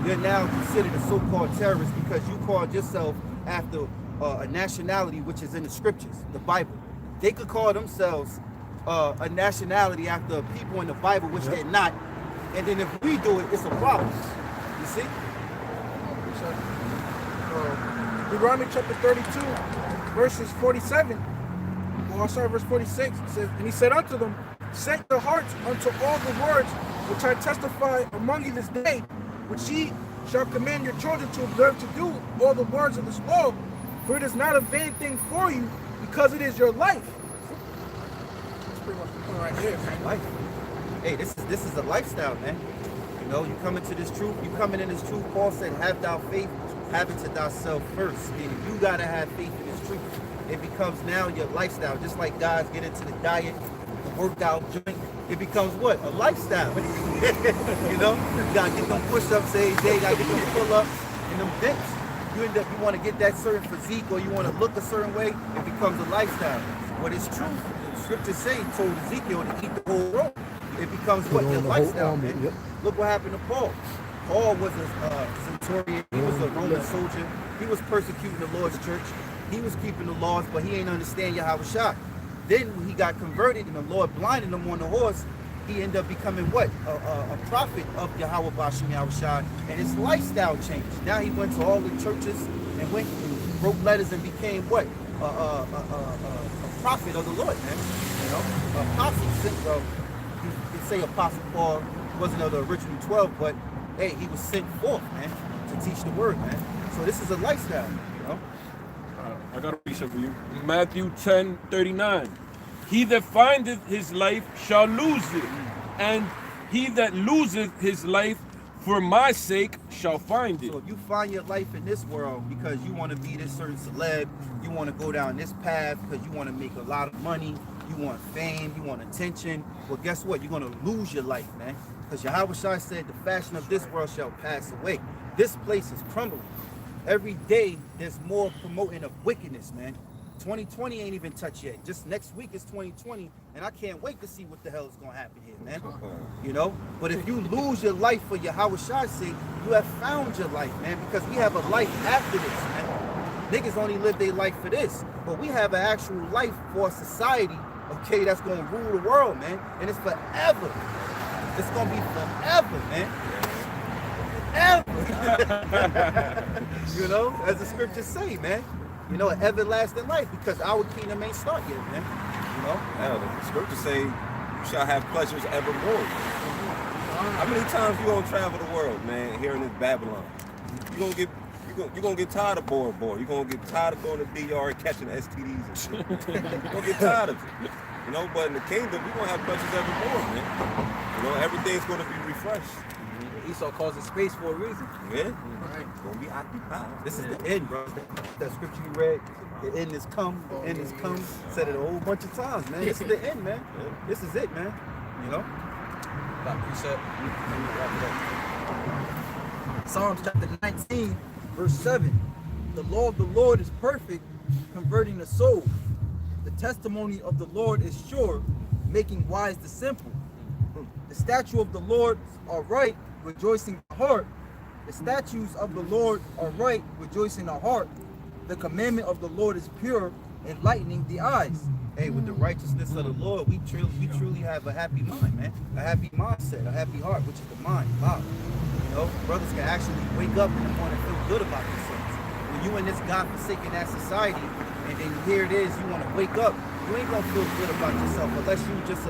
You're now considered a so-called terrorist because you called yourself after a nationality which is in the scriptures, the Bible. They could call themselves a nationality after people in the Bible, which they're not. And then if we do it, it's a problem. You see? Deuteronomy chapter 32, verses 47. Well, sorry, verse 46. It says, and he said unto them, set your hearts unto all the words which I testify among you this day, which ye shall command your children to observe to do all the words of this law, for it is not a vain thing for you, because it is your life. That's pretty much the point right here, man. Life. Hey, this is a lifestyle, man. You know, you come into this truth, you coming in this truth. Paul said, have thou faith, have it to thyself first. Meaning you gotta have faith in this truth. It becomes now your lifestyle, just like guys get into the diet, the workout joint. It becomes what? A lifestyle. You know, you gotta get them push-ups every day, you gotta get them pull-ups and them dips. You end up, you want to get that certain physique or you want to look a certain way, it becomes a lifestyle. What is true, the scriptures say, told Ezekiel to eat the whole road. It becomes what? Your lifestyle, man. Yep. Look what happened to Paul. Paul was a centurion, he was a Roman soldier, he was persecuting the Lord's church, he was keeping the laws, but he ain't understand Yahawashi. Then when he got converted and the Lord blinded him on the horse, he ended up becoming what? A prophet of Yahawah BaHaSham Yahawashi, and his lifestyle changed. Now he went to all the churches and went and wrote letters and became what? a prophet of the Lord, man. You know, apostle. Well, you say Apostle Paul wasn't of the original 12, but hey, he was sent forth, man, to teach the word, man. So this is a lifestyle, you know. I got a piece of you. Matthew 10:39. He that findeth his life shall lose it, and he that loseth his life for my sake shall find it. So if you find your life in this world because you want to be this certain celeb, you want to go down this path because you want to make a lot of money, you want fame, you want attention, well, guess what? You're going to lose your life, man. Because Yahawashi said the fashion of this world shall pass away. This place is crumbling. Every day, there's more promoting of wickedness, man. 2020 ain't even touched yet. Just next week is 2020, and I can't wait to see what the hell is going to happen here, man. You know? But if you lose your life for Yahawashi's sake, you have found your life, man, because we have a life after this, man. Niggas only live their life for this, but we have an actual life for a society, okay, that's going to rule the world, man, and it's forever. It's going to be forever, man. Ever. You know, as the scriptures say, man. You know, an everlasting life, because our kingdom ain't start yet, man. You know? Yeah, the scriptures say you shall have pleasures evermore. How many times you gonna travel the world, man, here in this Babylon? You're gonna get tired of boring. You're gonna get tired of going to DR and catching STDs and shit. You're gonna get tired of it. You know, but in the kingdom, we're gonna have pleasures evermore, man. You know, everything's gonna be refreshed. Esau calls it space for a reason. Yeah, right. Gonna be occupied. This is the end, bro. That scripture you read, the end is come, the end is come. Said it a whole bunch of times, man. This is the end, man. This is it, man. You know? Got precept. Psalms chapter 19, verse 7. The law of the Lord is perfect, converting the soul. The testimony of the Lord is sure, making wise the simple. The statutes of the Lord are right, rejoicing the heart. The statutes of the Lord are right, rejoicing the heart. The commandment of the Lord is pure, enlightening the eyes. Hey, with the righteousness of the Lord, we truly have a happy mind, man. A happy mindset, a happy heart, which is the mind, wow. You know, brothers can actually wake up in the morning and feel good about themselves. When you in this God-forsaken ass society, and then here it is, you want to wake up, you ain't gonna feel good about yourself unless you just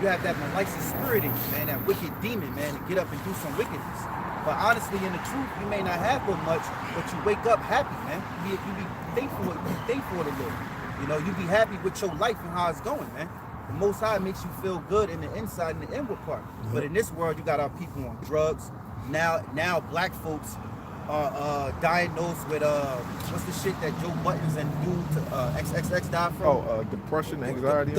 you have that malicious spirit in you, man, that wicked demon, man, to get up and do some wickedness. But honestly, in the truth, you may not have but much, but you wake up happy, man. You be thankful to the Lord. You know, you be happy with your life and how it's going, man. The Most High makes you feel good in the inside and the inward part. But in this world, you got our people on drugs. Now black folks are diagnosed with what's the shit that Joe Buttons and dude to XXX died from? Depression, anxiety.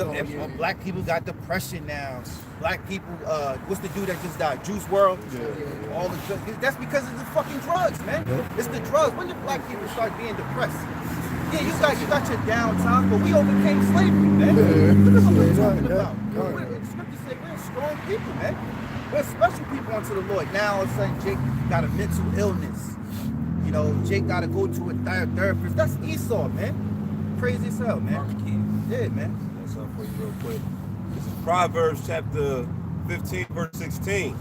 Black people got depression now. Black people, what's the dude that just died? Juice WRLD. Yeah. All the that's because of the fucking drugs, man. It's the drugs. When did black people start being depressed? Yeah, you got your downtime, but we overcame slavery, man. That's what we're talking about. The scriptures say we're strong people, man. We're special people unto the Lord. Now all of a sudden Jake got a mental illness. You know, Jake got to go to a therapist. That's Esau, man. Crazy as hell, man. Yeah, man. That's something for you real quick. This is Proverbs chapter 15, verse 16.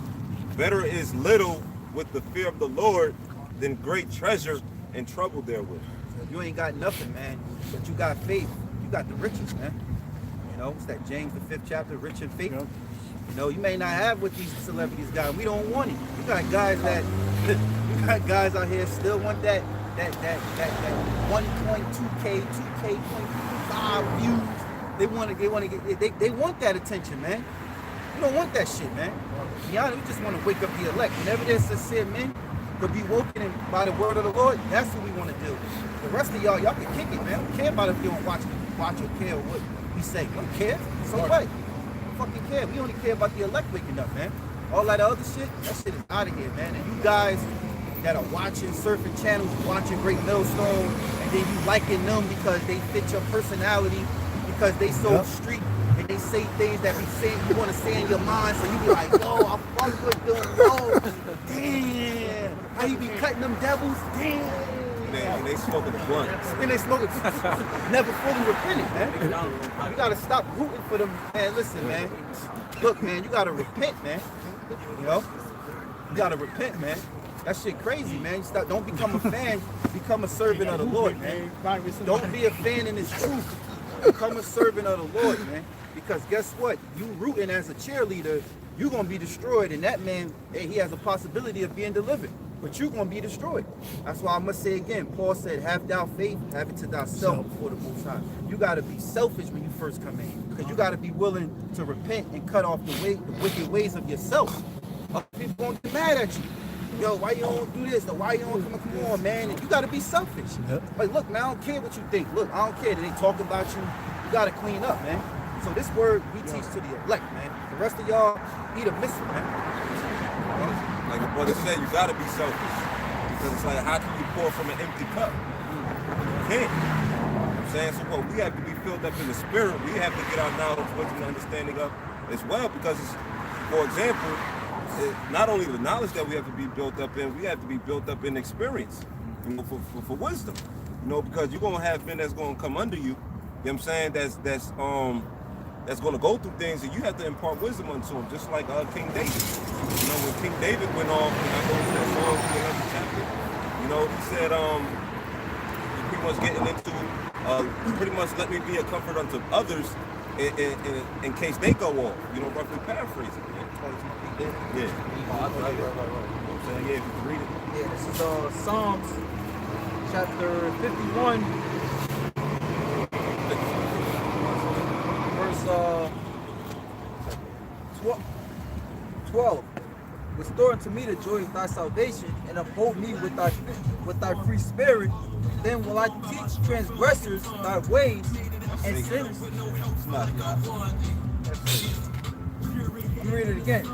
Better is little with the fear of the Lord than great treasure and trouble therewith. So you ain't got nothing, man, but you got faith. You got the riches, man. You know, it's that James the 5th chapter, rich in faith. You know, you may not have what these celebrities got. We don't want it. You got guys that you got guys out here still want that 1.2K, 2K.5 views. They want that attention, man. You don't want that shit, man. To be honest, we just want to wake up the elect. Whenever there's sincere men to be woken by the word of the Lord, that's what we want to do. The rest of y'all can kick it, man. We don't care about if you don't watch or care what we say. We don't care. So what? Fucking care. We only care about the elect waking up, man. All that other shit, that shit is out of here, man. And you guys that are watching surfing channels, watching GreatMillStone, and then you liking them because they fit your personality, because they so street, and they say things that you want to say in your mind, so you be like, yo, I fuck with them, yo, damn, how you be cutting them devils, damn. And they smoking the blunt. And they smoking, never fully repented, man. You gotta stop rooting for them, man. Listen, man. Look, man, you gotta repent, man. You know? You gotta repent, man. That shit crazy, man. Stop, don't become a fan, become a servant of the Lord, man. Don't be a fan in this truth. Become a servant of the Lord, man. Because guess what? You rooting as a cheerleader, you're gonna be destroyed, and that man, he has a possibility of being delivered. But you're gonna be destroyed. That's why I must say again, Paul said, have thou faith, have it to thyself before the Most High. You gotta be selfish when you first come in. Because you gotta be willing to repent and cut off the wicked ways of yourself. People gonna get mad at you. Yo, why you don't do this? Or why you don't come on, man? And you gotta be selfish. Like, look, man, I don't care what you think. Look, I don't care that they talk about you. You gotta clean up, man. So this word we teach to the elect, man. The rest of y'all eat a missile, man. Like the brother said, you gotta be selfish. Because it's like, how can you pour from an empty cup? You can't. You know what I'm saying? So what, we have to be filled up in the spirit. We have to get our knowledge, wisdom, and understanding up as well. Because, for example, not only the knowledge that we have to be built up in, we have to be built up in experience, you know, for wisdom. You know, because you're gonna have men that's gonna come under you, you know what I'm saying, that's gonna go through things, and you have to impart wisdom unto them, just like King David. You know, when King David went off, when I go to that Psalm, the 11th chapter, you know, he said, he pretty much getting into, pretty much let me be a comfort unto others in case they go off, you know, roughly paraphrasing. Yeah. You know what I'm saying? Yeah, if you can read it. Yeah, this is Psalms chapter 51, verse 12. Restore unto me the joy of thy salvation, and uphold me with thy free spirit. Then will I teach transgressors thy ways, and sinners. Let me read it again.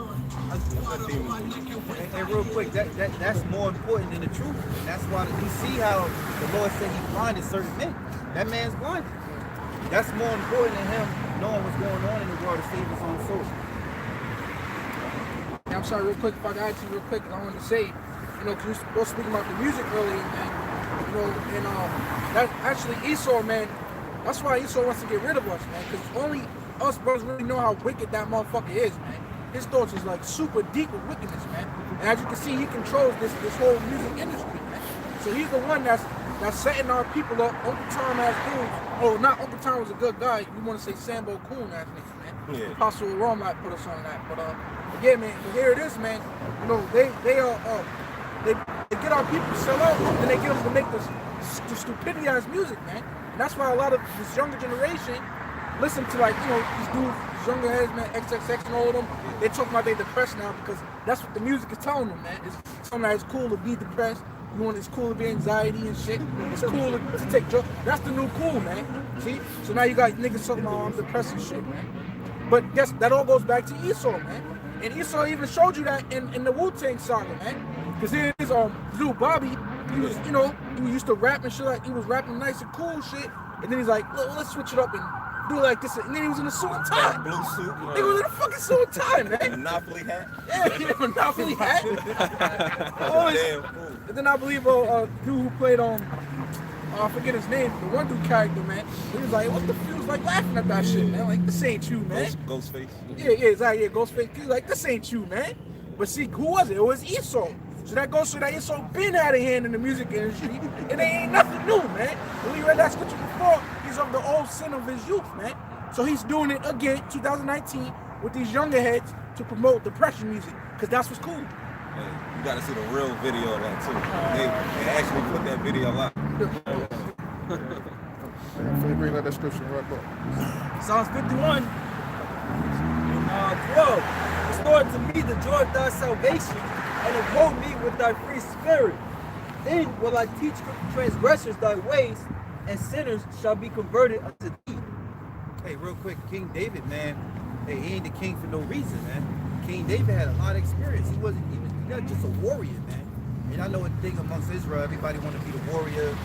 And real quick, that's more important than the truth. And that's why you see how the Lord said he blinded certain men. That man's blinded. That's more important than him knowing what's going on in the world to save his own soul. Yeah, I'm sorry, real quick, if I got to you real quick, I wanted to say, you know, because we were speaking about the music earlier, man. You know, and that actually Esau, man, that's why Esau wants to get rid of us, man. Because only us brothers really know how wicked that motherfucker is, man. His thoughts is like super deep with wickedness, man. And as you can see, he controls this whole music industry, man. So he's the one that's setting our people up. Uncle Tom has dudes. Oh, not Uncle Tom was a good guy. You want to say Sambo Coon as nigga, man. Yeah. Apostle Rome might put us on that. But yeah, man. But here it is, man. You know, they get our people to sell out, and they get them to make this stupidity ass music, man. And that's why a lot of this younger generation listen to, like, you know, these dudes, these younger heads, man, XXX and all of them. They talk about they depressed now because that's what the music is telling them, man. It's something that it's cool to be depressed. You want, it's cool to be anxiety and shit. It's cool to take drugs. That's the new cool, man. See? So now you got niggas talking about I'm depressed and shit, man. But guess that all goes back to Esau, man. And Esau even showed you that in the Wu-Tang saga, man. Because here it is, dude Bobby, he was, you know, he used to rap and shit, like he was rapping nice and cool shit. And then he's like, let's switch it up and do it like this. And then he was in a suit and tie. Blue suit. He was in a fucking suit and tie, man. Monopoly hat. Yeah, Monopoly hat. Damn fool. And then I believe a dude who played I forget his name, the one dude character, man. He was like, what the fuck? He was like laughing at that shit, man. Like, this ain't you, man. Ghostface. Yeah, exactly. Yeah, Ghostface. He was like, this ain't you, man. But see, who was it? It was Esau. So that goes to that Esau been had a hand in the music industry. And they ain't nothing new, man. When we read that scripture before, he's of the old sin of his youth, man. So he's doing it again, 2019, with these younger heads to promote depression music, because that's what's cool. Hey, you gotta see the real video of that too. They actually put that video out. Bring that description right back. Psalms 51, 12. Restore to me the joy of thy salvation, and uphold me with thy free spirit. Then will I teach transgressors thy ways, and sinners shall be converted unto thee. Hey, real quick, King David, man. Hey, he ain't the king for no reason, man. King David had a lot of experience. He was not just a warrior, man. And I know one thing amongst Israel, everybody want to be the warrior,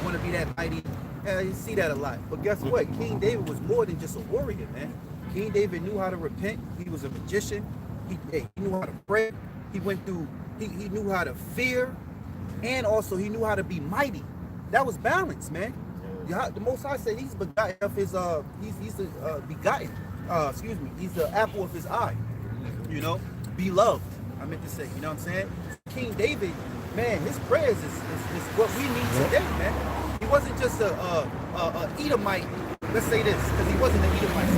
want to be that mighty. Yeah, you see that a lot. But guess what? King David was more than just a warrior, man. King David knew how to repent. He was a magician. He knew how to pray. He went through. He knew how to fear, and also he knew how to be mighty. That was balance, man. The Most High said he's begotten of his he's the begotten. He's the apple of his eye. You know, beloved. I meant to say. You know what I'm saying? King David, man, his prayers is what we need today, man. He wasn't just a Edomite. Let's say this, because he wasn't an Edomite.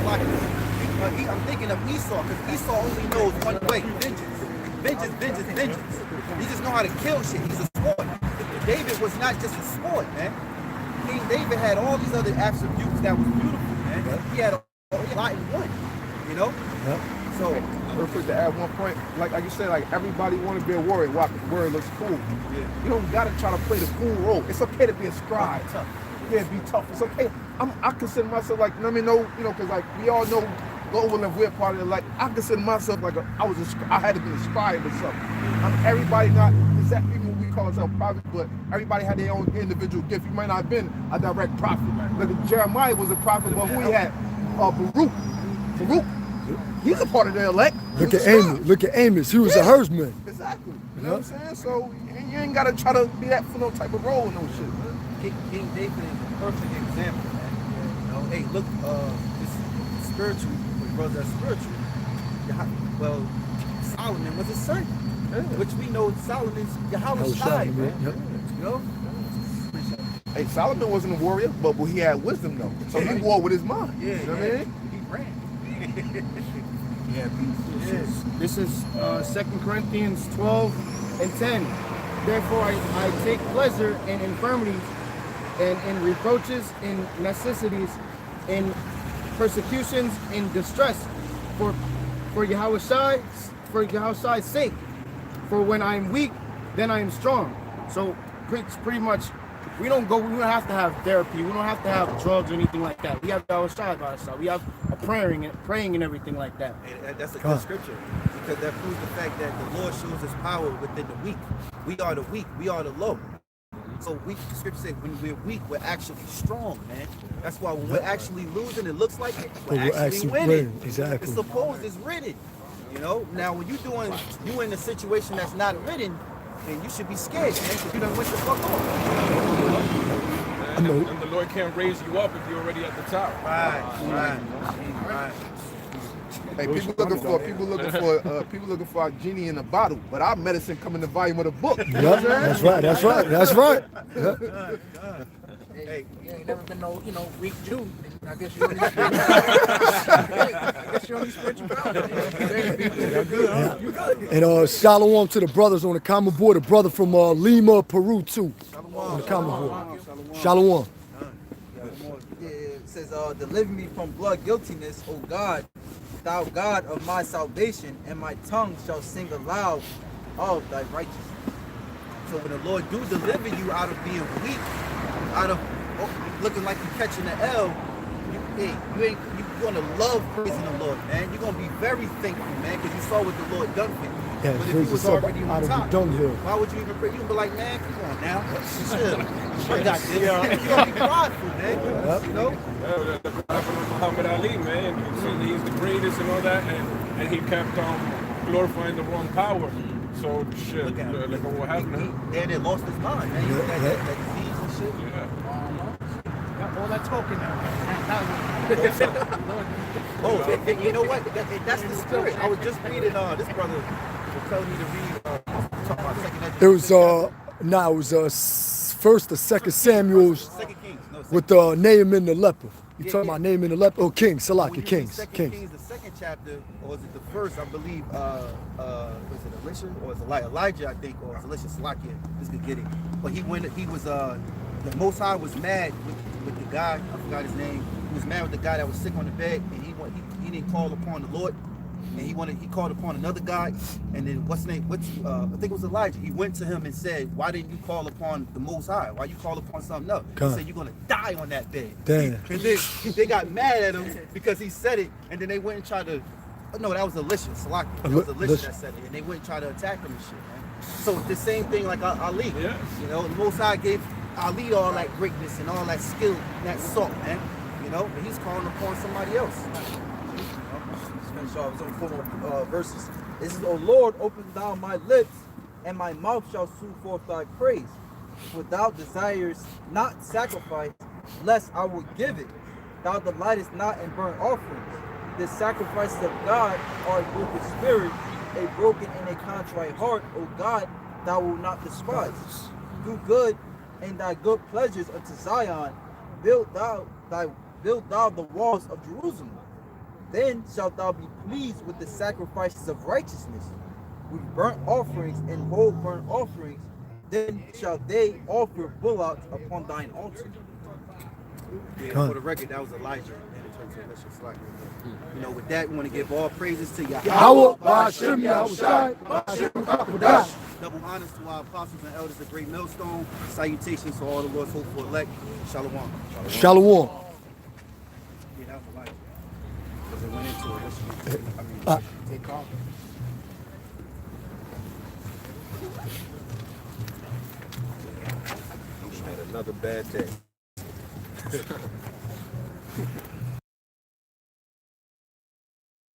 I'm thinking of Esau, because Esau only knows one way: vengeance, vengeance, vengeance, vengeance. He just know how to kill shit. He's a sport. David was not just a sport, man. King David had all these other attributes that was beautiful, man. He had a lot in one, you know. So, real quick to add one point, like you said, like everybody want to be a warrior. Why? The warrior looks cool. You don't gotta try to play the cool role. It's okay to be a scribe. Yeah, be tough. It's okay. I consider myself like, let me know, you know, because like we all know, global and we're part of it. Like I consider myself like I had to be a scribe or something. Everybody not exactly what we call ourselves prophet, but everybody had their own individual gift. You might not have been a direct prophet. Like Jeremiah was a prophet, but who he had? Baruch. He's a part of the elect. Look at Amos. He was a herdsman. Exactly. You know what I'm saying? So you ain't gotta try to be that for no type of role and no shit. King David is a perfect example, man. You know, hey, look, it's spiritual. When brothers are spiritual. Well, Solomon was his son, which we know Solomon's Yahawashi, man. You know. Hey, Solomon wasn't a warrior, but he had wisdom though. So he war with his mind. Yeah, you know what I mean? This is 2 Corinthians 12 and 10. Therefore I take pleasure in infirmities and in reproaches, in necessities, in persecutions, in distress, for Yahawashi's sake. For when I am weak, then I am strong. So pretty much, we don't have to have therapy. We don't have to have drugs or anything like that. We have Yahawashi by ourselves. We have a praying and everything like that. And that's a good scripture, because that proves the fact that the Lord shows his power within the weak. We are the weak. We are the low. So the scripture says when we're weak, we're actually strong, man. That's why when we're actually losing, it looks like it, we're actually winning. Exactly. It's supposed it's written. You know, now when you in a situation that's not written, then you should be scared, man, because you done went the fuck off. And the Lord can't raise you up if you're already at the top. Right. Hey, people looking for a genie in a bottle, but our medicine come in the volume of the book. You know what I'm saying? That's right. Hey, you ain't never been no, weak Jew. I guess you only spiritual. And shalom to the brothers on the common board. A brother from Lima, Peru too. On the common board. Shalom. It says, deliver me from blood guiltiness, O God, thou God of my salvation, and my tongue shall sing aloud of thy righteousness. So when the Lord do deliver you out of being weak, out of looking like you're catching the L, you're gonna love praising the Lord, man. You're gonna be very thankful, man, because you saw what the Lord done for you. Yeah, but if you was already on top, dunghill. why would you even pray? You would be like, man, come on now, chill. I got this. You're gonna be prideful, man. You know. The prophet of Muhammad Ali, man, you see that he's the greatest and all that, and he kept glorifying the wrong power. So shit, look what happened. They lost his mind, man. He got that disease and shit. Got all that talking now. You know what? That's the spirit. I was just reading. This brother was telling me to read. Talking about second. It was first or second Samuel's with Naaman the leper. You talking about Naaman the leper? Oh, King, Salaki, Kings. The second chapter, or was it the first? I believe. Was it Elisha or was it Elijah? I think, or was Elisha Salaki? This could get it. But he was the Most High was mad with the guy. I forgot his name. He was mad with the guy that was sick on the bed, and he didn't call upon the Lord, and he called upon another guy, and then I think it was Elijah. He went to him and said, "Why didn't you call upon the Most High? Why you call upon something else?" He said, "You're gonna die on that bed." Damn. And then they got mad at him because he said it, and then they went and tried to. No, that was Elisha, Salaki. That was Elisha that said it, and they went and tried to attack him and shit, man. So the same thing like Ali. Yeah. You know, the Most High gave Ali all that greatness and all that skill, that salt, man. You know, but he's calling upon somebody else. Finish off some 4 verses. It says, O Lord, open thou my lips, and my mouth shall sue forth thy praise. For thou desires not sacrifice, lest I will give it. Thou delightest not in burnt offerings. The sacrifices of God are a broken spirit, a broken and a contrite heart. O God, thou wilt not despise. Do good and thy good pleasures unto Zion. Build thou the walls of Jerusalem. Then shalt thou be pleased with the sacrifices of righteousness, with burnt offerings and whole burnt offerings. Then shall they offer bullocks upon thine altar. Yeah, for the record, that was Elijah. You know, with that, we want to give all praises to Yahawah, BaHaSham, Yahawashi, BaHaSham, Qadash. Double honors to our apostles and elders of GreatMillStone. Salutations to all the Lord's hopeful elect. Shalom. Shalom. Yeah, that was Elijah. Because it went into it. Take off. Had another bad day.